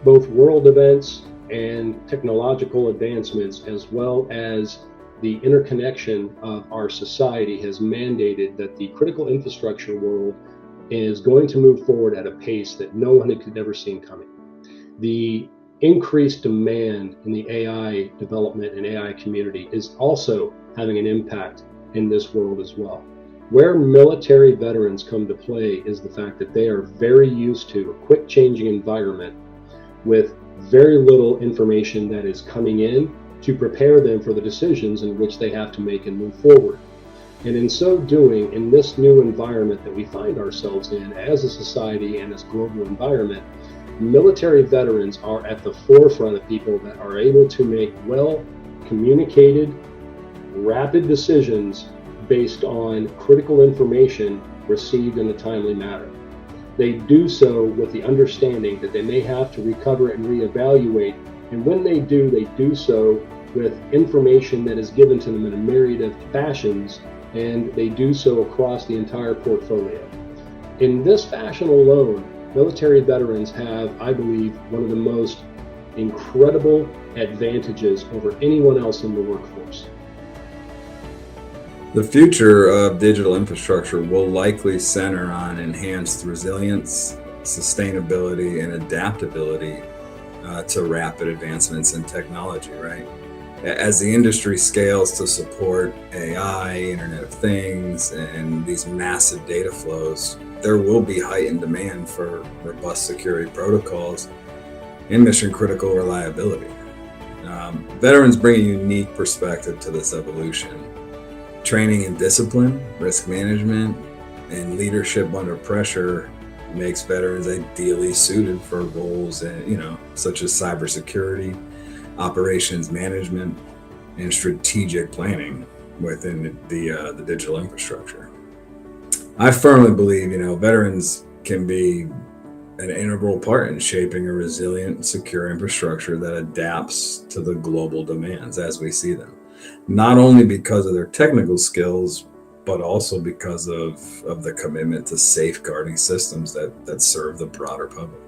Both world events and technological advancements, as well as the interconnection of our society, has mandated that the critical infrastructure world is going to move forward at a pace that no one had ever seen coming. The increased demand in the AI development and AI community is also having an impact in this world as well. Where military veterans come to play is the fact that they are very used to a quick changing environment with very little information that is coming in to prepare them for the decisions in which they have to make and move forward. And in so doing, in this new environment that we find ourselves in as a society and as a global environment, military veterans are at the forefront of people that are able to make well communicated, rapid decisions based on critical information received in a timely manner. They do so with the understanding that they may have to recover and reevaluate, and when they do so with information that is given to them in a myriad of fashions, and they do so across the entire portfolio. In this fashion alone, military veterans have, I believe, one of the most incredible advantages over anyone else in the workforce. The future of digital infrastructure will likely center on enhanced resilience, sustainability, and adaptability to rapid advancements in technology, right? As the industry scales to support AI, Internet of Things, and these massive data flows, there will be heightened demand for robust security protocols and mission-critical reliability. Veterans bring a unique perspective to this evolution. Training in discipline, risk management, and leadership under pressure makes veterans ideally suited for roles, such as cybersecurity, operations management, and strategic planning within the digital infrastructure. I firmly believe, veterans can be an integral part in shaping a resilient, secure infrastructure that adapts to the global demands as we see them. Not only because of their technical skills, but also because of the commitment to safeguarding systems that serve the broader public.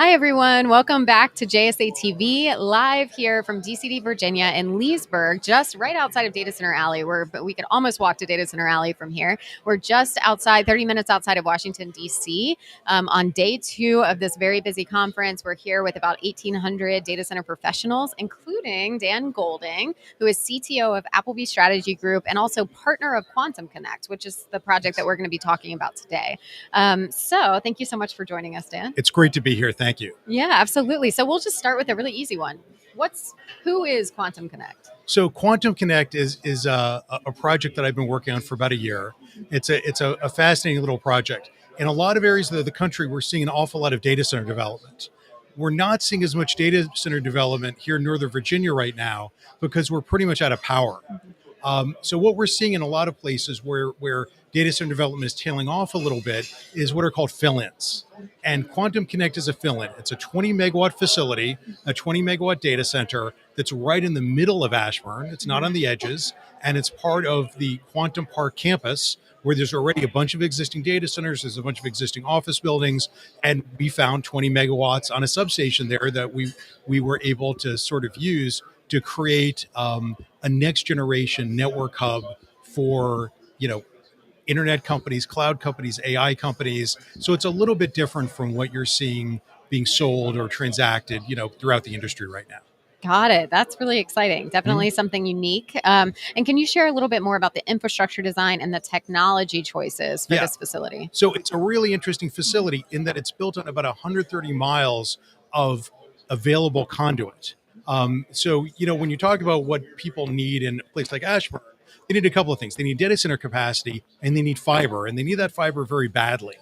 Hi, everyone. Welcome back to JSA TV, live here from DCD, Virginia in Leesburg, just right outside of Data Center Alley, but we could almost walk to Data Center Alley from here. We're just outside, 30 minutes outside of Washington, D.C. On day 2 of this very busy conference. We're here with about 1,800 data center professionals, including Dan Golding, who is CTO of Appleby Strategy Group and also partner of Quantum Connect, which is the project that we're going to be talking about today. So thank you so much for joining us, Dan. It's great to be here. Thank you. Yeah, absolutely. So we'll just start with a really easy one. Who is Quantum Connect? So Quantum Connect is a project that I've been working on for about a year. It's a fascinating little project. In a lot of areas of the country, we're seeing an awful lot of data center development. We're not seeing as much data center development here in Northern Virginia right now because we're pretty much out of power. So what we're seeing in a lot of places where data center development is tailing off a little bit is what are called fill-ins. And Quantum Connect is a fill-in. It's a 20 megawatt facility, a 20 megawatt data center that's right in the middle of Ashburn. It's not on the edges, and it's part of the Quantum Park campus, where there's already a bunch of existing data centers, there's a bunch of existing office buildings, and we found 20 megawatts on a substation there that we were able to sort of use to create a next generation network hub for, internet companies, cloud companies, AI companies. So it's a little bit different from what you're seeing being sold or transacted, throughout the industry right now. Got it. That's really exciting. Definitely something unique. And can you share a little bit more about the infrastructure design and the technology choices for this facility? So it's a really interesting facility in that it's built on about 130 miles of available conduit. So, when you talk about what people need in a place like Ashburn, they need a couple of things. They need data center capacity and they need fiber, and they need that fiber very badly.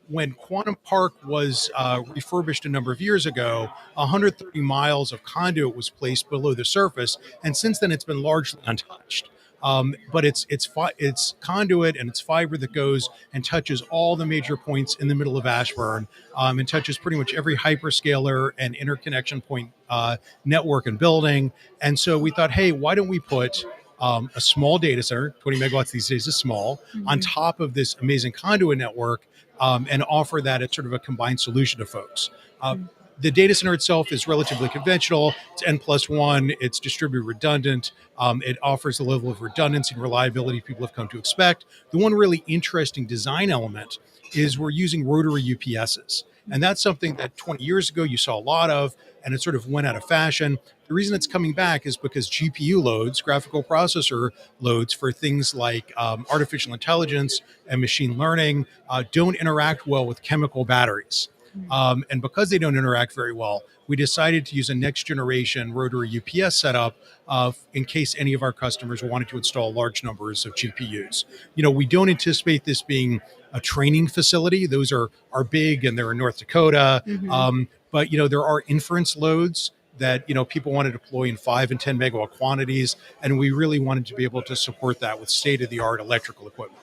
When Quantum Park was refurbished a number of years ago, 130 miles of conduit was placed below the surface, and since then it's been largely untouched. But it's conduit and it's fiber that goes and touches all the major points in the middle of Ashburn, and touches pretty much every hyperscaler and interconnection point network and building. And so we thought, hey, why don't we put a small data center, 20 megawatts these days is small, on top of this amazing conduit network, and offer that as sort of a combined solution to folks. The data center itself is relatively conventional. It's N+1. It's distributed redundant. It offers a level of redundancy and reliability people have come to expect. The one really interesting design element is we're using rotary UPSs. And that's something that 20 years ago you saw a lot of, and it sort of went out of fashion. The reason it's coming back is because GPU loads, graphical processor loads for things like artificial intelligence and machine learning don't interact well with chemical batteries. And because they don't interact very well, we decided to use a next generation rotary UPS setup in case any of our customers wanted to install large numbers of GPUs. We don't anticipate this being a training facility. Those are big and they're in North Dakota. But there are inference loads that people want to deploy in 5 and 10 megawatt quantities, and we really wanted to be able to support that with state-of-the-art electrical equipment.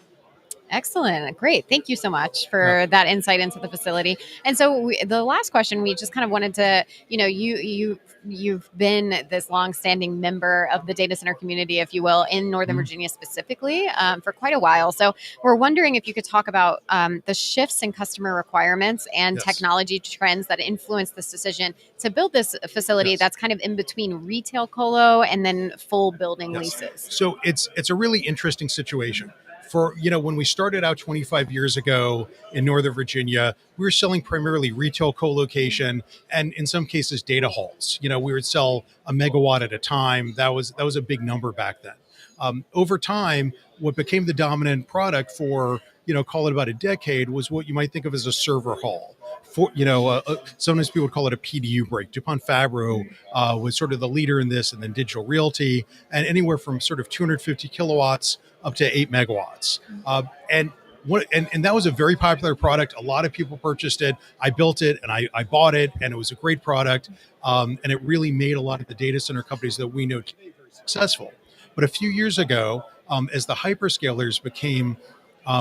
Excellent. Great. Thank you so much for that insight into the facility. And so the last question, we just kind of wanted to, you've been this longstanding member of the data center community, if you will, in Northern Virginia specifically for quite a while. So we're wondering if you could talk about the shifts in customer requirements and technology trends that influence this decision to build this facility that's kind of in between retail colo and then full building leases. So it's a really interesting situation. For, when we started out 25 years ago in Northern Virginia, we were selling primarily retail co-location and in some cases data halls. We would sell a megawatt at a time. That was a big number back then. Over time, what became the dominant product for, call it about a decade was what you might think of as a server hall. Sometimes people would call it a PDU break. DuPont Fabro was sort of the leader in this, and then Digital Realty, and anywhere from sort of 250 kilowatts up to 8 megawatts. And that was a very popular product. A lot of people purchased it. I built it and I bought it, and it was a great product. And it really made a lot of the data center companies that we know today very successful. But a few years ago, as the hyperscalers became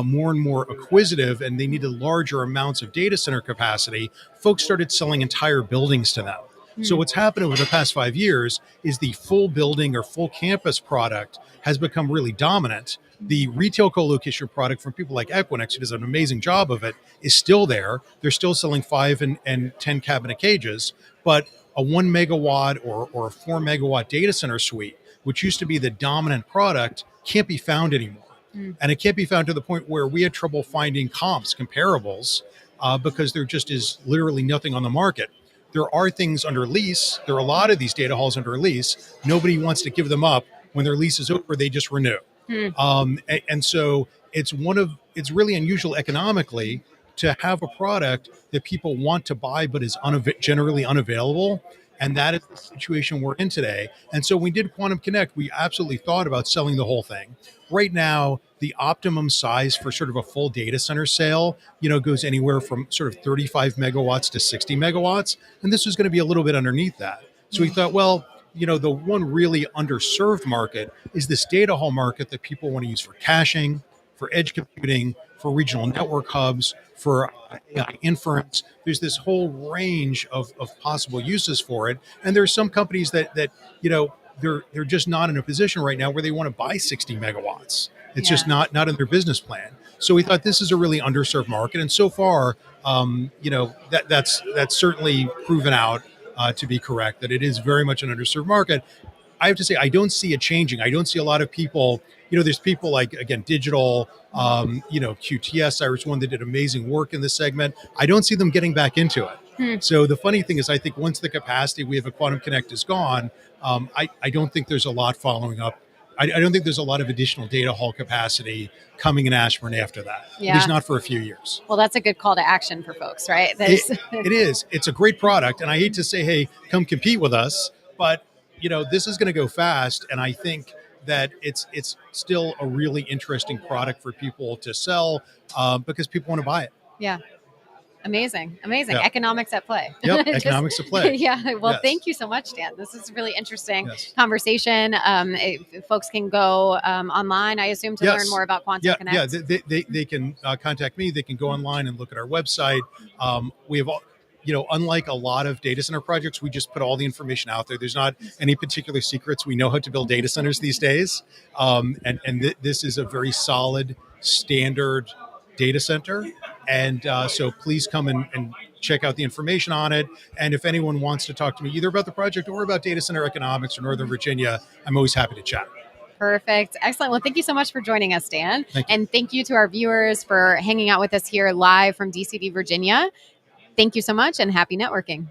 more and more acquisitive and they needed larger amounts of data center capacity, folks started selling entire buildings to them. So what's happened over the past 5 years is the full building or full campus product has become really dominant The retail co-location product from people like Equinix, who does an amazing job of it, is still there. They're still selling 5 and 10 cabinet cages, but a 1 megawatt or a 4 megawatt data center suite, which used to be the dominant product, can't be found anymore. And it can't be found to the point where we had trouble finding comps, comparables, because there just is literally nothing on the market. There are things under lease. There are a lot of these data halls under lease. Nobody wants to give them up. When their lease is over, they just renew. And so it's really unusual economically to have a product that people want to buy but is generally unavailable. And that is the situation we're in today. And so when we did Quantum Connect, we absolutely thought about selling the whole thing. Right now, the optimum size for sort of a full data center sale, goes anywhere from sort of 35 megawatts to 60 megawatts. And this was going to be a little bit underneath that. So we thought, well, the one really underserved market is this data hall market that people want to use for caching, for edge computing, for regional network hubs, for AI inference. There's this whole range of possible uses for it. And there's some companies that they're just not in a position right now where they want to buy 60 megawatts. It's just not in their business plan. So we thought this is a really underserved market. And so far, that's certainly proven out to be correct, that it is very much an underserved market. I have to say, I don't see it changing. I don't see a lot of people, there's people like, again, Digital, QTS, Cyrus One, that did amazing work in this segment. I don't see them getting back into it. So the funny thing is, I think once the capacity we have at Quantum Connect is gone, I don't think there's a lot following up. I don't think there's a lot of additional data hall capacity coming in Ashburn after that. Yeah. At least not for a few years. Well, that's a good call to action for folks, right? It is. It's a great product. And I hate to say, hey, come compete with us. But, this is going to go fast. And I think that it's still a really interesting product for people to sell because people want to buy it. Yeah. Amazing. Yeah. Economics at play. Yep, economics at play. Yeah. Well, Yes. Thank you so much, Dan. This is a really interesting Yes. conversation. If folks can go online, I assume, to learn more about Quantum Connect. Yeah, they can contact me. They can go online and look at our website. We have, unlike a lot of data center projects, we just put all the information out there. There's not any particular secrets. We know how to build data centers these days. This is a very solid, standard data center. And so please come and check out the information on it. And if anyone wants to talk to me either about the project or about data center economics or Northern Virginia, I'm always happy to chat. Perfect. Excellent. Well, thank you so much for joining us, Dan. Thank you. And thank you to our viewers for hanging out with us here live from DCD, Virginia. Thank you so much and happy networking.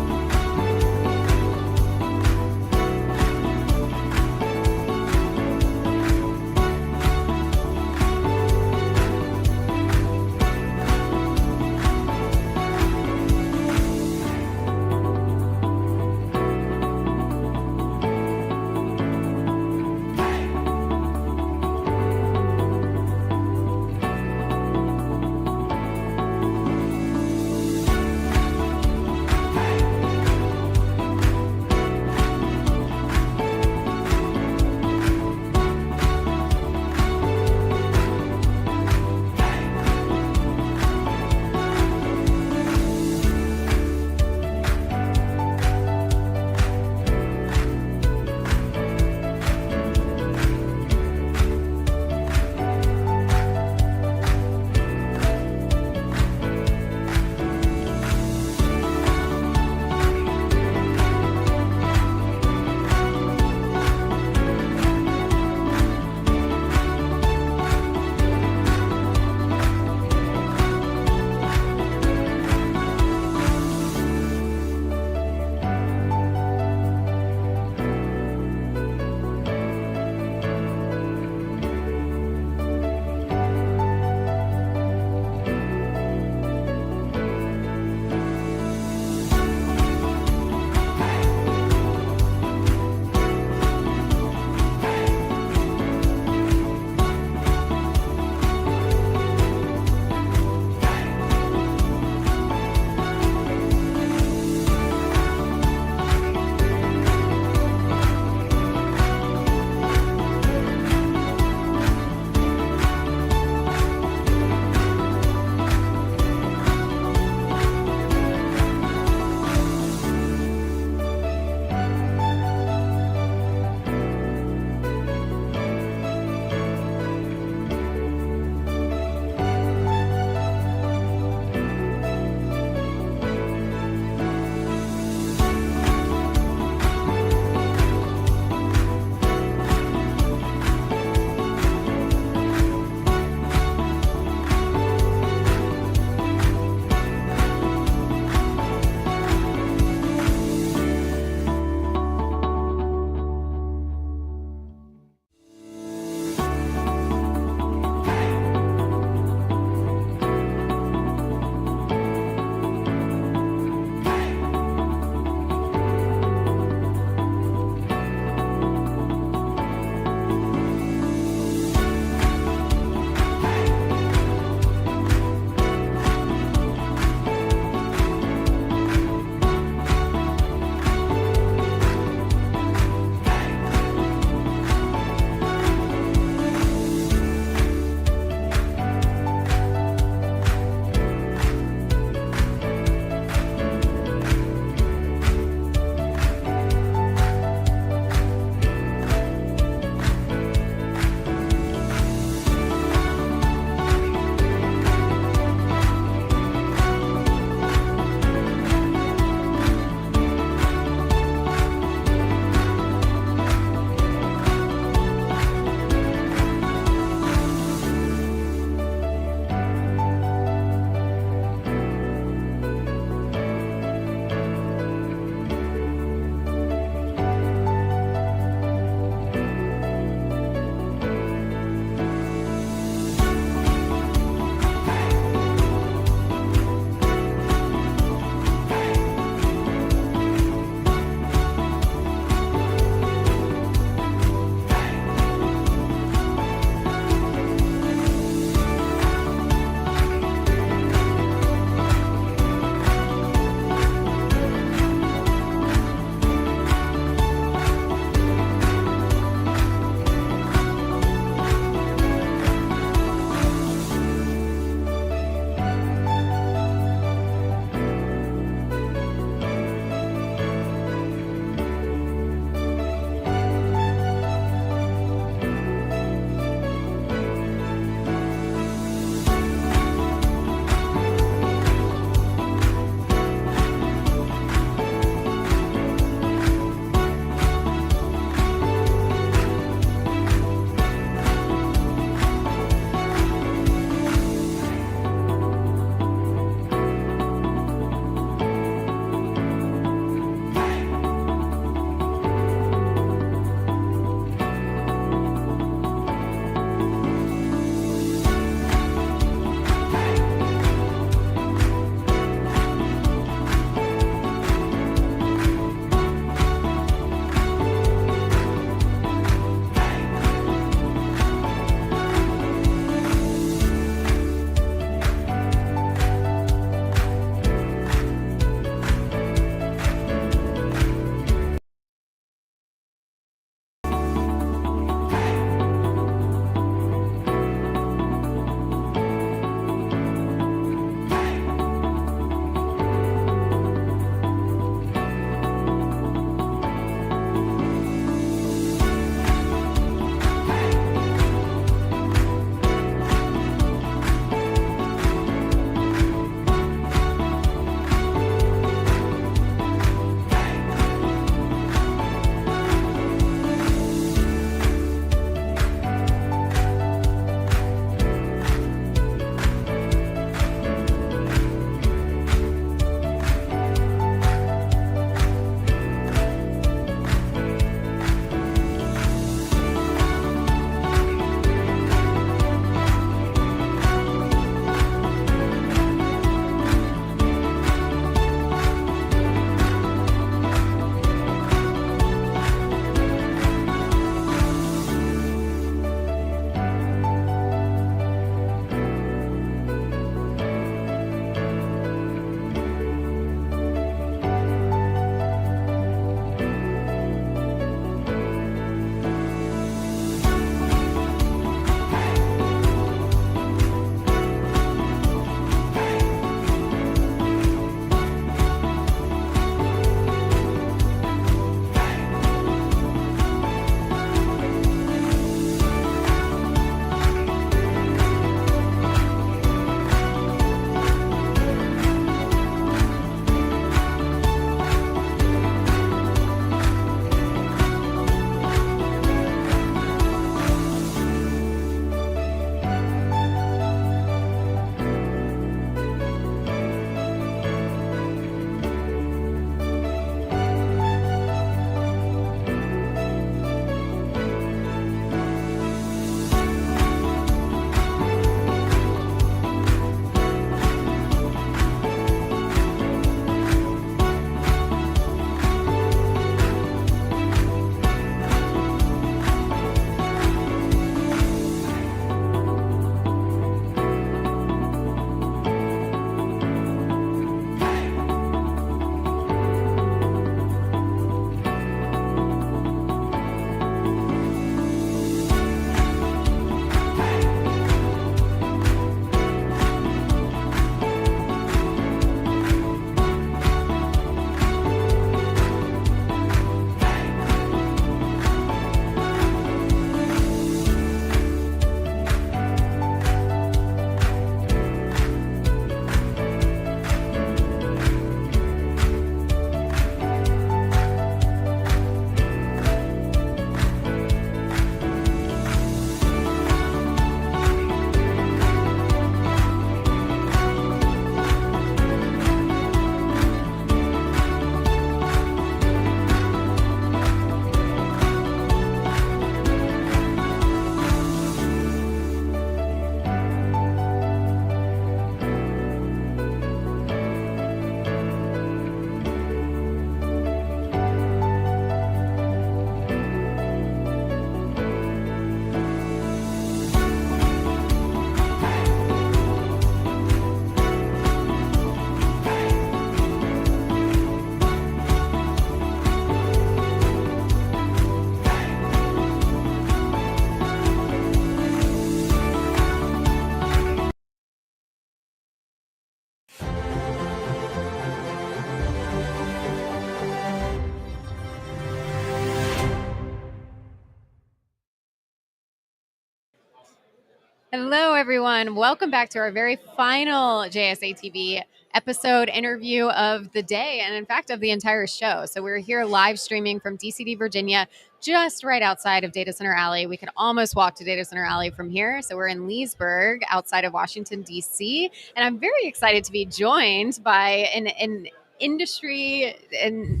Hello, everyone. Welcome back to our very final JSA TV episode interview of the day, and in fact, of the entire show. So we're here live streaming from DCD, Virginia, just right outside of Data Center Alley. We could almost walk to Data Center Alley from here. So we're in Leesburg, outside of Washington, D.C., and I'm very excited to be joined by an industry and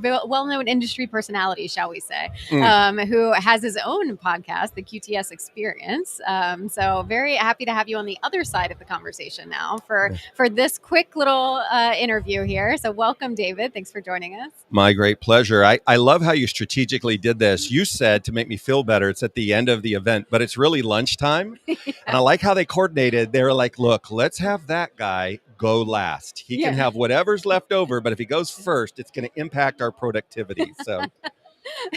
well-known industry personality, shall we say, who has his own podcast, the QTS Experience. So very happy to have you on the other side of the conversation now for this quick little interview here. So welcome, David. Thanks for joining us. My great pleasure. I love how you strategically did this. You said, to make me feel better, it's at the end of the event, but it's really lunchtime. Yeah. And I like how they coordinated. They were like, look, let's have that guy go last. He can have whatever's left over, but if he goes first, it's going to impact our productivity. So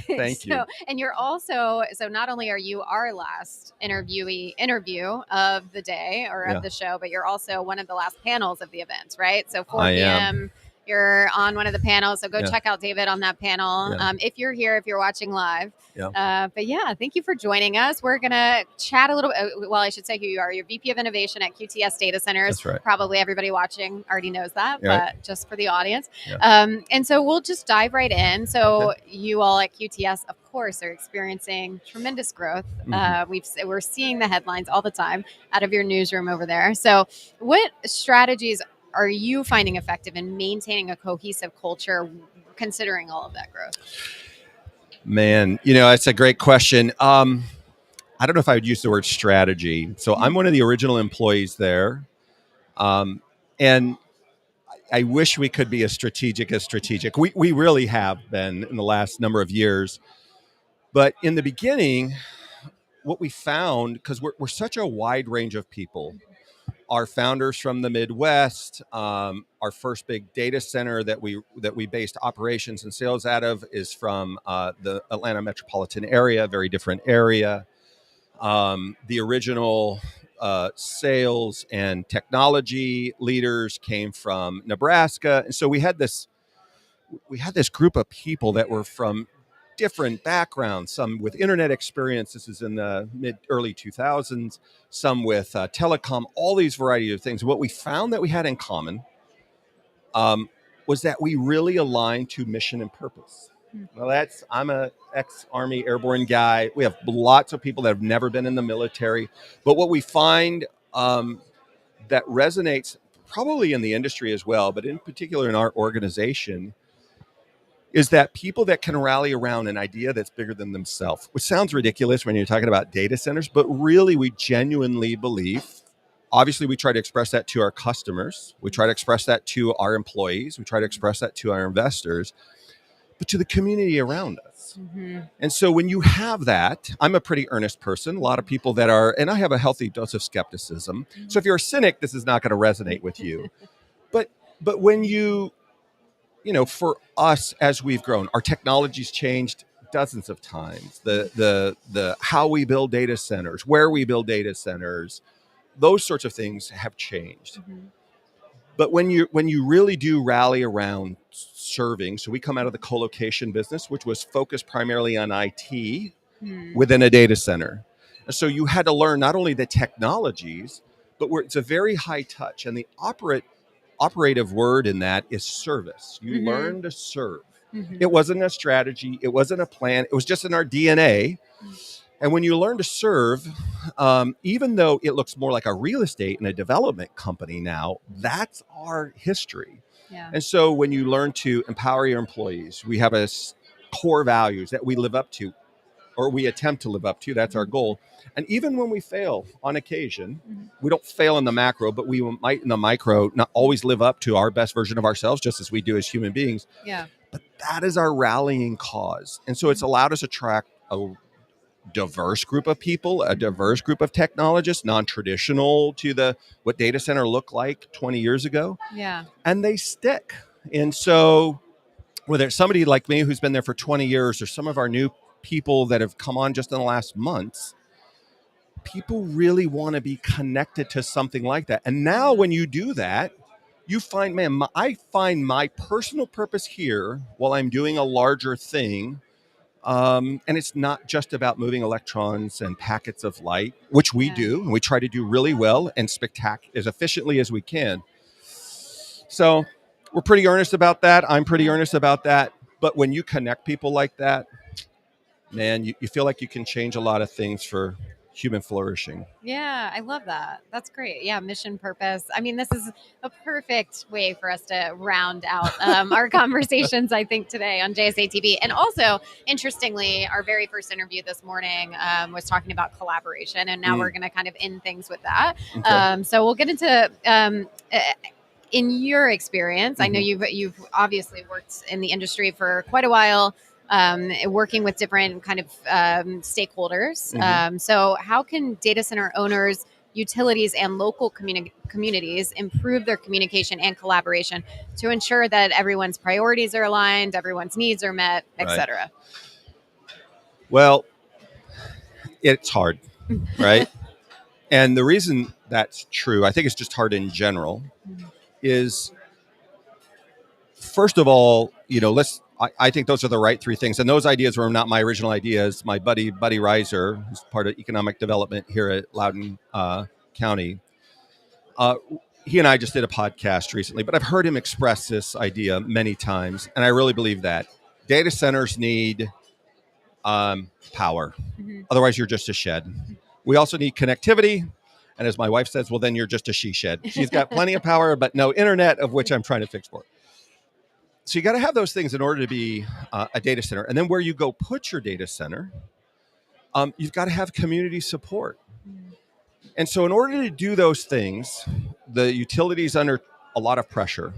thank you. And you're also, so not only are you our last interview of the day or of the show, but you're also one of the last panels of the events, right? So 4 p.m. You're on one of the panels, so go check out David on that panel if you're here, if you're watching live. But thank you for joining us. We're going to chat a little bit. Well, I should say who you are. You're VP of Innovation at QTS Data Centers. That's right. Probably everybody watching already knows that, but just for the audience. And so we'll just dive right in. So you all at QTS, of course, are experiencing tremendous growth. We're seeing the headlines all the time out of your newsroom over there. So what strategies are you finding effective in maintaining a cohesive culture, considering all of that growth? Man, it's a great question. I don't know if I would use the word strategy. So I'm one of the original employees there. And I wish we could be as strategic. We really have been in the last number of years. But in the beginning, what we found, because we're such a wide range of people, our founders from the Midwest, our first big data center that we based operations and sales out of is from the Atlanta metropolitan area, very different area. The original sales and technology leaders came from Nebraska, and so we had this group of people that were from different backgrounds, some with internet experience. This is in the early 2000s, some with telecom, all these variety of things. What we found that we had in common was that we really aligned to mission and purpose. Well, I'm a ex-Army airborne guy. We have lots of people that have never been in the military. But what we find that resonates probably in the industry as well, but in particular in our organization, is that people that can rally around an idea that's bigger than themselves, which sounds ridiculous when you're talking about data centers, but really we genuinely believe. Obviously, we try to express that to our customers. We try to express that to our employees. We try to express that to our investors, but to the community around us. And so when you have that, I'm a pretty earnest person. A lot of people that are, and I have a healthy dose of skepticism. So if you're a cynic, this is not going to resonate with you. But when for us, as we've grown, our technology's changed dozens of times. The how we build data centers, where we build data centers, those sorts of things have changed. But when you really do rally around serving, so we come out of the co-location business, which was focused primarily on IT within a data center. And so you had to learn not only the technologies, but it's a very high touch, and the operative word in that is service. You learn to serve. It wasn't a strategy. It wasn't a plan. It was just in our DNA. And when you learn to serve, even though it looks more like a real estate and a development company now, that's our history. And so when you learn to empower your employees, we have core values that we live up to, or we attempt to live up to. That's our goal. And even when we fail on occasion, we don't fail in the macro, but we might in the micro not always live up to our best version of ourselves, just as we do as human beings. But that is our rallying cause. And so it's allowed us to attract a diverse group of people, a diverse group of technologists, non-traditional to what data center looked like 20 years ago. And they stick. And so whether it's somebody like me who's been there for 20 years or some of our new people that have come on just in the last months, people really want to be connected to something like that. And now when you do that, you find, I find my personal purpose here while I'm doing a larger thing And it's not just about moving electrons and packets of light, which we do, and we try to do really well and as efficiently as we can. So we're pretty earnest about that. I'm pretty earnest about that. But when you connect people like that, man, you feel like you can change a lot of things for human flourishing. Yeah, I love that. That's great. Yeah, mission purpose. I mean, this is a perfect way for us to round out our conversations, I think, today on JSA TV. And also, interestingly, our very first interview this morning was talking about collaboration. And now we're going to kind of end things with that. Okay. So we'll get into in your experience. I know you've obviously worked in the industry for quite a while. Working with different kind of stakeholders. So how can data center owners, utilities, and local communities improve their communication and collaboration to ensure that everyone's priorities are aligned, everyone's needs are met, et Right. cetera? Well, it's hard, right? And the reason that's true, I think it's just hard in general, is first of all, I think those are the right three things. And those ideas were not my original ideas. My buddy Reiser, who's part of economic development here at Loudoun County, he and I just did a podcast recently, but I've heard him express this idea many times. And I really believe that data centers need power. Otherwise, you're just a shed. We also need connectivity. And as my wife says, well, then you're just a she shed. She's got plenty of power, but no internet, of which I'm trying to fix for. So you got to have those things in order to be a data center. And then where you go put your data center, you've got to have community support. And so in order to do those things, the utilities under a lot of pressure.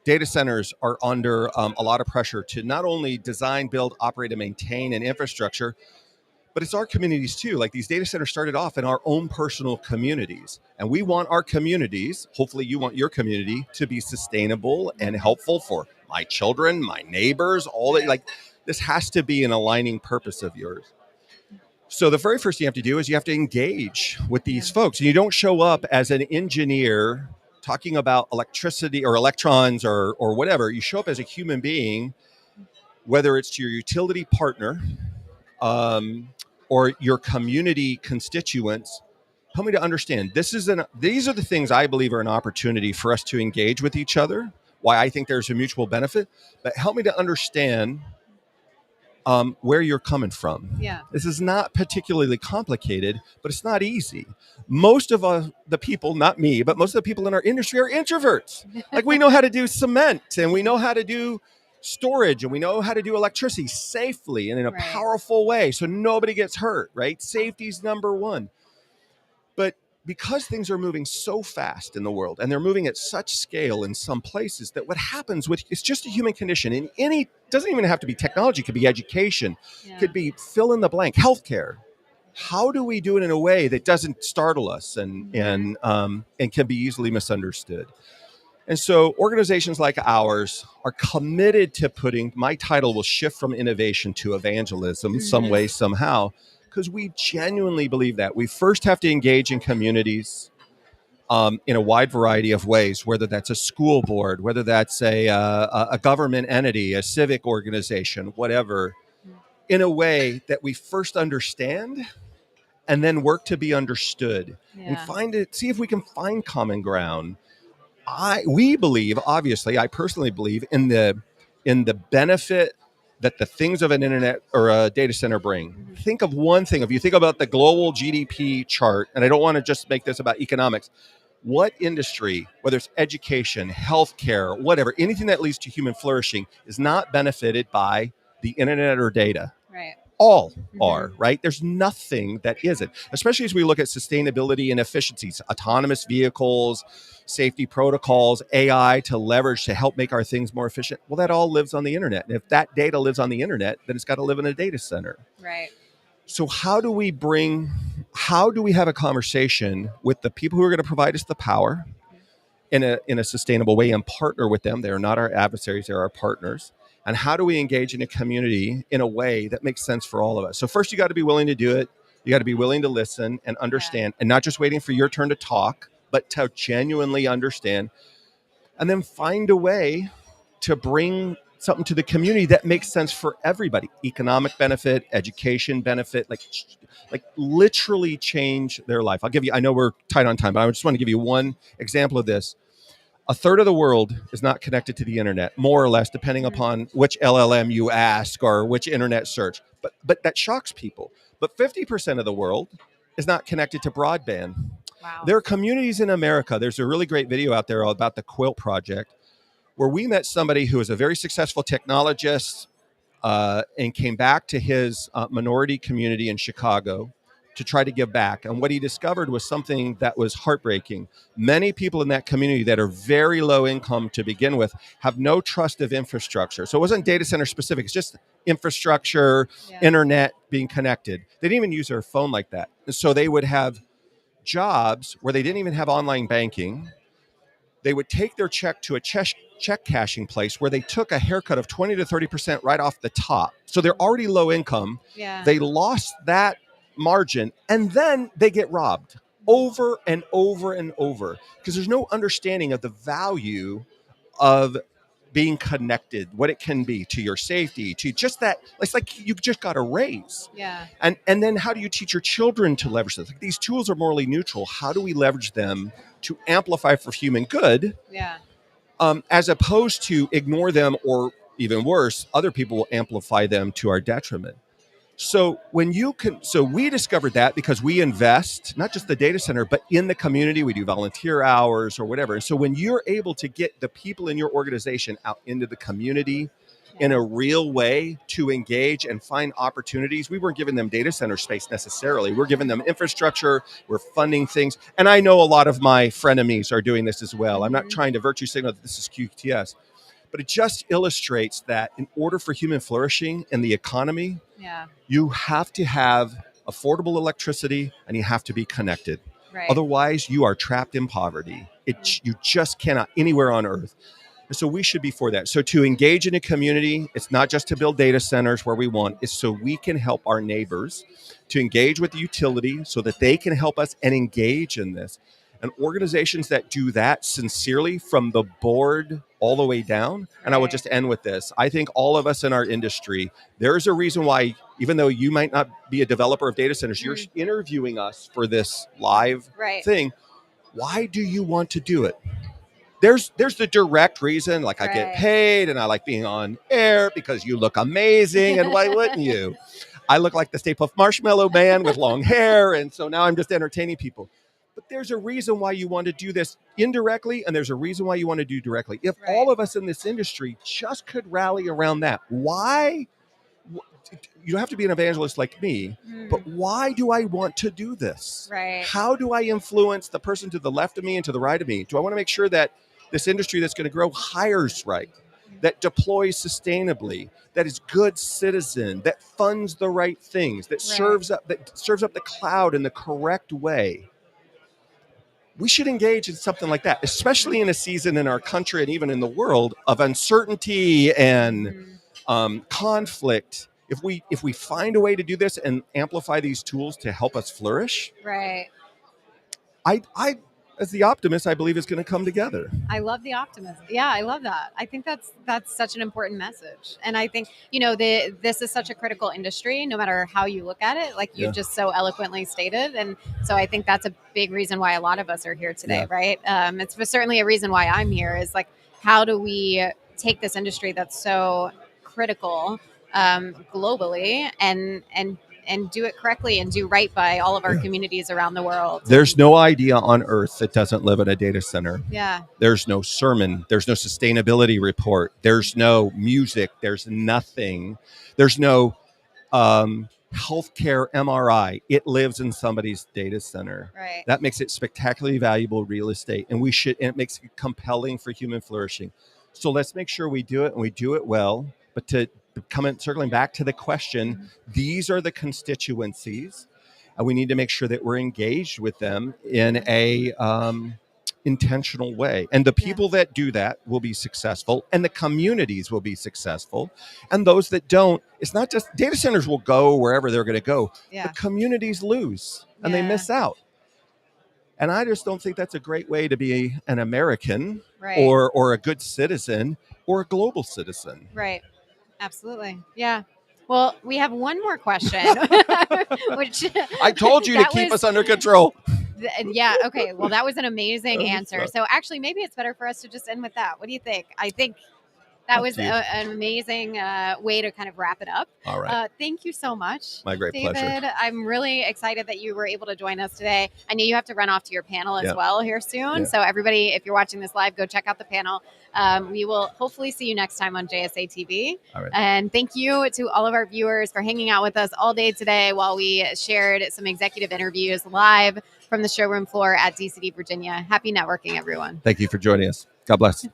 Data centers are under a lot of pressure to not only design, build, operate, and maintain an infrastructure, but it's our communities too. Like these data centers started off in our own personal communities. And we want our communities, hopefully you want your community to be sustainable and helpful for my children, my neighbors, all that. Like this has to be an aligning purpose of yours. So the very first thing you have to do is you have to engage with these folks. And you don't show up as an engineer talking about electricity or electrons or whatever. You show up as a human being, whether it's to your utility partner, or your community constituents. Help me to understand. These are the things I believe are an opportunity for us to engage with each other. Why I think there's a mutual benefit, but help me to understand where you're coming from. Yeah. This is not particularly complicated, but it's not easy. Most of the people, not me, but most of the people in our industry are introverts. Like we know how to do cement and we know how to do storage and we know how to do electricity safely and in a powerful way so nobody gets hurt, right? Safety's number one. But because things are moving so fast in the world and they're moving at such scale in some places, that what happens with it's just a human condition in any, doesn't even have to be technology, it could be education, could be fill in the blank, healthcare. How do we do it in a way that doesn't startle us and can be easily misunderstood? And so organizations like ours are committed to my title will shift from innovation to evangelism some way, somehow, because we genuinely believe that. We first have to engage in communities in a wide variety of ways, whether that's a school board, whether that's a government entity, a civic organization, whatever, in a way that we first understand and then work to be understood and see if we can find common ground. We believe, obviously, I personally believe in the benefit that the things of an internet or a data center bring. Think of one thing. If you think about the global GDP chart, and I don't want to just make this about economics, what industry, whether it's education, healthcare, whatever, anything that leads to human flourishing is not benefited by the internet or data? Right. All are, right? There's nothing that isn't, especially as we look at sustainability and efficiencies, autonomous vehicles, safety protocols, AI to leverage to help make our things more efficient. Well, that all lives on the internet. And if that data lives on the internet, then it's got to live in a data center. Right. So how do we have a conversation with the people who are going to provide us the power in a sustainable way and partner with them? They are not our adversaries, they're our partners. And how do we engage in a community in a way that makes sense for all of us? So first, you got to be willing to do it. You got to be willing to listen and understand, and not just waiting for your turn to talk, but to genuinely understand. And then find a way to bring something to the community that makes sense for everybody. Economic benefit, education benefit, like literally change their life. I'll give you, I know we're tight on time, but I just want to give you one example of this. A third of the world is not connected to the internet, more or less, depending upon which LLM you ask or which internet search. But that shocks people. But 50% of the world is not connected to broadband. Wow. There are communities in America. There's a really great video out there about the Quilt Project, where we met somebody who is a very successful technologist and came back to his minority community in Chicago to try to give back. And what he discovered was something that was heartbreaking. Many people in that community that are very low income to begin with have no trust of infrastructure. So it wasn't data center specific, it's just infrastructure, internet, being connected. They didn't even use their phone like that. And so they would have jobs where they didn't even have online banking. They would take their check to a check cashing place where they took a haircut of 20 to 30% right off the top. So they're already low income. Yeah. They lost that margin, and then they get robbed over and over and over because there's no understanding of the value of being connected, what it can be to your safety, to just that. It's like you just got a raise. Yeah. And then how do you teach your children to leverage this? Like, these tools are morally neutral. How do we leverage them to amplify for human good? Yeah. As opposed to ignore them, or even worse, other people will amplify them to our detriment. So we discovered that because we invest not just the data center, but in the community. We do volunteer hours or whatever. And so when you're able to get the people in your organization out into the community in a real way to engage and find opportunities, we weren't giving them data center space necessarily. We're giving them infrastructure. We're funding things. And I know a lot of my frenemies are doing this as well. I'm not trying to virtue signal that this is QTS. But it just illustrates that in order for human flourishing in the economy, you have to have affordable electricity and you have to be connected. Right. Otherwise, you are trapped in poverty. You just cannot anywhere on earth. And so we should be for that. So to engage in a community, it's not just to build data centers where we want, it's so we can help our neighbors to engage with the utility so that they can help us and engage in this. And organizations that do that sincerely from the board all the way down. And I will just end with this. I think all of us in our industry, there's a reason why, even though you might not be a developer of data centers, you're interviewing us for this live thing. Why do you want to do it? There's the direct reason, like I get paid and I like being on air because you look amazing. And why wouldn't you? I look like the Stay Puft Marshmallow Man with long hair. And so now I'm just entertaining people. But there's a reason why you want to do this indirectly, and there's a reason why you want to do directly. If all of us in this industry just could rally around that, why? You don't have to be an evangelist like me, but why do I want to do this? Right. How do I influence the person to the left of me and to the right of me? Do I want to make sure that this industry that's going to grow hires right, that deploys sustainably, that is good citizen, that funds the right things, that serves up the cloud in the correct way? We should engage in something like that, especially in a season in our country and even in the world of uncertainty and conflict. If we find a way to do this and amplify these tools to help us flourish, Right. I as the optimist, I believe it's going to come together. I love the optimism. Yeah, I love that. I think that's such an important message. And I think, this is such a critical industry, no matter how you look at it, like you just so eloquently stated. And so I think that's a big reason why a lot of us are here today, right? It's certainly a reason why I'm here is like, how do we take this industry that's so critical globally and do it correctly and do right by all of our communities around the world. There's no idea on earth that doesn't live in a data center. Yeah. There's no sermon. There's no sustainability report. There's no music. There's nothing. There's no healthcare MRI. It lives in somebody's data center. Right. That makes it spectacularly valuable real estate. And it makes it compelling for human flourishing. So let's make sure we do it and we do it well. But circling back to the question, these are the constituencies, and we need to make sure that we're engaged with them in a intentional way. And the people that do that will be successful, and the communities will be successful. And those that don't, it's not just data centers will go wherever they're going to go. The communities lose and they miss out. And I just don't think that's a great way to be an American Right. or a good citizen or a global citizen. Right. Absolutely. Yeah. Well, we have one more question, which I told you to keep us under control. Yeah. Okay. Well, that was an amazing answer. fun. So actually, maybe it's better for us to just end with that. What do you think? I think that was an amazing way to kind of wrap it up. All right. Thank you so much. My great David. pleasure. I'm really excited that you were able to join us today. I know you have to run off to your panel as Yeah. well here soon. Yeah. So everybody, if you're watching this live, go check out the panel. We will hopefully see you next time on JSA TV. All right. And thank you to all of our viewers for hanging out with us all day today while we shared some executive interviews live from the showroom floor at DCD Virginia. Happy networking, everyone. Thank you for joining us. God bless.